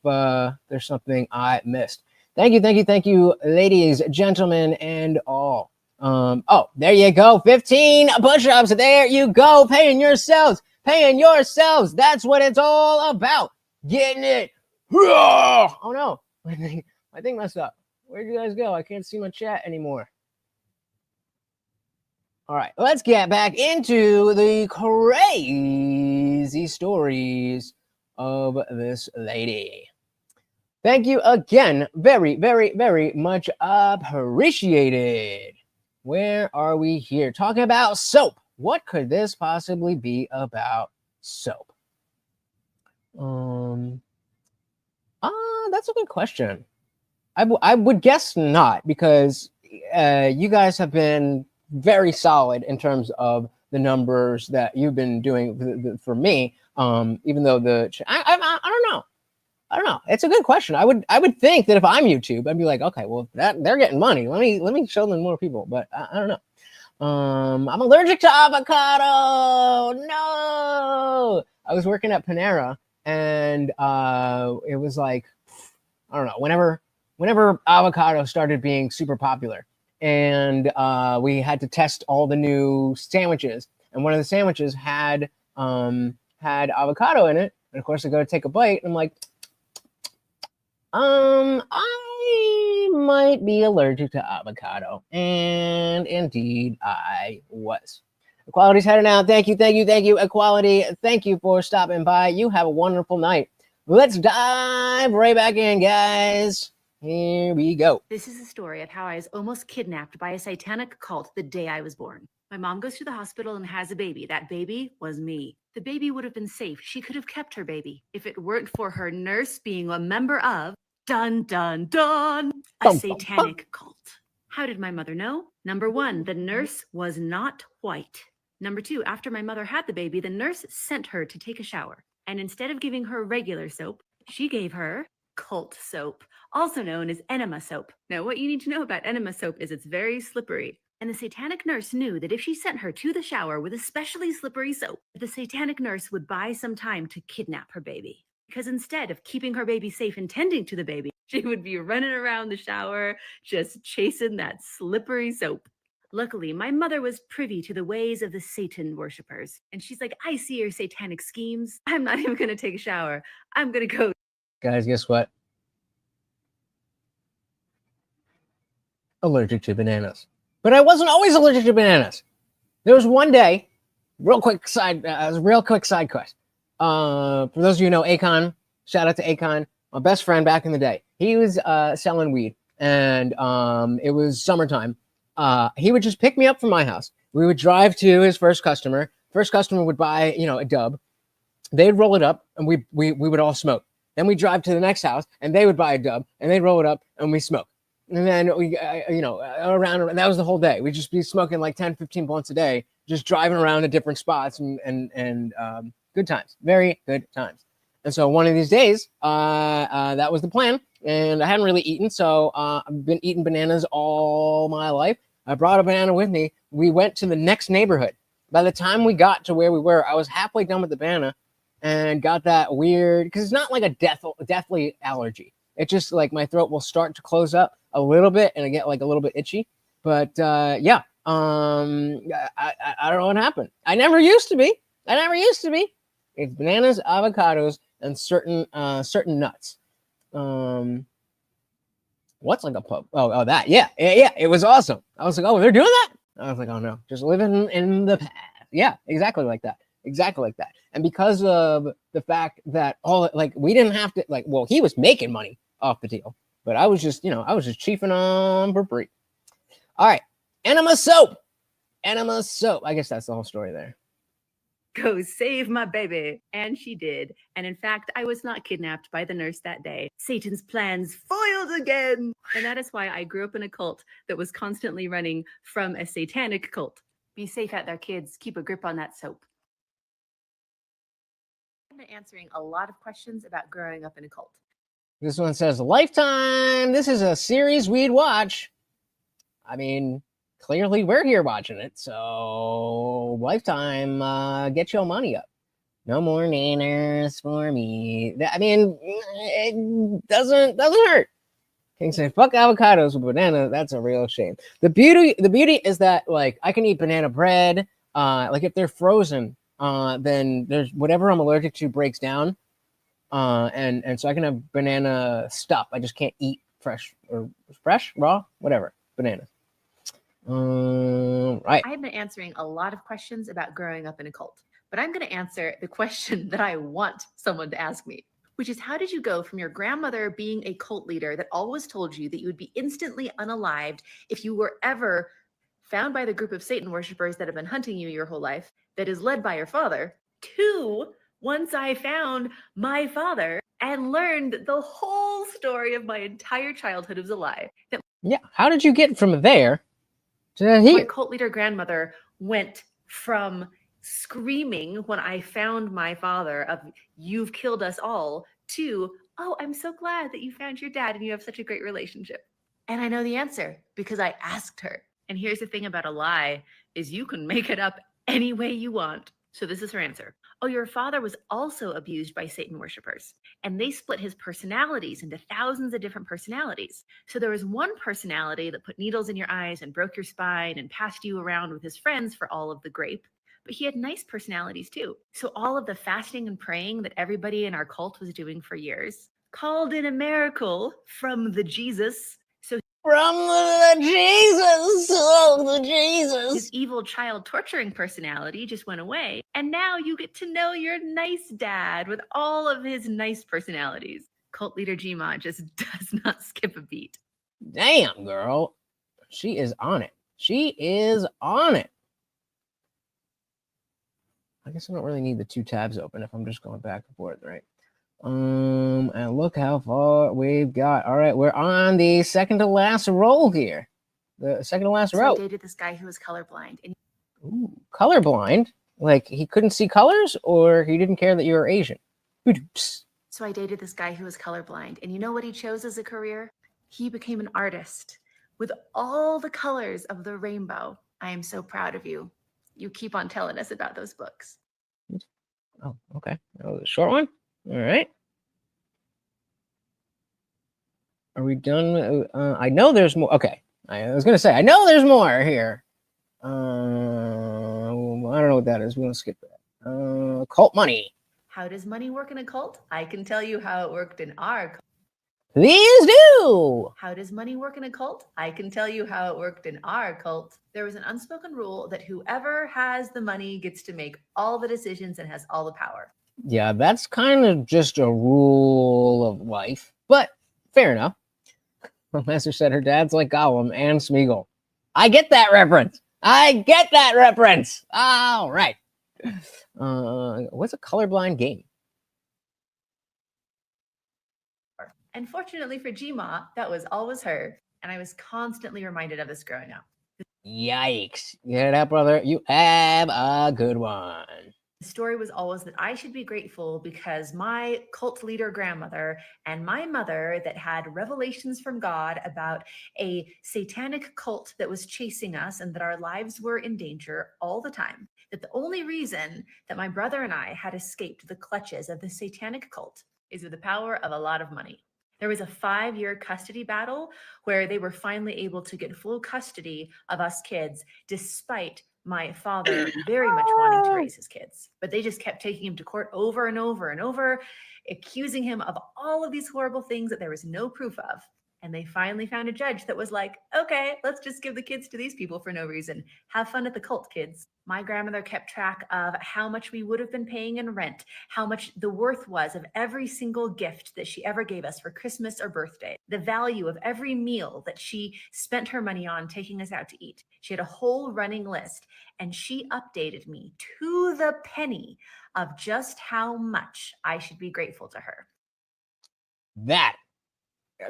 there's something I missed. Thank you, ladies, gentlemen, and all. Oh, there you go. 15 push-ups. There you go. Paying yourselves. That's what it's all about. Getting it. Oh no, my thing messed up. Where'd you guys go? I can't see my chat anymore. All right, let's get back into the crazy stories of this lady. Thank you again. Very, very, very much appreciated. Where are we here? Talking about soap. What could this possibly be about soap? That's a good question. I would guess not, because you guys have been very solid in terms of the numbers that you've been doing for me. Even though I don't know. I don't know. It's a good question. I would think that if I'm YouTube, I'd be like, okay, well, that they're getting money. Let me show them more people. But I don't know. I'm allergic to avocado. No. I was working at Panera, and it was like, I don't know, whenever avocado started being super popular, and we had to test all the new sandwiches, and one of the sandwiches had avocado in it, and of course I go to take a bite, and I'm like, I might be allergic to avocado, and indeed I was. Equality's headed out. Thank you, Equality. Thank you for stopping by. You have a wonderful night. Let's dive right back in, guys. Here we go. This is a story of how I was almost kidnapped by a satanic cult the day I was born. My mom goes to the hospital and has a baby. That baby was me. The baby would have been safe. She could have kept her baby if it weren't for her nurse being a member of, dun dun dun, a satanic cult. How did my mother know? Number one, the nurse was not white. Number two, after my mother had the baby, the nurse sent her to take a shower. And instead of giving her regular soap, she gave her cult soap, also known as enema soap. Now, what you need to know about enema soap is it's very slippery. And the satanic nurse knew that if she sent her to the shower with especially slippery soap, the satanic nurse would buy some time to kidnap her baby. Because instead of keeping her baby safe and tending to the baby, she would be running around the shower, just chasing that slippery soap. Luckily, my mother was privy to the ways of the Satan worshippers. And she's like, I see your satanic schemes. I'm not even going to take a shower. I'm going to go. Guys, guess what? Allergic to bananas. But I wasn't always allergic to bananas. There was one day, real quick side quest. For those of you who know Akon, shout out to Akon, my best friend back in the day. He was selling weed, and it was summertime. He would just pick me up from my house. We would drive to his first customer. First customer would buy, a dub. They'd roll it up, and we would all smoke. Then we drive to the next house, and they would buy a dub, and they'd roll it up, and we smoke. And then we, around, and that was the whole day. We'd just be smoking like 10, 15 blunts a day, just driving around to different spots and good times, very good times. And so one of these days, that was the plan, and I hadn't really eaten, so I've been eating bananas all my life. I brought a banana with me. We went to the next neighborhood. By the time we got to where we were, I was halfway done with the banana and got that weird, because it's not like a deathly allergy. It's just like my throat will start to close up a little bit and I get like a little bit itchy. But I don't know what happened. I never used to be. It's bananas, avocados, and certain nuts. What's like a pub? Oh, that. Yeah. It was awesome. I was like, oh, they're doing that? I was like, oh no, just living in the past. Yeah, exactly like that. And because of the fact that we didn't have to he was making money off the deal, but I was just chiefing on for free. All right, enema soap. I guess that's the whole story there. Go save my baby. And she did. And in fact, I was not kidnapped by the nurse that day. Satan's plans foiled again. And that is why I grew up in a cult that was constantly running from a satanic cult. Be safe out there, kids. Keep a grip on that soap. I've been answering a lot of questions about growing up in a cult. This one says, Lifetime. This is a series we'd watch. I mean, clearly we're here watching it, so Lifetime, get your money up. No more nanners for me. I mean, it doesn't hurt. King say, fuck avocados with banana. That's a real shame. The beauty is that I can eat banana bread. If they're frozen, then there's whatever I'm allergic to breaks down. And so I can have banana stuff. I just can't eat fresh, raw, whatever, bananas. Right. I have been answering a lot of questions about growing up in a cult, but I'm going to answer the question that I want someone to ask me, which is, how did you go from your grandmother being a cult leader that always told you that you would be instantly unalived if you were ever found by the group of Satan worshipers that have been hunting you your whole life, that is led by your father, to once I found my father and learned the whole story of my entire childhood was a lie. Yeah. How did you get from there to here? My cult leader grandmother went from screaming when I found my father of "you've killed us all" to "Oh, I'm so glad that you found your dad and you have such a great relationship." And I know the answer because I asked her. And here's the thing about a lie is you can make it up any way you want. So this is her answer. "Oh, your father was also abused by Satan worshipers, and they split his personalities into thousands of different personalities. So there was one personality that put needles in your eyes and broke your spine and passed you around with his friends for all of the grape. But he had nice personalities too. So all of the fasting and praying that everybody in our cult was doing for years called in a miracle from the Jesus. So From the Jesus, oh, the Jesus. his evil child torturing personality just went away. And now you get to know your nice dad with all of his nice personalities." Cult leader Gma just does not skip a beat. Damn, girl. She is on it. She is on it. I guess I don't really need the 2 tabs open if I'm just going back and forth, right? And look how far we've got. All right, we're on the second to last roll here. The second to last row. I dated this guy who was colorblind. And Ooh, colorblind? Like he couldn't see colors, or he didn't care that you were Asian? Oops. So I dated this guy who was colorblind. And you know what he chose as a career? He became an artist with all the colors of the rainbow. I am so proud of you. You keep on telling us about those books. Oh, okay. That was a short one. All right. Are we done? I know there's more. Okay. I was going to say, I know there's more here. I don't know what that is. We want to skip that. Cult money. How does money work in a cult? I can tell you how it worked in our cult. Please do. How does money work in a cult? I can tell you how it worked in our cult. There was an unspoken rule that whoever has the money gets to make all the decisions and has all the power. Yeah, that's kind of just a rule of life, but fair enough. My master said her dad's like Gollum and Smeagol. I get that reference. All right. What's a colorblind game? And fortunately for Gma, that was always her. And I was constantly reminded of this growing up. Yikes. Get it up, brother. You have a good one. The story was always that I should be grateful because my cult leader grandmother and my mother that had revelations from God about a satanic cult that was chasing us and that our lives were in danger all the time. That the only reason that my brother and I had escaped the clutches of the satanic cult is with the power of a lot of money. There was a 5-year custody battle where they were finally able to get full custody of us kids, despite my father very much wanting to raise his kids. But they just kept taking him to court over and over and over, accusing him of all of these horrible things that there was no proof of. And they finally found a judge that was like, okay, let's just give the kids to these people for no reason. Have fun at the cult, kids. My grandmother kept track of how much we would have been paying in rent, how much the worth was of every single gift that she ever gave us for Christmas or birthday, the value of every meal that she spent her money on taking us out to eat. She had a whole running list, and she updated me to the penny of just how much I should be grateful to her. That,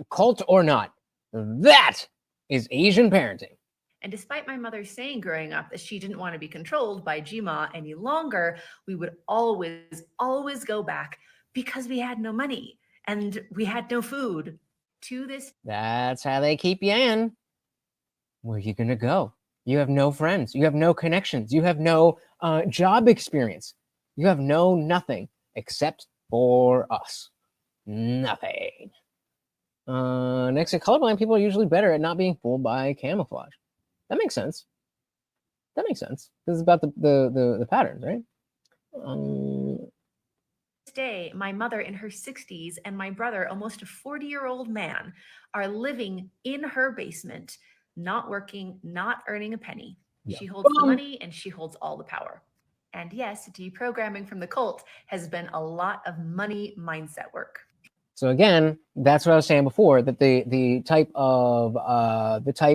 cult or not, that is Asian parenting. And despite my mother saying growing up that she didn't want to be controlled by Gma any longer, we would always go back because we had no money and we had no food. To this, that's how they keep you in. Where are you going to go? You have no friends. You have no connections. You have no job experience. You have no nothing except for us. Nothing. Next to colorblind, people are usually better at not being fooled by camouflage. That makes sense. This is about the patterns, right? day, my mother in her 60s and my brother, almost a 40-year-old man, are living in her basement, not working, not earning a penny. Yeah. She holds the money and she holds all the power. And yes, deprogramming from the cult has been a lot of money mindset work. So again, that's what I was saying before, that the type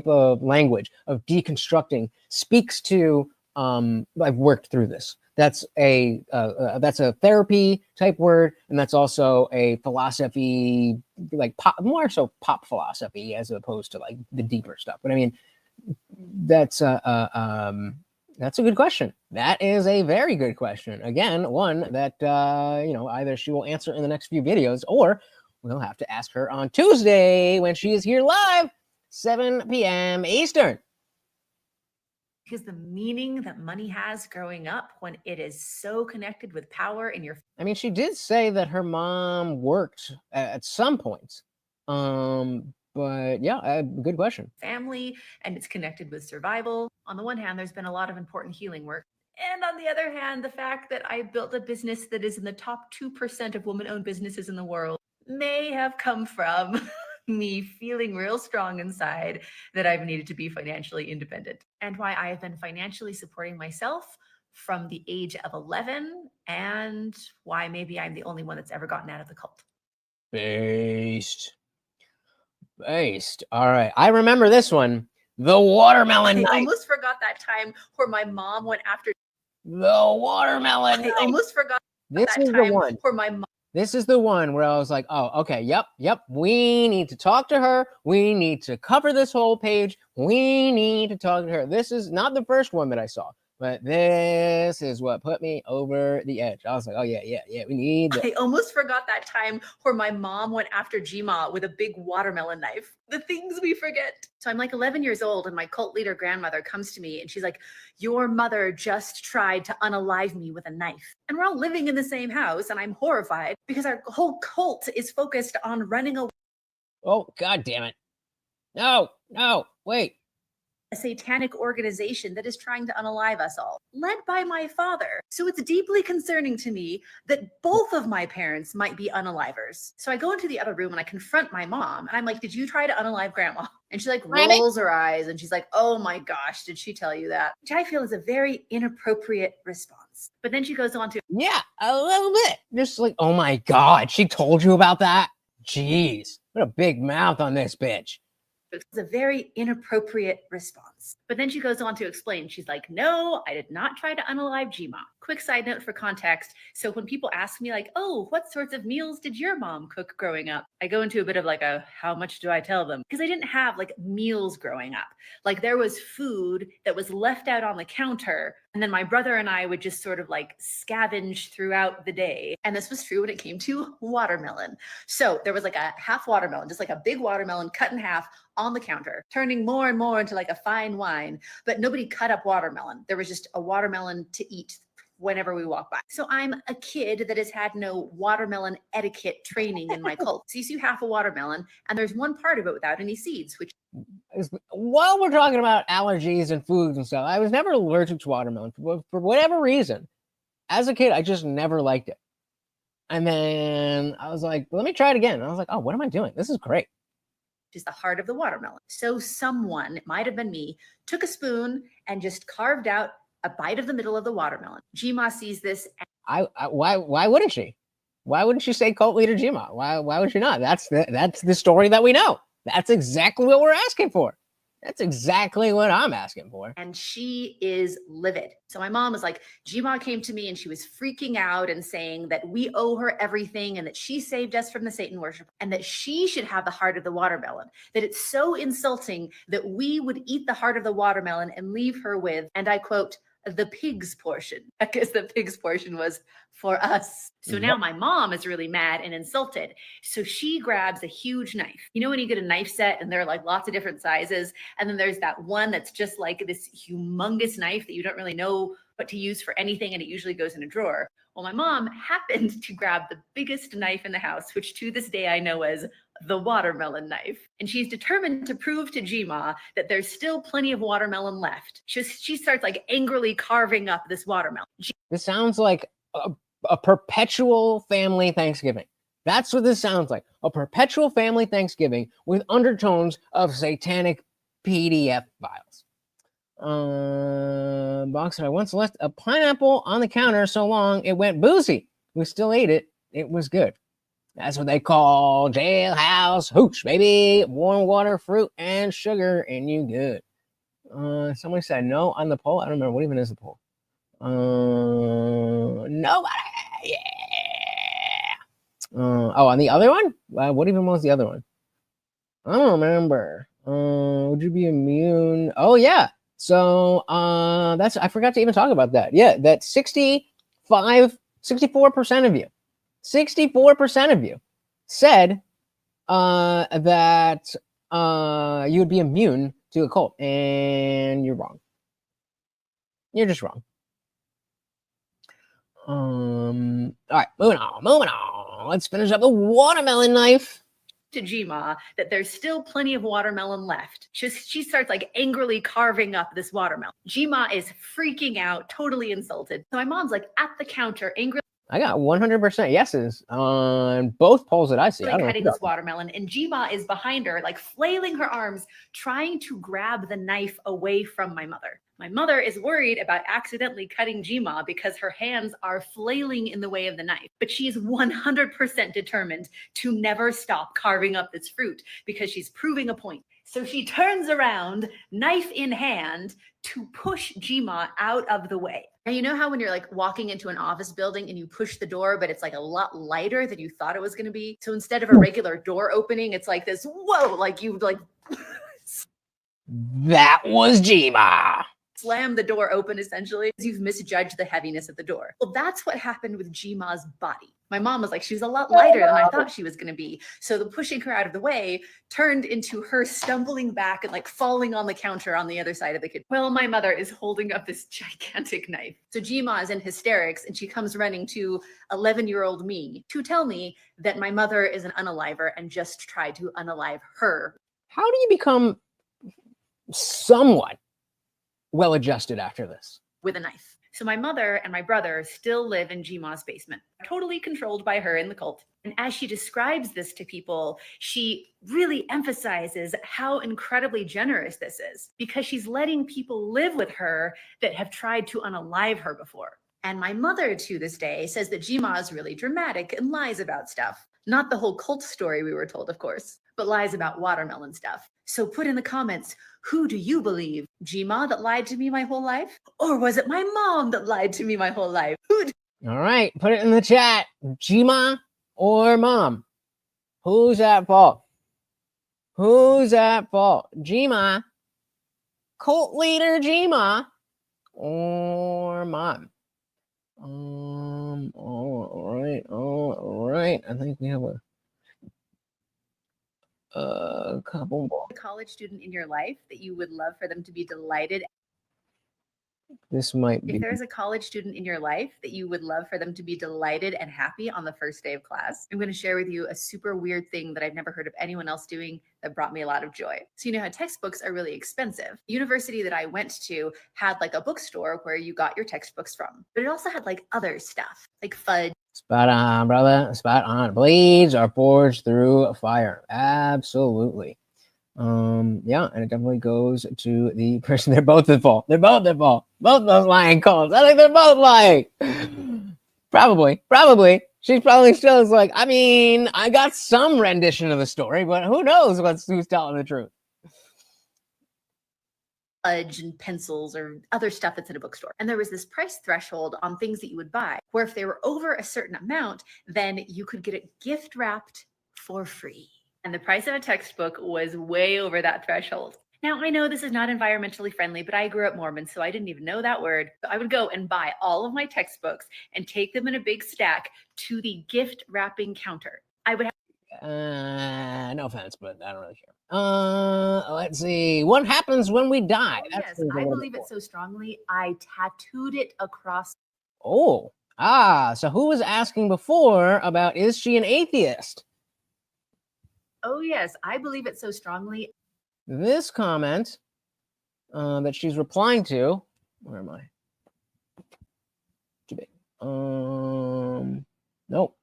of language of deconstructing speaks to I've worked through this. That's a therapy type word, and that's also a philosophy, like more so pop philosophy as opposed to like the deeper stuff. But I mean, that's a good question. That is a very good question. Again, one that either she will answer in the next few videos, or we'll have to ask her on Tuesday when she is here live, 7 p.m. Eastern. Because the meaning that money has growing up when it is so connected with power in your I mean, she did say that her mom worked at some points. But yeah, good question. family, and it's connected with survival. On the one hand, there's been a lot of important healing work. And on the other hand, the fact that I built a business that is in the top 2% of woman-owned businesses in the world may have come from me feeling real strong inside that I've needed to be financially independent, and why I have been financially supporting myself from the age of 11, and why maybe I'm the only one that's ever gotten out of the cult. Based. All right. I remember this one. The watermelon I knife. almost forgot that time where my mom went after. The watermelon I knife. almost forgot This that is the time one. where my mom. This is the one where I was like, oh, okay, yep. We need to talk to her. We need to cover this whole page. We need to talk to her. This is not the first one that I saw, but this is what put me over the edge. I was like, oh, yeah, we need this. I almost forgot that time where my mom went after Gma with a big watermelon knife. The things we forget. So I'm like 11 years old, and my cult leader grandmother comes to me and she's like, your mother just tried to unalive me with a knife. And we're all living in the same house, and I'm horrified because our whole cult is focused on running away. Oh, God damn it. No, wait. A satanic organization that is trying to unalive us all, led by my father. So it's deeply concerning to me that both of my parents might be unalivers. So I go into the other room and I confront my mom, and I'm like, did you try to unalive grandma? And she like rolls her eyes and she's like, oh my gosh, did she tell you that? Which I feel is a very inappropriate response. But then she goes on to, yeah, a little bit. Just like, oh my God, she told you about that? Jeez, what a big mouth on this bitch. It's a very inappropriate response. But then she goes on to explain. She's like, no, I did not try to unalive Gma. Quick side note for context. So when people ask me like, oh, what sorts of meals did your mom cook growing up? I go into a bit of like a, how much do I tell them? Because I didn't have like meals growing up. Like there was food that was left out on the counter. And then my brother and I would just sort of like scavenge throughout the day. And this was true when it came to watermelon. So there was like a half watermelon, just like a big watermelon cut in half on the counter, turning more and more into like a fine wine, but nobody cut up watermelon. There was just a watermelon to eat whenever we walk by. So I'm a kid that has had no watermelon etiquette training in my cult. So you see half a watermelon and there's one part of it without any seeds, which while we're talking about allergies and foods and stuff, I was never allergic to watermelon for whatever reason. As a kid, I just never liked it. And then I was like, let me try it again. And I was like, oh, what am I doing? This is great. is the heart of the watermelon. So someone, it might have been me, took a spoon and just carved out a bite of the middle of the watermelon. Gma sees this. Why wouldn't she? Why wouldn't she say cult leader Gma? Why would she not? That's the story that we know. That's exactly what we're asking for. That's exactly what I'm asking for. And she is livid. So my mom was like, Gma came to me and she was freaking out and saying that we owe her everything and that she saved us from the Satan worship and that she should have the heart of the watermelon, that it's so insulting that we would eat the heart of the watermelon and leave her with, and I quote, the pig's portion, because the pig's portion was for us. So now my mom is really mad and insulted. So she grabs a huge knife. You know, when you get a knife set and there are like lots of different sizes, and then there's that one that's just like this humongous knife that you don't really know what to use for anything, and it usually goes in a drawer. Well, my mom happened to grab the biggest knife in the house, which to this day I know as the watermelon knife. And she's determined to prove to Gma that there's still plenty of watermelon left. She starts like angrily carving up this watermelon. This sounds like a perpetual family Thanksgiving. That's what this sounds like. A perpetual family Thanksgiving with undertones of satanic PDF files. Box that I once left a pineapple on the counter so long it went boozy. We still ate it. It was good. That's what they call jailhouse hooch, baby. Warm water, fruit, and sugar, and you good. Somebody said no on the poll. I don't remember. What even is the poll? Nobody. Yeah. Oh, on the other one? What even was the other one? I don't remember. Would you be immune? Oh, yeah. So that's, I forgot to even talk about that. Yeah, that 64% of you said that you would be immune to a cult, and you're wrong. You're just wrong. All right, moving on. Let's finish up the watermelon knife. To Jima that there's still plenty of watermelon left. She starts like angrily carving up this watermelon. Jima is freaking out, totally insulted. So my mom's like at the counter, angrily. I got 100% yeses on both polls that I see. I Cutting this watermelon, and Jima is behind her, like flailing her arms, trying to grab the knife away from my mother. My mother is worried about accidentally cutting Jima because her hands are flailing in the way of the knife. But she is 100% determined to never stop carving up this fruit because she's proving a point. So she turns around, knife in hand, to push Jima out of the way. And you know how when you're like walking into an office building and you push the door, but it's like a lot lighter than you thought it was going to be? So instead of a regular door opening, it's like this, whoa, like you like... That was Jima. Slam the door open, essentially, because you've misjudged the heaviness of the door. Well, that's what happened with Jima's body. My mom was like, she was a lot lighter than I thought she was going to be. So the pushing her out of the way turned into her stumbling back and like falling on the counter on the other side of the kitchen. Well, my mother is holding up this gigantic knife. So Jima is in hysterics and she comes running to 11-year-old me to tell me that my mother is an unaliver and just tried to unalive her. How do you become somewhat well-adjusted after this? With a knife. So my mother and my brother still live in Jima's basement, totally controlled by her in the cult. And as she describes this to people, she really emphasizes how incredibly generous this is because she's letting people live with her that have tried to unalive her before. And my mother to this day says that Jima is really dramatic and lies about stuff. Not the whole cult story we were told, of course, but lies about watermelon stuff. So put in the comments, who do you believe? Jima that lied to me my whole life? Or was it my mom that lied to me my whole life? All right, put it in the chat. Jima or mom? Who's at fault? Who's at fault? Jima, cult leader Jima, or mom? All right. I think we have a couple more. A college student in your life that you would love for them to be delighted. This might be. If there's a college student in your life that you would love for them to be delighted and happy on the first day of class, I'm going to share with you a super weird thing that I've never heard of anyone else doing that brought me a lot of joy. So you know how textbooks are really expensive. The university that I went to had like a bookstore where you got your textbooks from, but it also had like other stuff like fudge. Spot on, brother. Spot on. Blades are forged through fire. Absolutely. Yeah, and it definitely goes to the person. They're both at fault. They're both at fault. Both those lying cults. I think they're both lying. Probably. She probably still is like, I mean, I got some rendition of the story, but who knows who's telling the truth. Fudge and pencils or other stuff that's in a bookstore. And there was this price threshold on things that you would buy, where if they were over a certain amount, then you could get it gift wrapped for free. And the price of a textbook was way over that threshold. Now, I know this is not environmentally friendly, but I grew up Mormon, so I didn't even know that word. So I would go and buy all of my textbooks and take them in a big stack to the gift wrapping counter. I would have... no offense, but I don't really care. Let's see. What happens when we die? Oh, yes, I believe it so strongly. I tattooed it across. So who was asking before about, is she an atheist? Oh, yes, I believe it so strongly. This comment that she's replying to, where am I? Too big. Nope.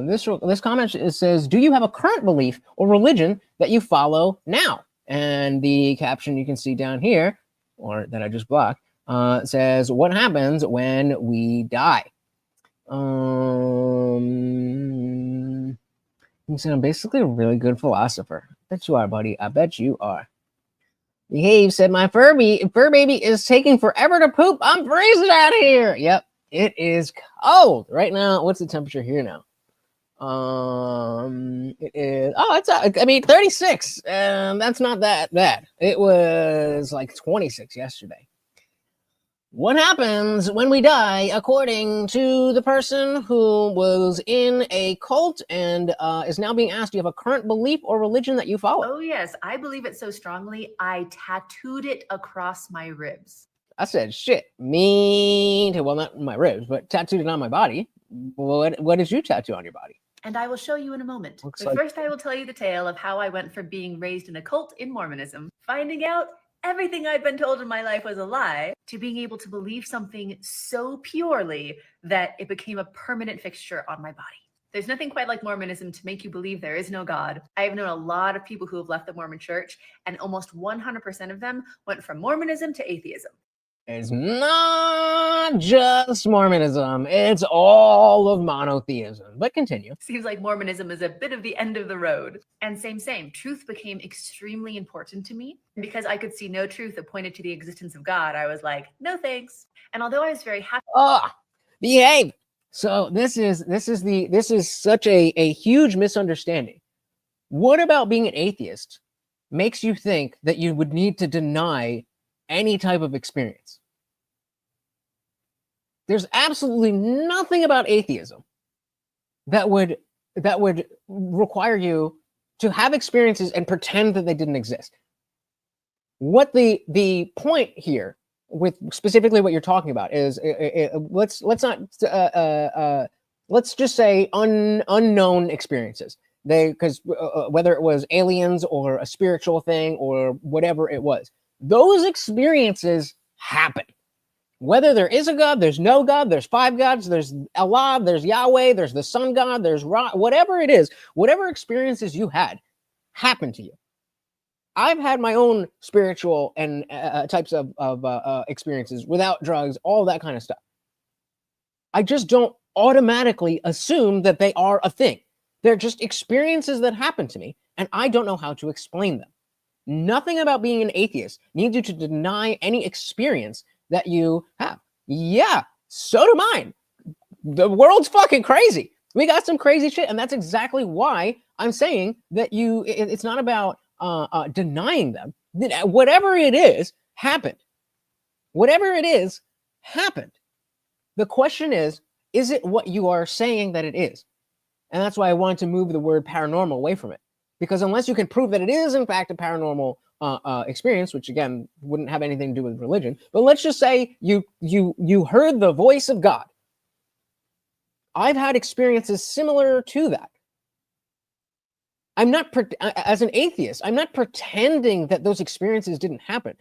This comment says, do you have a current belief or religion that you follow now? And the caption you can see down here, or that I just blocked, says, what happens when we die? You said I'm basically a really good philosopher. I bet you are, buddy. I bet you are. Behave said, my fur baby is taking forever to poop. I'm freezing out here. Yep, it is cold right now. What's the temperature here now? It is. I mean, 36. That's not that bad. It was like 26 yesterday. What happens when we die, according to the person who was in a cult and is now being asked, do you have a current belief or religion that you follow? Oh, yes. I believe it so strongly, I tattooed it across my ribs. I said, shit, me too. Well, not my ribs, but tattooed it on my body. What did you tattoo on your body? And I will show you in a moment. Looks But like- first, I will tell you the tale of how I went from being raised in a cult in Mormonism, finding out everything I'd been told in my life was a lie, to being able to believe something so purely that it became a permanent fixture on my body. There's nothing quite like Mormonism to make you believe there is no God. I have known a lot of people who have left the Mormon church, and almost 100% of them went from Mormonism to atheism. It's not just Mormonism, it's all of monotheism. But continue. Seems like Mormonism is a bit of the end of the road. And same. Truth became extremely important to me. And because I could see no truth that pointed to the existence of God, I was like, no thanks. And although I was very happy. Behave. So this is such a huge misunderstanding. What about being an atheist makes you think that you would need to deny any type of experience? There's absolutely nothing about atheism that would require you to have experiences and pretend that they didn't exist. What the point here with specifically what you're talking about is let's just say unknown experiences. Because whether it was aliens or a spiritual thing or whatever it was, those experiences happen. Whether there is a God, there's no God, there's 5 gods, there's Allah, there's Yahweh, there's the sun god, there's Ra, whatever it is, whatever experiences you had happened to you. I've had my own spiritual and types of experiences without drugs, all that kind of stuff. I just don't automatically assume that they are a thing. They're just experiences that happen to me, and I don't know how to explain them. Nothing about being an atheist needs you to deny any experience that you have. Yeah, so do mine. The world's fucking crazy. We got some crazy shit, and that's exactly why I'm saying that it's not about denying them. Whatever it is, happened. Whatever it is, happened. The question is it what you are saying that it is? And that's why I wanted to move the word paranormal away from it. Because unless you can prove that it is, in fact, a paranormal experience, which, again, wouldn't have anything to do with religion, but let's just say you heard the voice of God. I've had experiences similar to that. I'm not, as an atheist, I'm not pretending that those experiences didn't happen.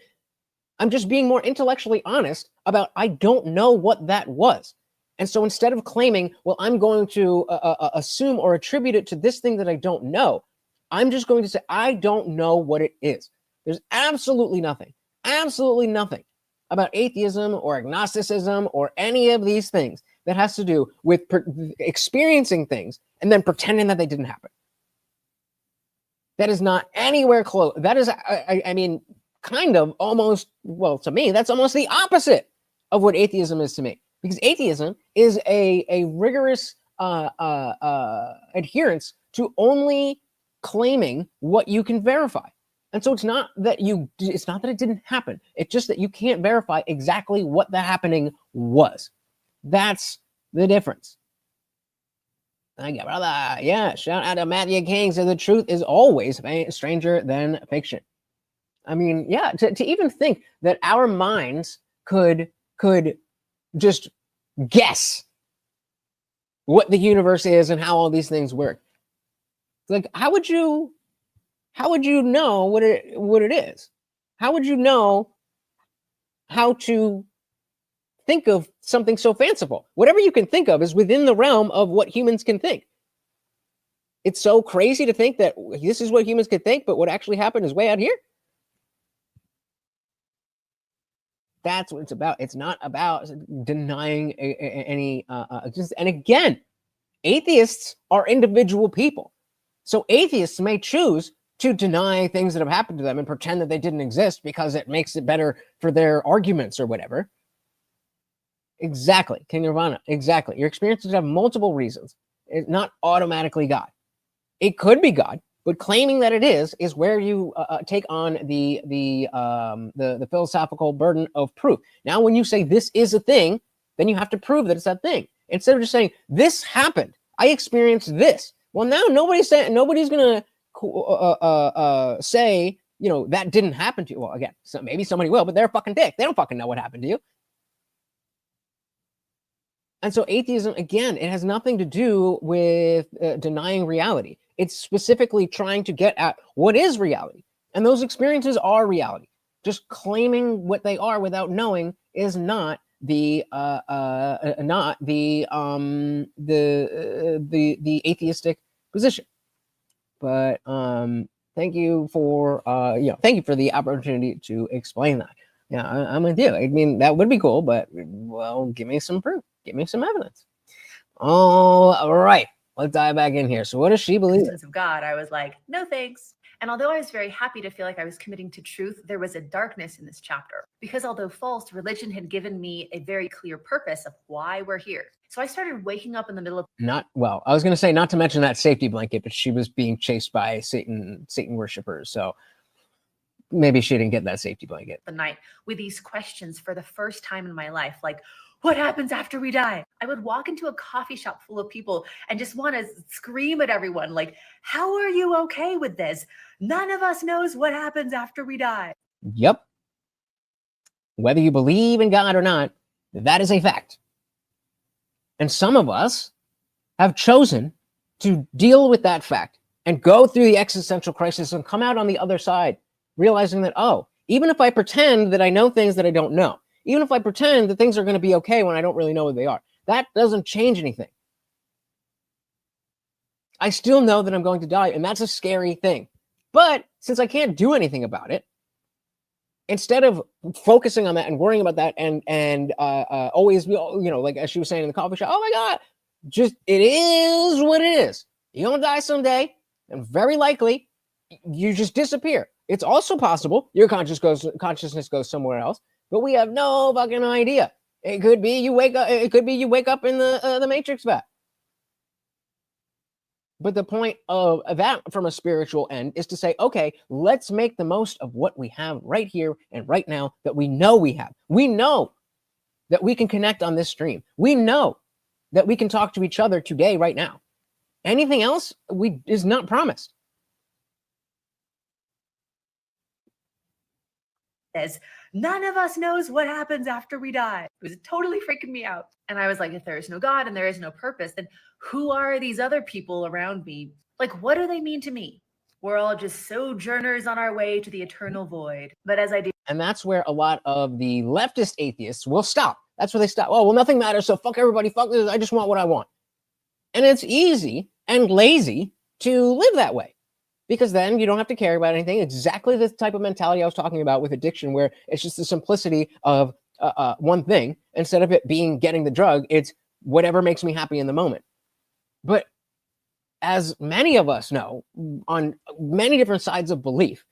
I'm just being more intellectually honest about I don't know what that was. And so instead of claiming, well, I'm going to assume or attribute it to this thing that I don't know, I'm just going to say, I don't know what it is. There's absolutely nothing about atheism or agnosticism or any of these things that has to do with experiencing things and then pretending that they didn't happen. That is not anywhere close. That is, I mean, kind of almost, well, to me, that's almost the opposite of what atheism is to me. Because atheism is a rigorous adherence to only claiming what you can verify. And so it's not that it didn't happen. It's just that you can't verify exactly what the happening was. That's the difference. Thank you, brother. Yeah, shout out to Matthew King. So the truth is always stranger than fiction. I mean, yeah, to even think that our minds could just guess what the universe is and how all these things work. Like, how would you know what it is? How would you know how to think of something so fanciful? Whatever you can think of is within the realm of what humans can think. It's so crazy to think that this is what humans could think, but what actually happened is way out here. That's what it's about. It's not about denying any existence. And again, atheists are individual people. So atheists may choose to deny things that have happened to them and pretend that they didn't exist because it makes it better for their arguments or whatever. Exactly. King Nirvana. Exactly. Your experiences have multiple reasons. It's not automatically God. It could be God. But claiming that it is where you take on the philosophical burden of proof. Now, when you say this is a thing, then you have to prove that it's that thing. Instead of just saying this happened, I experienced this. Well, now nobody's gonna say, you know, that didn't happen to you. Well, again, so maybe somebody will, but they're a fucking dick. They don't fucking know what happened to you. And so atheism, again, it has nothing to do with denying reality. It's specifically trying to get at what is reality. And those experiences are reality. Just claiming what they are without knowing is not the atheistic position. But thank you for the opportunity to explain that. Yeah, I'm with you. I mean, that would be cool, but well, give me some proof. Give me some evidence. All right, let's dive back in here. So what does she believe? Of God, I was like, no thanks. And although I was very happy to feel like I was committing to truth, there was a darkness in this chapter. Because although false, religion had given me a very clear purpose of why we're here. So I started waking up in the middle of I was going to say not to mention that safety blanket, but she was being chased by Satan worshipers. So maybe she didn't get that safety blanket. The night with these questions for the first time in my life, like, what happens after we die? I would walk into a coffee shop full of people and just want to scream at everyone, like, how are you okay with this? None of us knows what happens after we die. Yep. Whether you believe in God or not, that is a fact. And some of us have chosen to deal with that fact and go through the existential crisis and come out on the other side, realizing that, oh, even if I pretend that I know things that I don't know, even if I pretend that things are going to be okay when I don't really know what they are, that doesn't change anything. I still know that I'm going to die, and that's a scary thing. But since I can't do anything about it, instead of focusing on that and worrying about that and always, like as she was saying in the coffee shop, oh my God, just it is what it is. You're going to die someday, and very likely you just disappear. It's also possible your consciousness goes somewhere else, but we have no fucking idea. It could be you wake up. It could be you wake up in the Matrix vat. But the point of that from a spiritual end is to say, okay, let's make the most of what we have right here and right now that we know we have. We know that we can connect on this stream. We know that we can talk to each other today, right now. Anything else is not promised. As none of us knows what happens after we die. It was totally freaking me out. And I was like, if there is no God and there is no purpose, then who are these other people around me? Like, what do they mean to me? We're all just sojourners on our way to the eternal void. But as I do. And that's where a lot of the leftist atheists will stop. That's where they stop. Oh, well, nothing matters. So fuck everybody. Fuck this. I just want what I want. And it's easy and lazy to live that way, because then you don't have to care about anything. Exactly the type of mentality I was talking about with addiction, where it's just the simplicity of one thing. Instead of it being getting the drug, it's whatever makes me happy in the moment. But as many of us know, on many different sides of belief,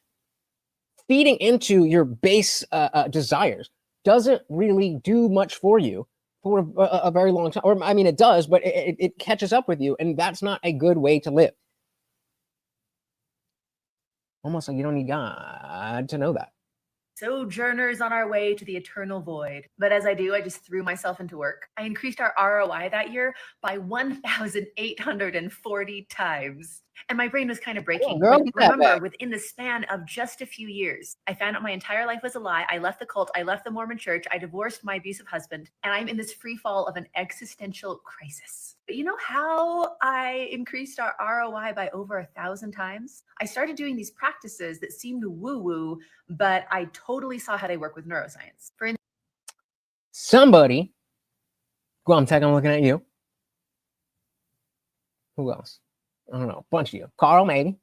feeding into your base desires doesn't really do much for you for a very long time. Or, I mean, it does, but it catches up with you, and that's not a good way to live. Almost like you don't need God to know that. Sojourners on our way to the eternal void. But as I do, I just threw myself into work. I increased our ROI that year by 1,840 times. And my brain was kind of breaking. Girl, remember, within the span of just a few years, I found out my entire life was a lie. I left the cult. I left the Mormon church. I divorced my abusive husband. And I'm in this free fall of an existential crisis. But you know how I increased our ROI by over 1,000 times? I started doing these practices that seemed woo-woo, but I totally saw how they work with neuroscience. Somebody, Guamtech, I'm looking at you. Who else? I don't know, a bunch of you. Carl, maybe.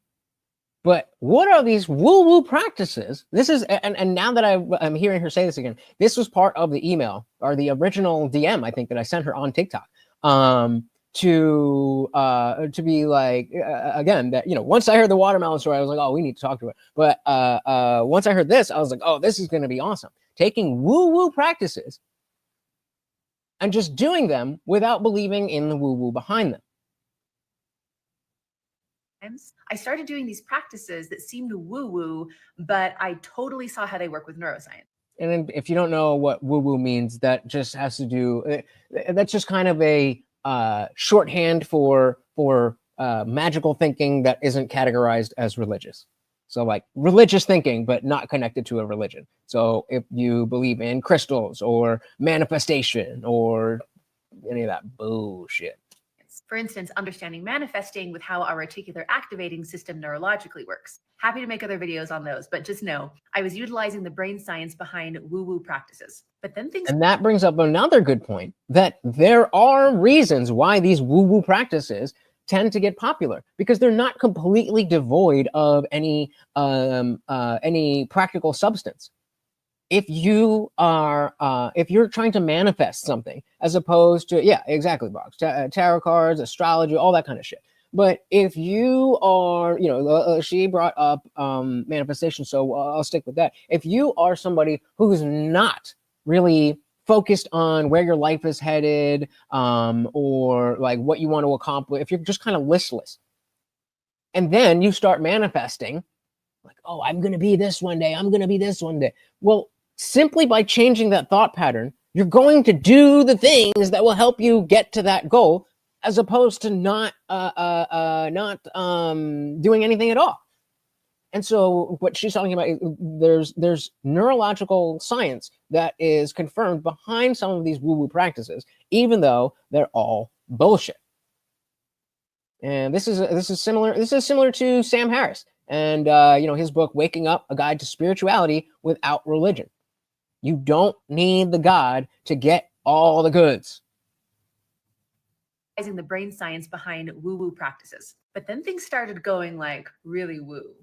But what are these woo-woo practices? This is, and now that I'm hearing her say this again, this was part of the email, or the original DM, I think, that I sent her on TikTok. To be like, again, that, once I heard the watermelon story, I was like, oh, we need to talk to her. But once I heard this, I was like, oh, this is going to be awesome. Taking woo-woo practices and just doing them without believing in the woo-woo behind them. I started doing these practices that seemed woo-woo, but I totally saw how they work with neuroscience. And then if you don't know what woo-woo means, that just has to do, that's just kind of a shorthand for magical thinking that isn't categorized as religious. So like religious thinking, but not connected to a religion. So if you believe in crystals or manifestation or any of that bullshit. For instance, understanding manifesting with how our reticular activating system neurologically works. Happy to make other videos on those, but just know I was utilizing the brain science behind woo-woo practices. But then things... And that brings up another good point, that there are reasons why these woo-woo practices tend to get popular, because they're not completely devoid of any practical substance. If you are, if you're trying to manifest something, as opposed to, yeah, exactly, Box, tarot cards, astrology, all that kind of shit. But if you are, you know, she brought up manifestation, so I'll stick with that. If you are somebody who's not really focused on where your life is headed, or like what you want to accomplish, if you're just kind of listless, and then you start manifesting, like, oh, I'm going to be this one day, I'm going to be this one day. Well, simply by changing that thought pattern, you're going to do the things that will help you get to that goal, as opposed to not doing anything at all. And so what she's talking about, there's neurological science that is confirmed behind some of these woo-woo practices, even though they're all bullshit. And this is similar to Sam Harris and his book Waking Up: A Guide to Spirituality Without Religion. You don't need the God to get all the goods. The brain science behind woo-woo practices. But then things started going like really woo.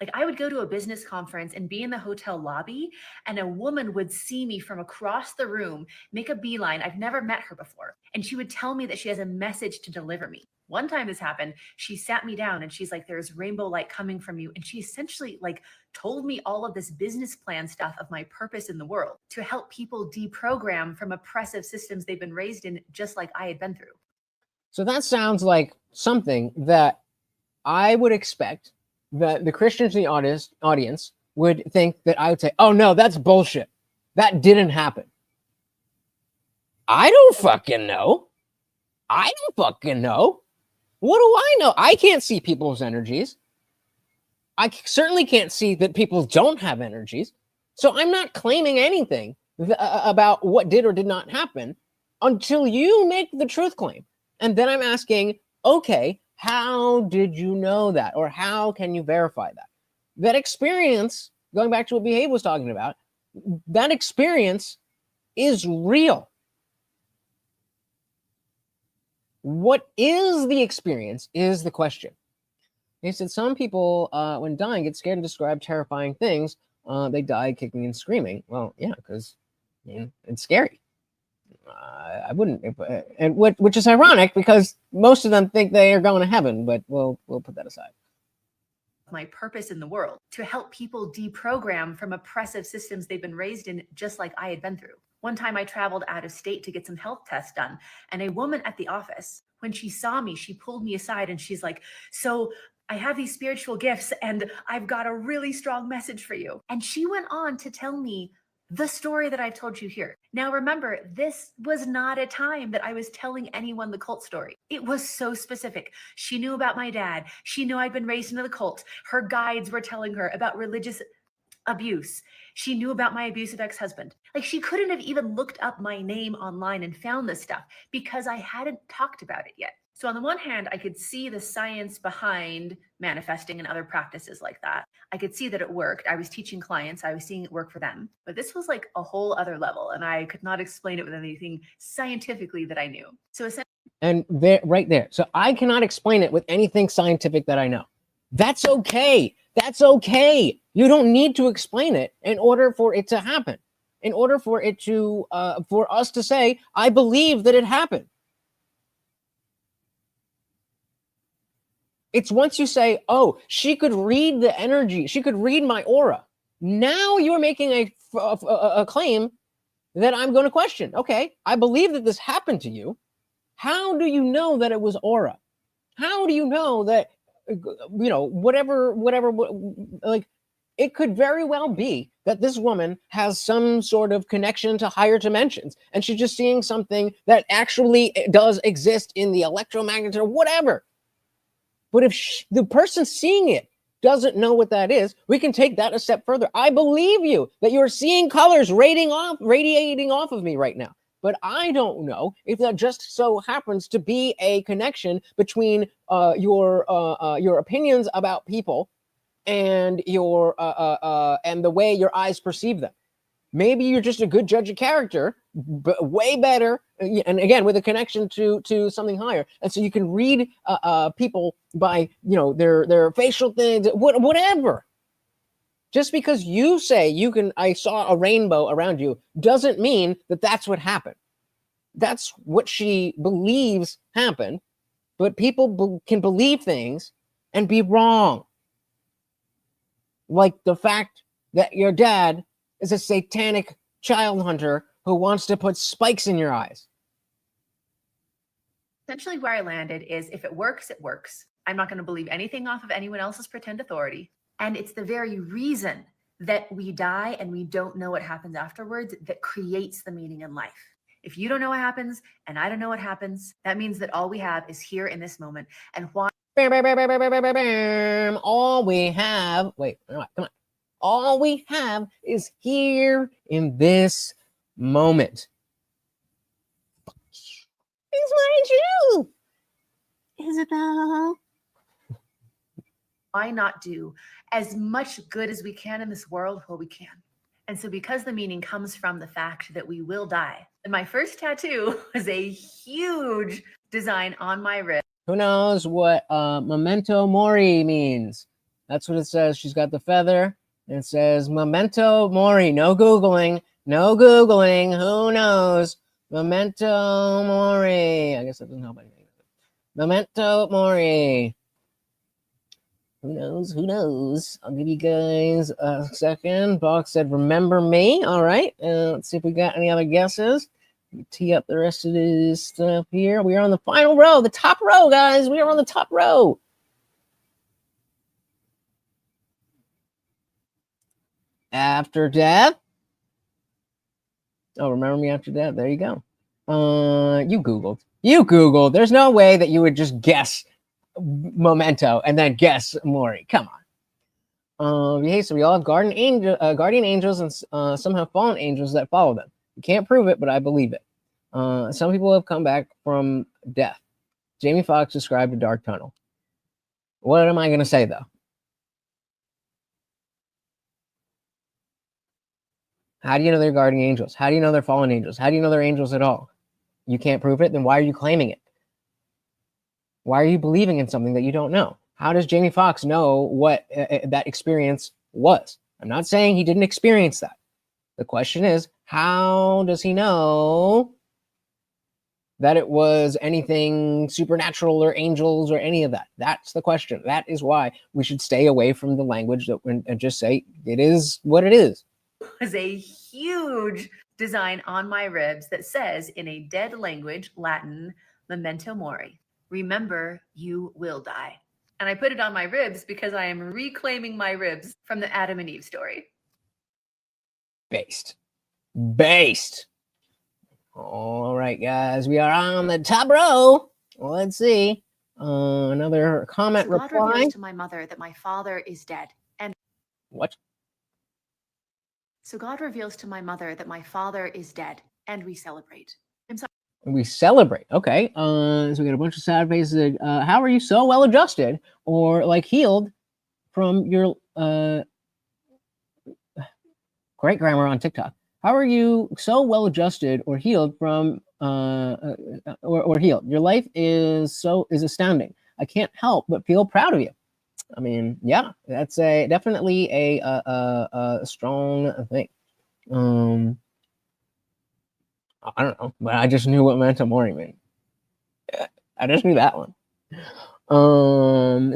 Like I would go to a business conference and be in the hotel lobby, and a woman would see me from across the room, make a beeline. I've never met her before. And she would tell me that she has a message to deliver me. One time this happened, she sat me down and she's like, there's rainbow light coming from you. And she essentially like told me all of this business plan stuff of my purpose in the world to help people deprogram from oppressive systems they've been raised in, just like I had been through. So that sounds like something that I would expect that the Christians in the audience would think that I would say, oh no, that's bullshit. That didn't happen. I don't fucking know. I don't fucking know. What do I know? I can't see people's energies. I certainly can't see that people don't have energies. So I'm not claiming anything about what did or did not happen until you make the truth claim. And then I'm asking, okay, how did you know that? Or how can you verify that? That experience, going back to what Behave was talking about, that experience is real. What is the experience is the question. He said some people, when dying, get scared and describe terrifying things. They die kicking and screaming. Well, yeah, because it's scary. I wouldn't, and which is ironic because most of them think they are going to heaven, but we'll put that aside. My purpose in the world to help people deprogram from oppressive systems they've been raised in, just like I had been through. One time I traveled out of state to get some health tests done, and a woman at the office, when she saw me, she pulled me aside and she's like, so I have these spiritual gifts and I've got a really strong message for you. And she went on to tell me the story that I've told you here. Now, remember, this was not a time that I was telling anyone the cult story. It was so specific. She knew about my dad. She knew I'd been raised into the cult. Her guides were telling her about religious abuse. She knew about my abusive ex-husband. Like, she couldn't have even looked up my name online and found this stuff because I hadn't talked about it yet. So on the one hand, I could see the science behind manifesting and other practices like that. I could see that it worked. I was teaching clients. I was seeing it work for them. But this was like a whole other level, and I could not explain it with anything scientifically that I knew. So essentially, and there, right there. So I cannot explain it with anything scientific that I know. That's okay. That's okay. You don't need to explain it in order for it to happen. In order for it to, for us to say, I believe that it happened. It's once you say, oh, she could read the energy. She could read my aura. Now you're making a claim that I'm going to question. Okay, I believe that this happened to you. How do you know that it was aura? How do you know that whatever, like, it could very well be that this woman has some sort of connection to higher dimensions, and she's just seeing something that actually does exist in the electromagnetic or whatever. But if the person seeing it doesn't know what that is, we can take that a step further. I believe you that you're seeing colors radiating off of me right now. But I don't know if that just so happens to be a connection between your opinions about people and and the way your eyes perceive them. Maybe you're just a good judge of character, but way better, and again with a connection to something higher. And so you can read people by their facial things, whatever. Just because you say I saw a rainbow around you, doesn't mean that that's what happened. That's what she believes happened, but people can believe things and be wrong. Like the fact that your dad is a satanic child hunter who wants to put spikes in your eyes. Essentially where I landed is, if it works, it works. I'm not going to believe anything off of anyone else's pretend authority. And it's the very reason that we die and we don't know what happens afterwards that creates the meaning in life. If you don't know what happens and I don't know what happens, that means that all we have is here in this moment. And why? All we have, come on. All we have is here in this moment. It's what I do, Isabel. Why not do as much good as we can in this world while we can? And so because the meaning comes from the fact that we will die, and my first tattoo was a huge design on my wrist. Who knows what memento mori means? That's what it says. She's got the feather. And it says memento mori. No Googling. No Googling. Who knows? Memento mori. I guess that doesn't help anything. Memento mori. Who knows? Who knows? I'll give you guys a second. Box said, remember me. All right. Let's see if we got any other guesses. Tee up the rest of this stuff here. We are on the final row, the top row, guys. We are on the top row. After death. Oh, remember me after death. There you go. You Googled. There's no way that you would just guess memento and then guess Maury. Come on. Hey, so we all have guardian angels, and some have fallen angels that follow them. You can't prove it, but I believe it. Some people have come back from death. Jamie Foxx described a dark tunnel. What am I going to say, though? How do you know they're guardian angels? How do you know they're fallen angels? How do you know they're angels at all? You can't prove it, then why are you claiming it? Why are you believing in something that you don't know? How does Jamie Foxx know what that experience was? I'm not saying he didn't experience that. The question is, how does he know that it was anything supernatural or angels or any of that? That's the question. That is why we should stay away from the language and just say it is what it is. Was a huge design on my ribs that says in a dead language, Latin, memento mori. Remember, you will die. And I put it on my ribs because I am reclaiming my ribs from the Adam and Eve story. Based. All right, guys, we are on the top row. Let's see. Another comment God reply. reveals to my mother that my father is dead. And what? So God reveals to my mother that my father is dead, and we celebrate. I'm sorry. We celebrate. Okay. So we got a bunch of sad faces. How are you so well adjusted or like healed from your great grammar on TikTok? How are you so well adjusted or healed from or healed? Your life is astounding. I can't help but feel proud of you. I mean, yeah, that's definitely a strong thing. I don't know, but I just knew what memento mori meant. I just knew that one.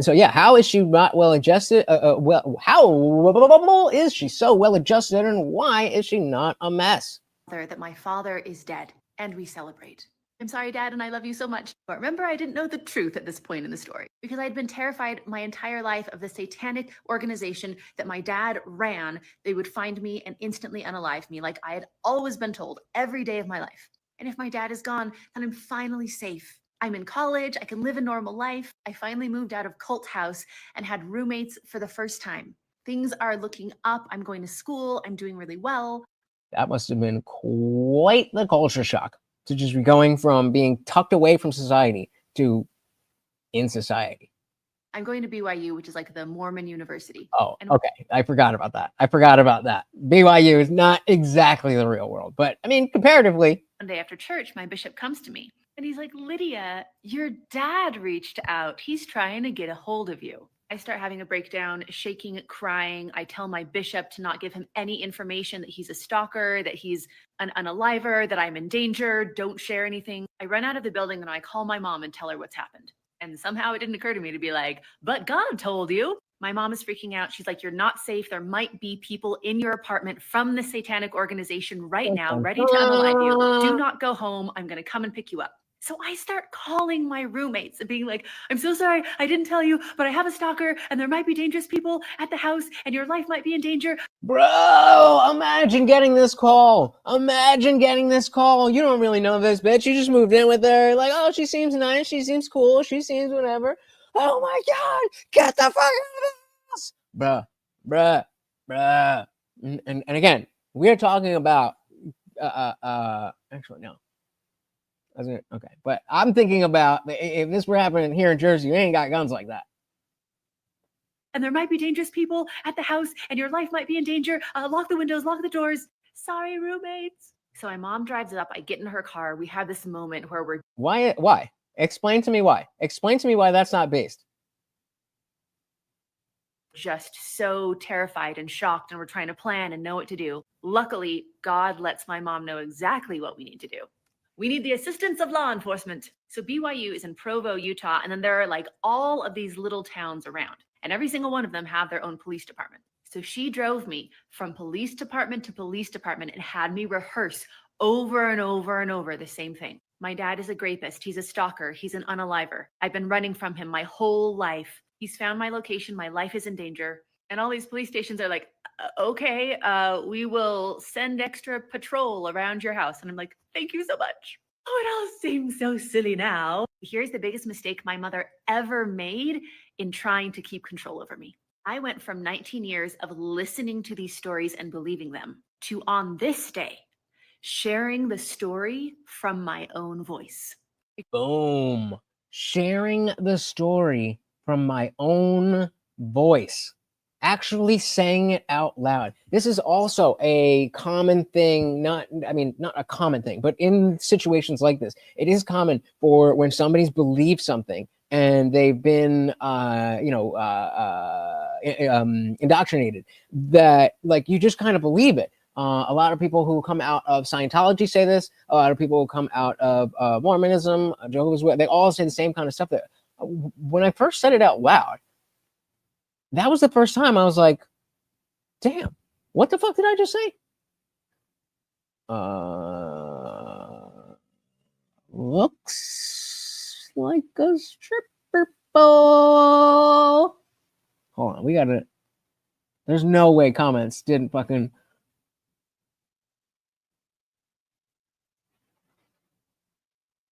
So yeah, how is she not well adjusted? How is she so well adjusted, and why is she not a mess? That my father is dead, and we celebrate. I'm sorry, Dad, and I love you so much. But remember, I didn't know the truth at this point in the story because I'd been terrified my entire life of the satanic organization that my dad ran. They would find me and instantly unalive me, like I had always been told every day of my life. And if my dad is gone, then I'm finally safe. I'm in college. I can live a normal life. I finally moved out of cult house and had roommates for the first time. Things are looking up. I'm going to school. I'm doing really well. That must have been quite the culture shock to just be going from being tucked away from society to in society. I'm going to BYU, which is like the Mormon university. Oh, okay. I forgot about that. BYU is not exactly the real world, but I mean, comparatively. One day after church, my bishop comes to me and he's like, Lydia, your dad reached out. He's trying to get a hold of you. I start having a breakdown, shaking, crying. I tell my bishop to not give him any information, that he's a stalker, that he's an unaliver, that I'm in danger. Don't share anything. I run out of the building and I call my mom and tell her what's happened. And somehow it didn't occur to me to be like, but God told you. My mom is freaking out. She's like, you're not safe. There might be people in your apartment from the satanic organization right now, ready to unalive you. Do not go home. I'm going to come and pick you up. So I start calling my roommates and being like, I'm so sorry, I didn't tell you, but I have a stalker and there might be dangerous people at the house and your life might be in danger. Bro, imagine getting this call. You don't really know this bitch. You just moved in with her. Like, oh, she seems nice. She seems cool. She seems whatever. Oh my God, get the fuck out of the house. Bruh. And again, we are talking about, actually, no. Okay, but I'm thinking about if this were happening here in Jersey, you ain't got guns like that. And there might be dangerous people at the house and your life might be in danger. Lock the windows, lock the doors. Sorry, roommates. So my mom drives up. I get in her car. We have this moment where we're... Why? Explain to me why. Explain to me why that's not based. Just so terrified and shocked, and we're trying to plan and know what to do. Luckily, God lets my mom know exactly what we need to do. We need the assistance of law enforcement. So BYU is in Provo, Utah, and then there are like all of these little towns around, and every single one of them have their own police department. So she drove me from police department to police department and had me rehearse over and over and over the same thing. My dad is a rapist. He's a stalker. He's an unaliver. I've been running from him my whole life. He's found my location. My life is in danger. And all these police stations are like, okay, we will send extra patrol around your house. And I'm like, thank you so much. Oh, it all seems so silly now. Here's the biggest mistake my mother ever made in trying to keep control over me. I went from 19 years of listening to these stories and believing them to, on this day, sharing the story from my own voice. Boom. Sharing the story from my own voice. Actually saying it out loud. This is also a common thing, not a common thing, but in situations like this, it is common for when somebody's believed something and they've been, indoctrinated, that like you just kind of believe it. A lot of people who come out of Scientology say this. A lot of people who come out of Mormonism, Jehovah's Witness, they all say the same kind of stuff. That when I first said it out loud, that was the first time I was like, damn, what the fuck did I just say? Looks like a stripper pole. Hold on, we gotta, there's no way comments didn't fucking.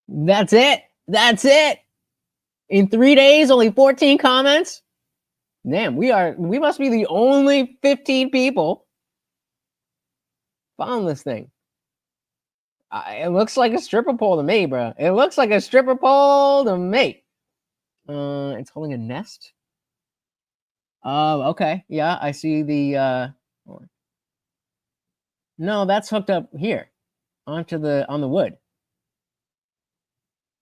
That's it. In 3 days, only 14 comments. Damn, we must be the only 15 people found this thing. It looks like a stripper pole to me, bro. It looks like a stripper pole to me. It's holding a nest. Okay. Yeah, I see the no, that's hooked up here on the wood.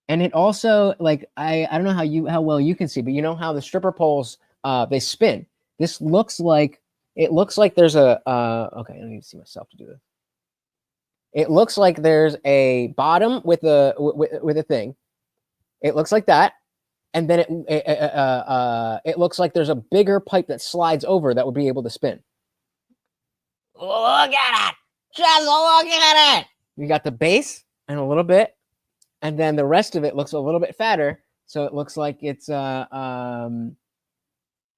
And it also, like, I don't know how well you can see, but you know how the stripper poles they spin. This looks like, it looks like there's a okay, I need to see myself to do this. It looks like there's a bottom with a thing. It looks like that, and then it looks like there's a bigger pipe that slides over that would be able to spin. Look at it! Just look at it! You got the base and a little bit, And then the rest of it looks a little bit fatter. So it looks like it's stripper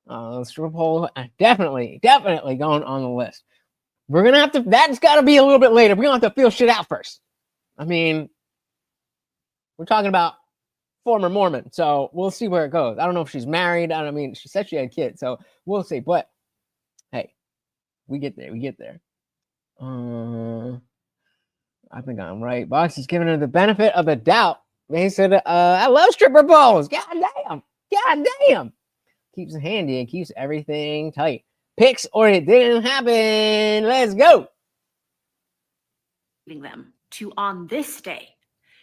pole. Definitely going on the list. We're going to have to, that's got to be a little bit later. We're going to have to feel shit out first. I mean, we're talking about former Mormon, so we'll see where it goes. I don't know if she's married. I mean, she said she had kids, so we'll see. But hey, we get there. I think I'm right. Box is giving her the benefit of the doubt. He said, I love stripper poles. God damn. Keeps it handy and keeps everything tight. Pics or it didn't happen. Let's go. Them to on this day,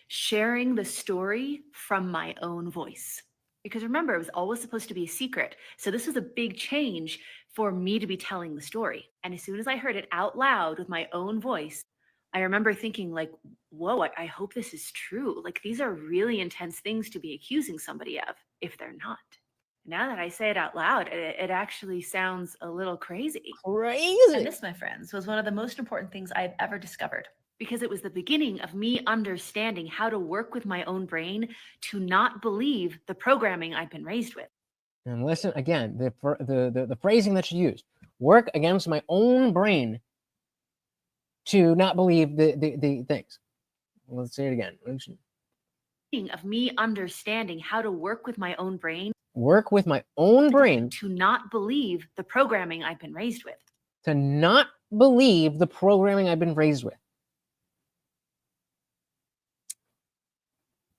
sharing the story from my own voice. Because remember, it was always supposed to be a secret. So this was a big change for me to be telling the story. And as soon as I heard it out loud with my own voice, I remember thinking like, whoa, I hope this is true. Like, these are really intense things to be accusing somebody of if they're not. Now that I say it out loud, it actually sounds a little crazy. And this, my friends, was one of the most important things I've ever discovered, because it was the beginning of me understanding how to work with my own brain to not believe the programming I've been raised with. And listen again, the phrasing that she used: work against my own brain to not believe the things. Let's say it again. Of me understanding how to work with my own brain. Work with my own brain to not believe the programming I've been raised with. To not believe the programming I've been raised with.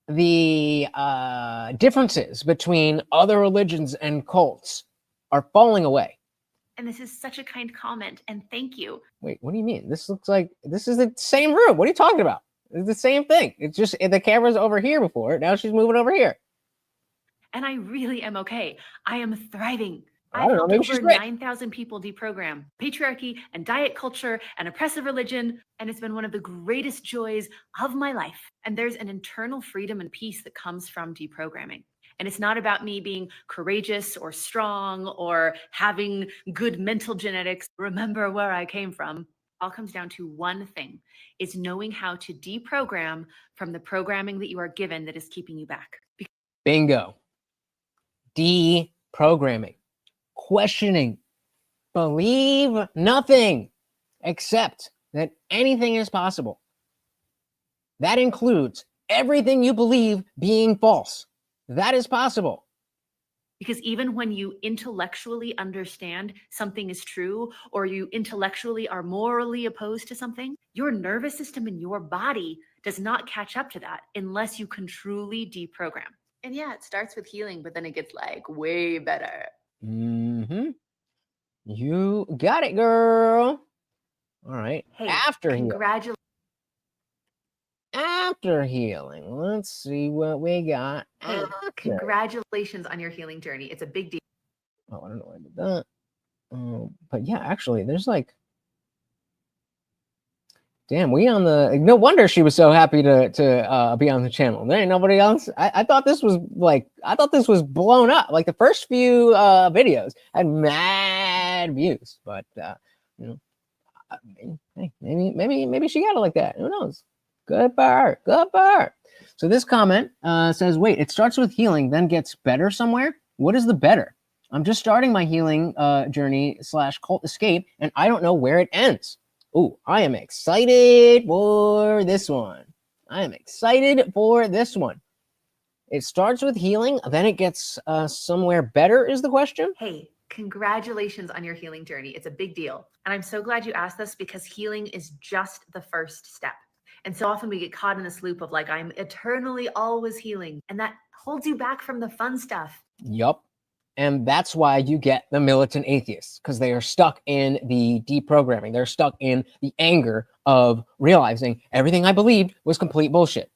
The differences between other religions and cults are falling away. And this is such a kind comment, and thank you. Wait, what do you mean? This looks like this is the same room. What are you talking about? It's the same thing. It's just the camera's over here before. Now she's moving over here. And I really am okay. I am thriving. I don't know, maybe over 9,000 people deprogram patriarchy and diet culture and oppressive religion. And it's been one of the greatest joys of my life. And there's an internal freedom and peace that comes from deprogramming. And it's not about me being courageous or strong or having good mental genetics. Remember where I came from. It all comes down to one thing: is knowing how to deprogram from the programming that you are given that is keeping you back. Bingo. Deprogramming. Questioning. Believe nothing except that anything is possible. That includes everything you believe being false. That is possible. Because even when you intellectually understand something is true, or you intellectually are morally opposed to something, your nervous system and your body does not catch up to that unless you can truly deprogram. And yeah, it starts with healing, but then it gets like way better. Mm-hmm. You got it, girl. All right. Hey, after healing, let's see what we got. Hey, congratulations on your healing journey. It's a big deal. Oh, I don't know why I did that. But yeah, actually, there's like, damn, we on the. No wonder she was so happy to be on the channel. There ain't nobody else. I thought this was blown up. Like the first few videos had mad views, but you know, hey, maybe she got it like that. Who knows? Good for her. Good for her. So this comment says, wait, it starts with healing, then gets better somewhere. What is the better? I'm just starting my healing journey / cult escape, and I don't know where it ends. Ooh, I am excited for this one. It starts with healing, then it gets somewhere better is the question. Hey, congratulations on your healing journey. It's a big deal. And I'm so glad you asked this, because healing is just the first step. And so often we get caught in this loop of like, I'm eternally always healing. And that holds you back from the fun stuff. Yup. And that's why you get the militant atheists, because they are stuck in the deprogramming. They're stuck in the anger of realizing everything I believed was complete bullshit.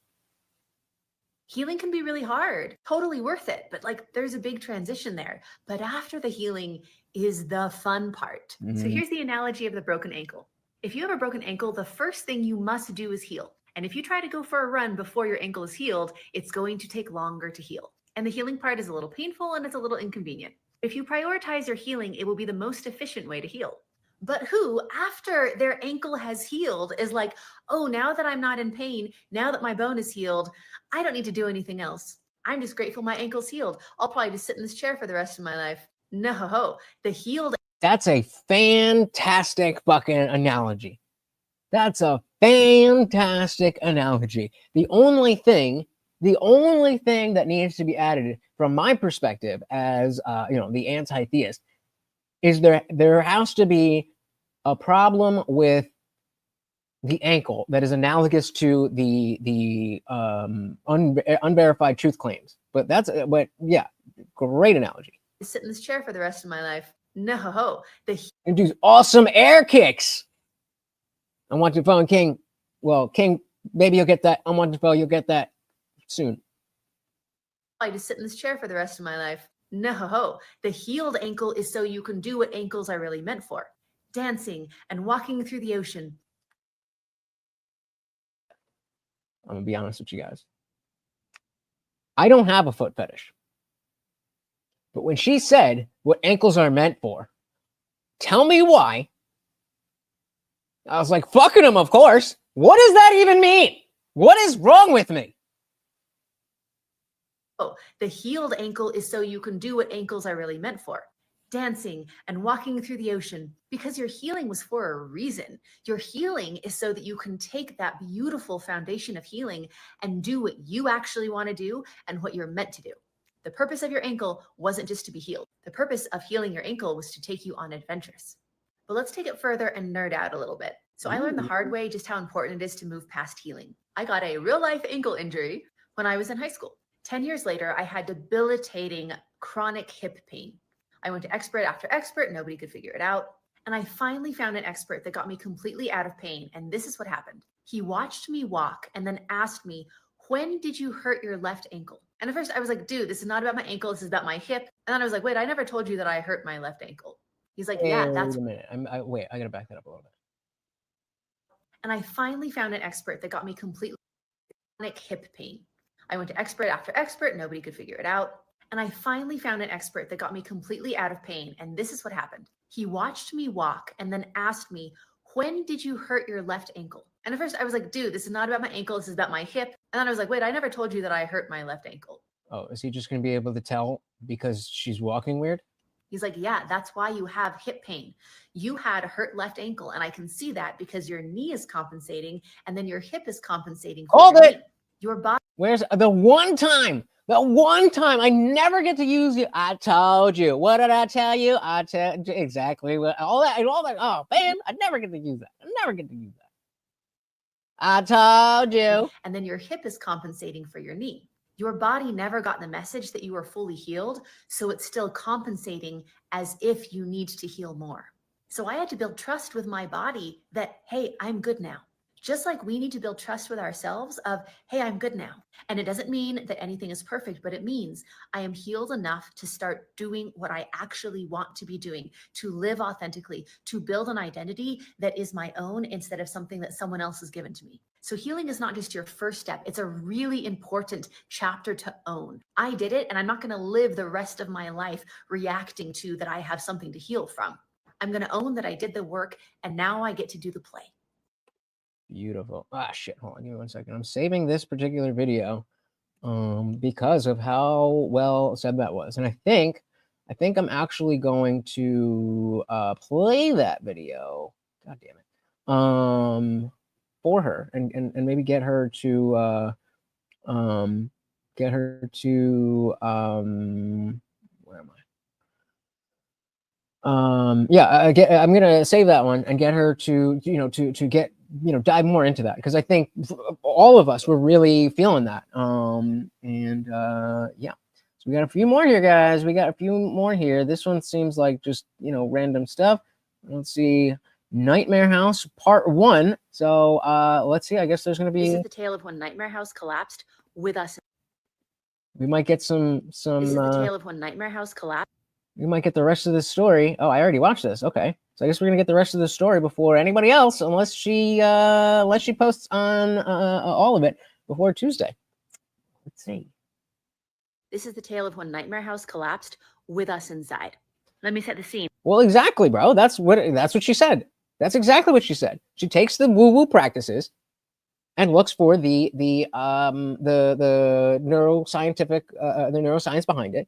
Healing can be really hard, totally worth it. But like, there's a big transition there. But after the healing is the fun part. So here's the analogy of the broken ankle. If you have a broken ankle, the first thing you must do is heal. And if you try to go for a run before your ankle is healed, it's going to take longer to heal. And the healing part is a little painful and it's a little inconvenient. If you prioritize your healing, it will be the most efficient way to heal. but who, after their ankle has healed, is like, oh, now that I'm not in pain, now that my bone is healed, I don't need to do anything else. I'm just grateful my ankle's healed. I'll probably just sit in this chair for the rest of my life. No, the healed. That's a fantastic fucking analogy. That's a fantastic analogy. The only thing that needs to be added from my perspective as the anti-theist is there has to be a problem with the ankle that is analogous to the unverified truth claims. But yeah, great analogy. Sit in this chair for the rest of my life. No, and do awesome air kicks. I want to phone King. Well, King, maybe you'll get that. I want to phone. You'll get that soon. I just sit in this chair for the rest of my life. No, the healed ankle is so you can do what ankles are really meant for: dancing and walking through the ocean. I'm gonna be honest with you guys. I don't have a foot fetish. But when she said what ankles are meant for, tell me why. I was like, fucking them, of course. What does that even mean? What is wrong with me? Oh, the healed ankle is so you can do what ankles are really meant for: dancing and walking through the ocean. Because your healing was for a reason. Your healing is so that you can take that beautiful foundation of healing and do what you actually want to do and what you're meant to do. The purpose of your ankle wasn't just to be healed. The purpose of healing your ankle was to take you on adventures. But let's take it further and nerd out a little bit. So I learned the hard way just how important it is to move past healing. I got a real life ankle injury when I was in high school. 10 years later, I had debilitating chronic hip pain. I went to expert after expert, nobody could figure it out. And I finally found an expert that got me completely out of pain. And this is what happened. He watched me walk and then asked me, when did you hurt your left ankle? And at first I was like, dude, this is not about my ankle. This is about my hip. And then I was like, wait, I never told you that I hurt my left ankle. He's like, yeah, that's... Wait a minute. Wait, I got to back that up a little bit. And I finally found an expert that got me completely chronic hip pain. I went to expert after expert, nobody could figure it out. And I finally found an expert that got me completely out of pain. And this is what happened. He watched me walk and then asked me, when did you hurt your left ankle? And at first I was like, dude, this is not about my ankle. This is about my hip. And then I was like, wait, I never told you that I hurt my left ankle. Oh, is he just going to be able to tell because she's walking weird? He's like, yeah, that's why you have hip pain. You had a hurt left ankle. And I can see that because your knee is compensating and then your hip is compensating for Hold your it. knee. Your body. Where's the one time I never get to use you? I told you. What did I tell you? I tell exactly what all that. Oh man, I never get to use that. I told you. And then your hip is compensating for your knee. Your body never got the message that you were fully healed, so it's still compensating as if you need to heal more. So I had to build trust with my body that, hey, I'm good now. Just like we need to build trust with ourselves of, hey, I'm good now. And it doesn't mean that anything is perfect, but it means I am healed enough to start doing what I actually want to be doing, to live authentically, to build an identity that is my own instead of something that someone else has given to me. So healing is not just your first step. It's a really important chapter to own. I did it, and I'm not going to live the rest of my life reacting to that I have something to heal from. I'm going to own that I did the work, and now I get to do the play. Beautiful. Ah, shit. Hold on. Give me 1 second. I'm saving this particular video because of how well said that was. And I think I'm actually going to play that video. God damn it. For her and maybe get her to where am I? I'm gonna save that one and get her to to get dive more into that, because I think all of us were really feeling that. Yeah, so we got a few more here, guys. This one seems like just random stuff. Let's see. Nightmare House Part 1. So let's see. I guess there's going to be... This is the tale of when Nightmare House collapsed with us. We might get some... This is the tale of when Nightmare House collapsed. We might get the rest of the story. Oh, I already watched this. Okay. So I guess we're going to get the rest of the story before anybody else, unless she posts on all of it before Tuesday. Let's see. This is the tale of when Nightmare House collapsed with us inside. Let me set the scene. Well, exactly, bro. That's what she said. That's exactly what she said. She takes the woo-woo practices and looks for the neuroscientific the neuroscience behind it.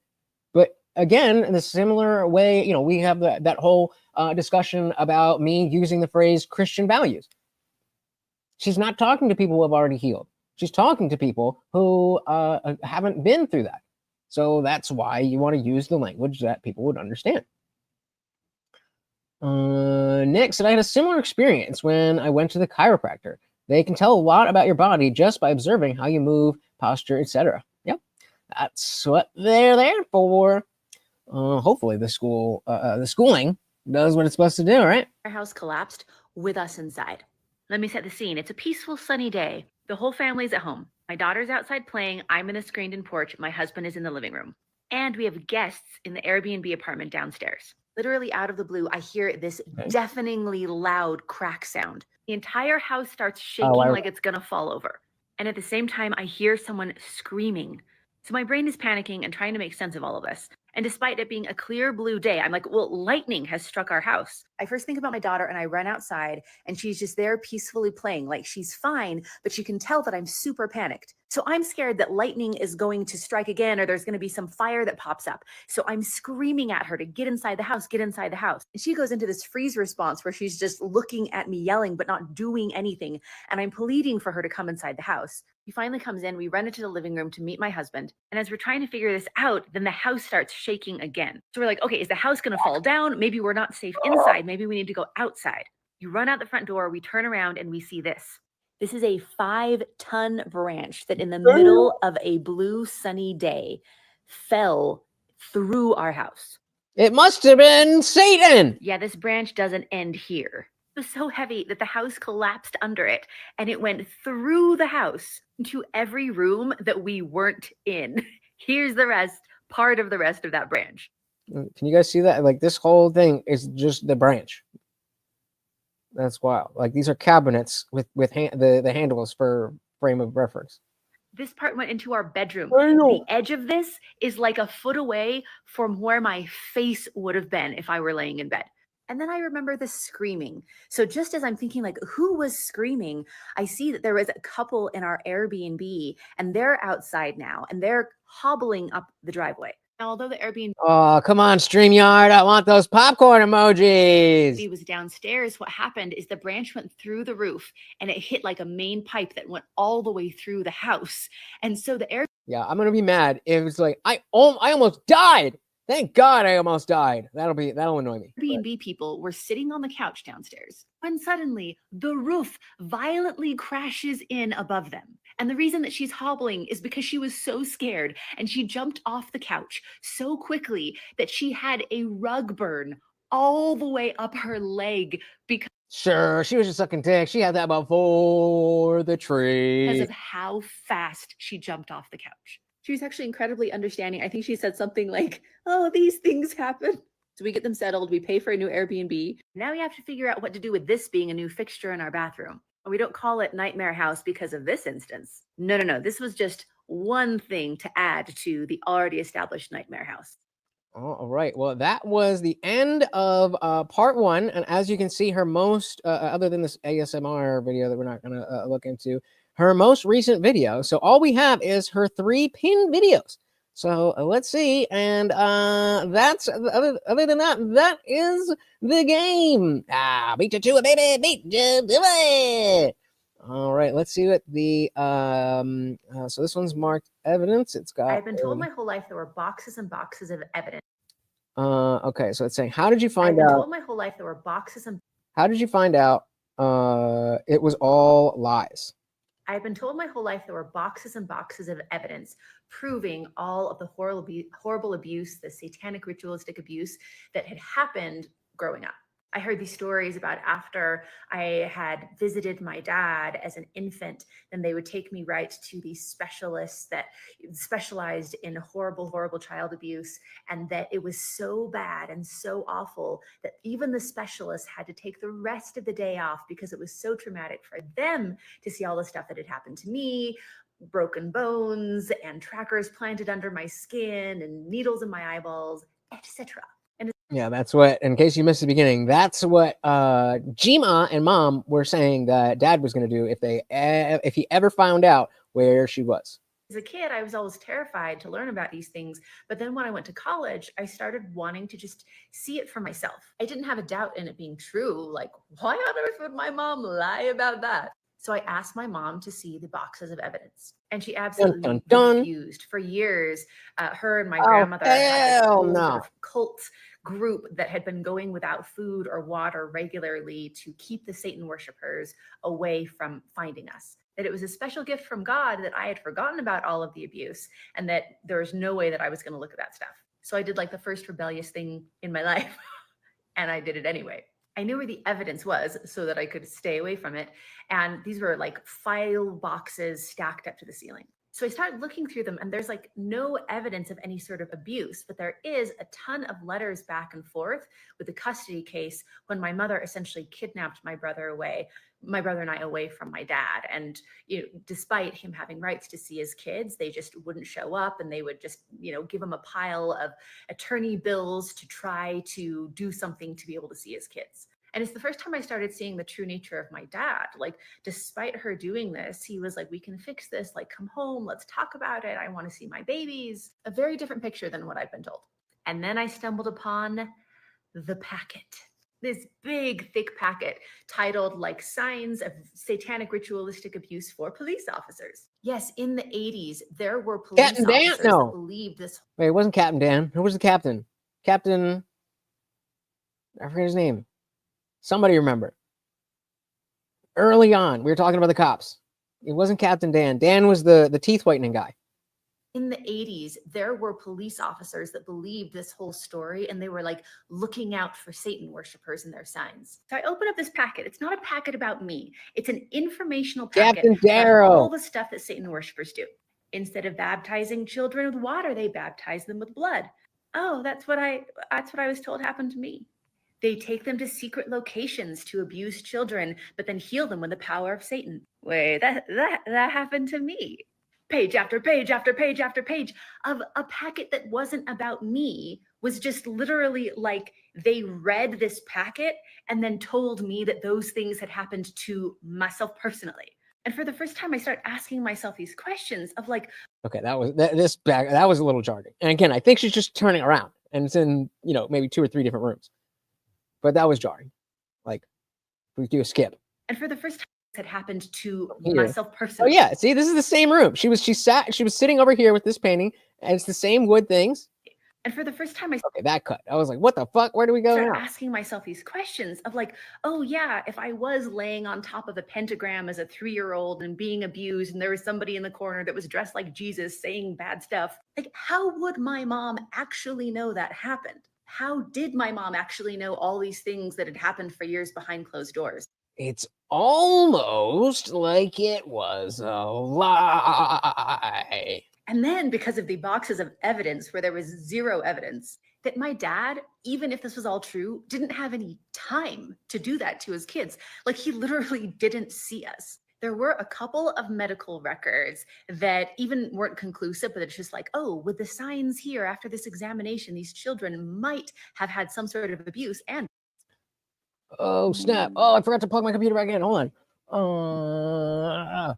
But again, in a similar way, you know, we have that whole discussion about me using the phrase Christian values. She's not talking to people who have already healed. She's talking to people who haven't been through that. So that's why you want to use the language that people would understand. Nick said, I had a similar experience when I went to the chiropractor. They can tell a lot about your body just by observing how you move, posture, etc. Yep, that's what they're there for. Hopefully the schooling does what it's supposed to do, right? Our house collapsed with us inside. Let me set the scene. It's a peaceful, sunny day. The whole family's at home. My daughter's outside playing. I'm in the screened-in porch. My husband is in the living room. And we have guests in the Airbnb apartment downstairs. Literally out of the blue, I hear this deafeningly loud crack sound. The entire house starts shaking like it's gonna fall over. And at the same time, I hear someone screaming. So my brain is panicking and trying to make sense of all of this. And despite it being a clear blue day, I'm like, well, lightning has struck our house. I first think about my daughter and I run outside and she's just there peacefully playing. Like she's fine, but you can tell that I'm super panicked. So I'm scared that lightning is going to strike again or there's going to be some fire that pops up. So I'm screaming at her to get inside the house, get inside the house. And she goes into this freeze response where she's just looking at me yelling, but not doing anything. And I'm pleading for her to come inside the house. He finally comes in. We run into the living room to meet my husband. And as we're trying to figure this out, then the house starts shaking again. So we're like, okay, is the house going to fall down? Maybe we're not safe inside. Maybe we need to go outside. You run out the front door. We turn around and we see this. This is a 5-ton branch that in the middle of a blue sunny day fell through our house. It must have been Satan. Yeah, this branch doesn't end here. It was so heavy that the house collapsed under it and it went through the house into every room that we weren't in. Here's the rest, part of the rest of that branch. Can you guys see that? Like this whole thing is just the branch. That's wild. Like these are cabinets with the handles for frame of reference. This part went into our bedroom. The edge of this is like a foot away from where my face would have been if I were laying in bed. And then I remember the screaming. So just as I'm thinking like, who was screaming? I see that there was a couple in our Airbnb and they're outside now and they're hobbling up the driveway. Now, although the Airbnb come on, StreamYard, I want those popcorn emojis. was downstairs, what happened is the branch went through the roof and it hit like a main pipe that went all the way through the house. And so the air. Yeah, I'm gonna be mad if it's like I almost died. Thank God I almost died. That'll annoy me. Airbnb people were sitting on the couch downstairs when suddenly the roof violently crashes in above them. And the reason that she's hobbling is because she was so scared and she jumped off the couch so quickly that she had a rug burn all the way up her leg because sure, she was just sucking dick. She had that before the tree. Because of how fast she jumped off the couch. She was actually incredibly understanding. I think she said something like, oh, these things happen. So we get them settled. We pay for a new Airbnb. Now we have to figure out what to do with this being a new fixture in our bathroom. We don't call it Nightmare House because of this instance. No. This was just one thing to add to the already established Nightmare House. All right. Well, that was the end of part 1. And as you can see, her most, other than this ASMR video that we're not going to look into, her most recent video. So all we have is her 3 pinned videos. So let's see. And that's, other than that, that is the game. Beat you to it, baby. Beat you to it. All right, let's see what the so this one's marked evidence. It's got I've been told my whole life there were boxes and boxes of evidence. Okay, so it's saying, how did you find out? I've been told my whole life there were boxes and. How did you find out it was all lies? I've been told my whole life there were boxes and boxes of evidence proving all of the horrible abuse, the satanic ritualistic abuse that had happened growing up. I heard these stories about after I had visited my dad as an infant, then they would take me right to these specialists that specialized in horrible, horrible child abuse, and that it was so bad and so awful that even the specialists had to take the rest of the day off because it was so traumatic for them to see all the stuff that had happened to me, broken bones and trackers planted under my skin and needles in my eyeballs, etc. Yeah, that's what, in case you missed the beginning, that's what Jima and Mom were saying that Dad was going to do if he ever found out where she was. As a kid, I was always terrified to learn about these things. But then when I went to college, I started wanting to just see it for myself. I didn't have a doubt in it being true. Like, why on earth would my mom lie about that? So I asked my mom to see the boxes of evidence, and she absolutely Dun, dun, dun. refused. For years, her and my Oh, grandmother had this hell whole sort no. of cult group that had been going without food or water regularly to keep the Satan worshipers away from finding us. That it was a special gift from God, that I had forgotten about all of the abuse, and that there was no way that I was going to look at that stuff. So I did like the first rebellious thing in my life, and I did it anyway. I knew where the evidence was so that I could stay away from it. And these were like file boxes stacked up to the ceiling. So I started looking through them, and there's like no evidence of any sort of abuse, but there is a ton of letters back and forth with the custody case when my mother essentially kidnapped my brother and I away from my dad. And despite him having rights to see his kids, they just wouldn't show up, and they would just give him a pile of attorney bills to try to do something to be able to see his kids. And it's the first time I started seeing the true nature of my dad. Like, despite her doing this, he was like, we can fix this. Like, come home. Let's talk about it. I want to see my babies. A very different picture than what I've been told. And then I stumbled upon the packet. This big, thick packet titled like Signs of Satanic Ritualistic Abuse for Police Officers. Yes, in the 80s, there were police Captain Dan? officers No. that believed this. Wait, it wasn't Captain Dan. Who was the captain? Captain, I forget his name. Somebody remember. Early on, we were talking about the cops. It wasn't Captain Dan. Dan was the teeth whitening guy. In the 80s, there were police officers that believed this whole story, and they were like looking out for Satan worshipers and their signs. So I open up this packet. It's not a packet about me. It's an informational packet Captain about all Darrow. the stuff that Satan worshipers do. Instead of baptizing children with water, they baptize them with blood. Oh, that's what I was told happened to me. They take them to secret locations to abuse children, but then heal them with the power of Satan. Wait, that happened to me. Page after page after page after page of a packet that wasn't about me, was just literally like they read this packet and then told me that those things had happened to myself personally. And for the first time, I start asking myself these questions of like, okay, that was a little jargon. And again, I think she's just turning around, and it's in maybe 2 or 3 different rooms. But that was jarring. Like, we do a skip. And for the first time, had happened to Here. myself personally. Oh yeah, see, this is the same room. She was sitting over here with this painting, and it's the same wood things. And for the first time, okay, that cut. I was like, what the fuck? Where do we go now? Asking myself these questions of like, oh yeah, if I was laying on top of a pentagram as a 3-year-old and being abused, and there was somebody in the corner that was dressed like Jesus saying bad stuff, like, how would my mom actually know that happened? How did my mom actually know all these things that had happened for years behind closed doors? It's almost like it was a lie. And then, because of the boxes of evidence where there was zero evidence, that my dad, even if this was all true, didn't have any time to do that to his kids. Like, he literally didn't see us. There were a couple of medical records that even weren't conclusive, but it's just like, oh, with the signs here after this examination, these children might have had some sort of abuse. And oh snap! Oh, I forgot to plug my computer back in. Hold on.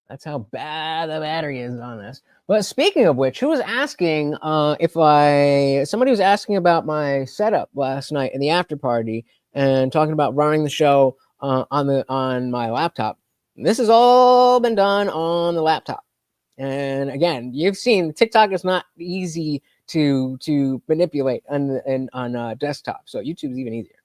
That's how bad the battery is on this. But speaking of which, who was asking somebody was asking about my setup last night in the after party and talking about running the show on my laptop. And this has all been done on the laptop. And again, you've seen TikTok is not easy to manipulate on desktop. So YouTube's even easier.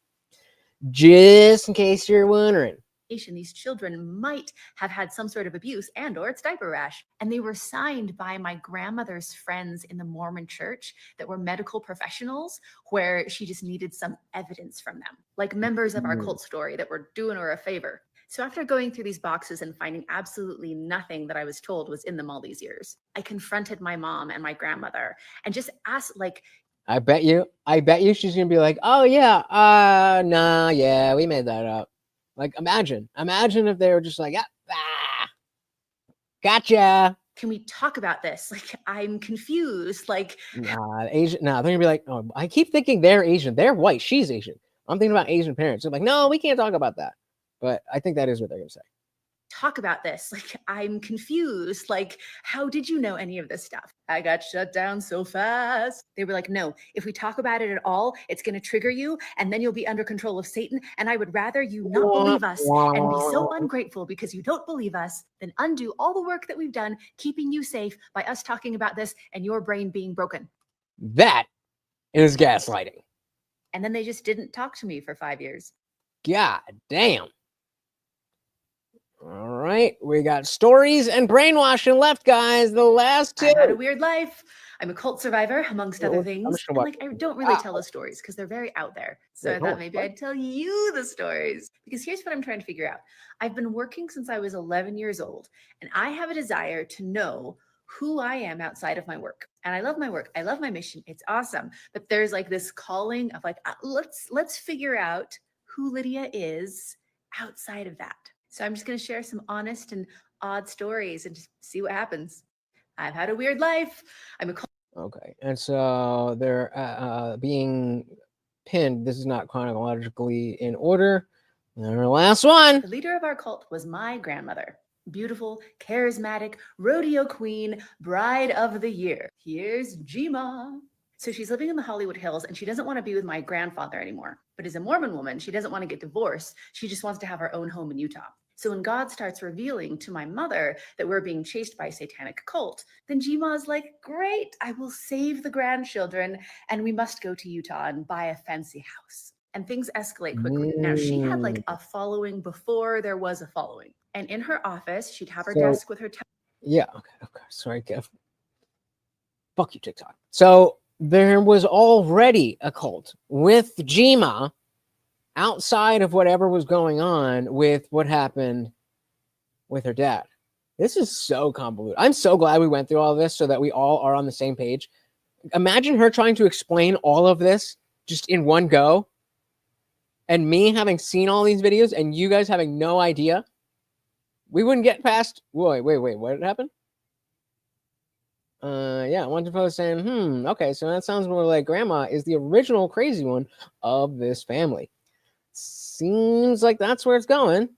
Just in case you're wondering. These children might have had some sort of abuse and or it's diaper rash. And they were signed by my grandmother's friends in the Mormon church that were medical professionals, where she just needed some evidence from them, like members of our cult story that were doing her a favor. So after going through these boxes and finding absolutely nothing that I was told was in them all these years, I confronted my mom and my grandmother and just asked, like, I bet you she's gonna be like, oh yeah, nah, yeah, we made that up. Like, imagine if they were just like, gotcha. can we talk about this? Like, I'm confused. Like, Asian. They're gonna be like, oh, I keep thinking they're Asian. They're white. She's Asian. I'm thinking about Asian parents. They're like, no, we can't talk about that. But I think that is what they're gonna say. talk about this. Like, I'm confused. Like, how did you know any of this stuff? I got shut down so fast. They were like, no, if we talk about it at all, it's going to trigger you and then you'll be under control of Satan. And I would rather you not believe us and be so ungrateful because you don't believe us than undo all the work that we've done, keeping you safe by us talking about this and your brain being broken. That is gaslighting. And then they just didn't talk to me for 5 years. God damn. All right, we got stories and brainwashing left, guys. The last two. I had a weird life. I'm a cult survivor, amongst other things. And, like, I don't really tell the stories because they're very out there. So I thought maybe I'd tell you the stories. Because here's what I'm trying to figure out. I've been working since I was 11 years old, and I have a desire to know who I am outside of my work. And I love my work. I love my mission. It's awesome. But there's like this calling of like, let's figure out who Lydia is outside of that. So I'm just going to share some honest and odd stories and just see what happens. I've had a weird life. I'm a Okay, and so they're being pinned. This is not chronologically in order. And our last one. The leader of our cult was my grandmother. Beautiful, charismatic, rodeo queen, bride of the year. Here's Jima. So she's living in the Hollywood Hills and she doesn't want to be with my grandfather anymore. But as a Mormon woman, she doesn't want to get divorced. She just wants to have her own home in Utah. So when God starts revealing to my mother that we're being chased by a satanic cult, then Jima is like, great, I will save the grandchildren and we must go to Utah and buy a fancy house. And things escalate quickly. Now, she had like a following before there was a following. And in her office, she'd have her desk with her. Yeah, okay. Sorry, Kev. Fuck you, TikTok. So there was already a cult with Jima outside of whatever was going on with what happened with her dad. This is so convoluted. I'm so glad we went through all this so that we all are on the same page. Imagine her trying to explain all of this just in one go, and me having seen all these videos and you guys having no idea. We wouldn't get past. Wait, what happened? Yeah, one post saying, okay, so that sounds more like grandma is the original crazy one of this family. Seems like that's where it's going.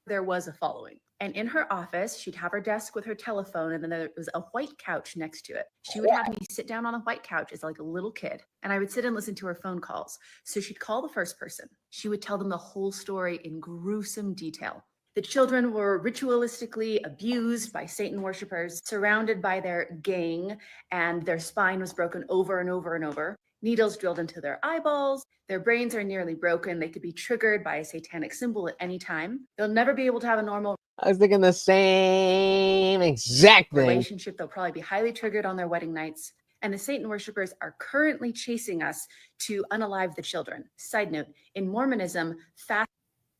There was a following. And in her office, she'd have her desk with her telephone, and then there was a white couch next to it. She would have me sit down on a white couch as like a little kid, and I would sit and listen to her phone calls. So she'd call the first person. She would tell them the whole story in gruesome detail. The children were ritualistically abused by Satan worshipers, surrounded by their gang, and their spine was broken over and over and over. Needles drilled into their eyeballs. Their brains are nearly broken. They could be triggered by a satanic symbol at any time. They'll never be able to have a normal I was thinking the same exact thing. Relationship. They'll probably be highly triggered on their wedding nights. And the Satan worshipers are currently chasing us to unalive the children. Side note, in Mormonism,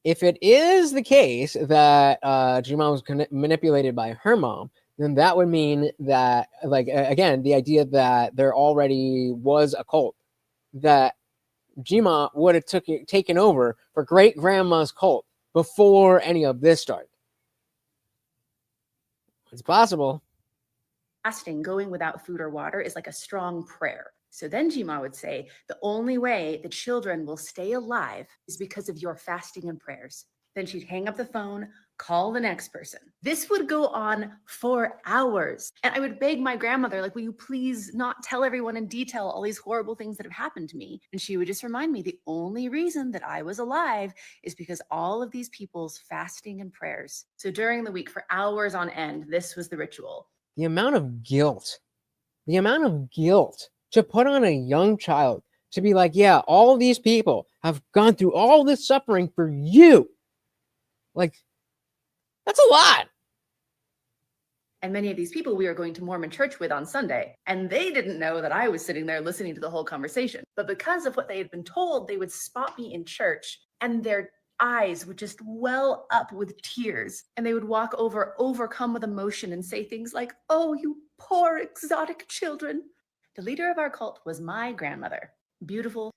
if it is the case that Jima was manipulated by her mom, then that would mean that, like, again, the idea that there already was a cult, that Jima would have taken over for great grandma's cult before any of this started. It's possible. Fasting, going without food or water, is like a strong prayer. So then Jima would say, the only way the children will stay alive is because of your fasting and prayers. Then she'd hang up the phone, call the next person. This would go on for hours. And I would beg my grandmother, like, will you please not tell everyone in detail all these horrible things that have happened to me? And she would just remind me the only reason that I was alive is because all of these people's fasting and prayers. So during the week for hours on end, this was the ritual. The amount of guilt to put on a young child to be like, yeah, all of these people have gone through all this suffering for you. Like, that's a lot. And many of these people we were going to Mormon church with on Sunday, and they didn't know that I was sitting there listening to the whole conversation. But because of what they had been told, they would spot me in church, and their eyes would just well up with tears. And they would walk over, overcome with emotion, and say things like, oh, you poor exotic children. The leader of our cult was my grandmother. Beautiful.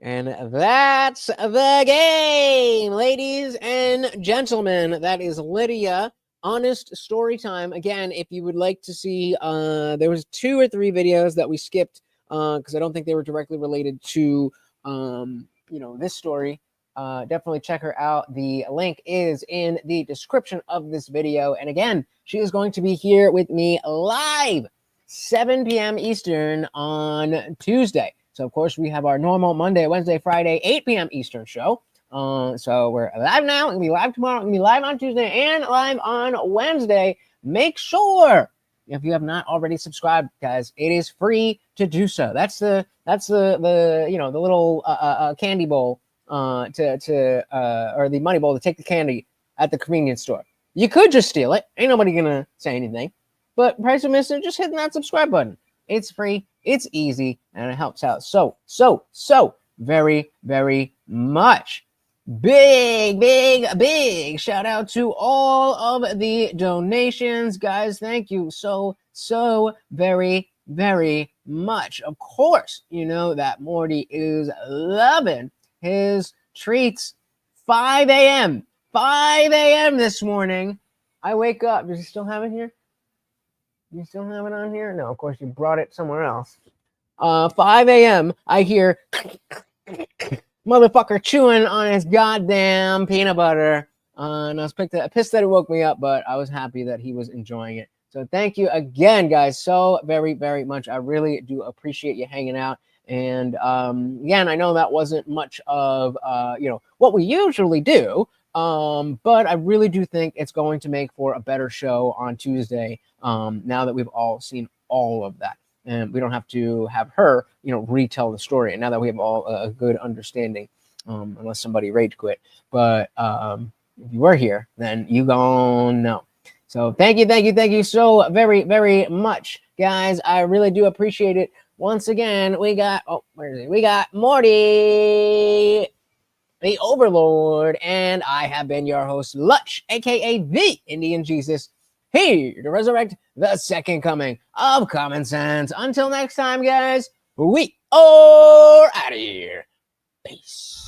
And that's the game, ladies and gentlemen. That is Lydia Honest story time. Again, if you would like to see, there was 2 or 3 videos that we skipped because I don't think they were directly related to, this story. Definitely check her out. The link is in the description of this video. And again, she is going to be here with me live 7 p.m. Eastern on Tuesday. So, of course, we have our normal Monday, Wednesday, Friday, 8 p.m. Eastern show. So we're live now. We'll be live tomorrow. We'll be live on Tuesday and live on Wednesday. Make sure, if you have not already subscribed, guys, it is free to do so. That's the little candy bowl or the money bowl to take the candy at the convenience store. You could just steal it. Ain't nobody gonna say anything. But price of missing, just hit that subscribe button. It's free, it's easy, and it helps out so very, very much. Big shout out to all of the donations, guys. Thank you so very much. Of course, you know that Morty is loving his treats. 5 a.m. this morning. I wake up. Does he still have it here? You still have it on here? No, of course you brought it somewhere else. 5 a.m. I hear motherfucker chewing on his goddamn peanut butter. And I was pissed that it woke me up, but I was happy that he was enjoying it. So thank you again, guys, so very much. I really do appreciate you hanging out. And again, I know that wasn't much of what we usually do. But I really do think it's going to make for a better show on Tuesday. Now that we've all seen all of that. And we don't have to have her, retell the story. And now that we have all a good understanding, unless somebody rage quit. But if you were here, then you gonna know. So thank you so very much, guys. I really do appreciate it. Once again, we got we got Morty, the Overlord, and I have been your host, Lutch, aka the Indian Jesus, here to resurrect the second coming of common sense. Until next time, guys, we are out of here. Peace.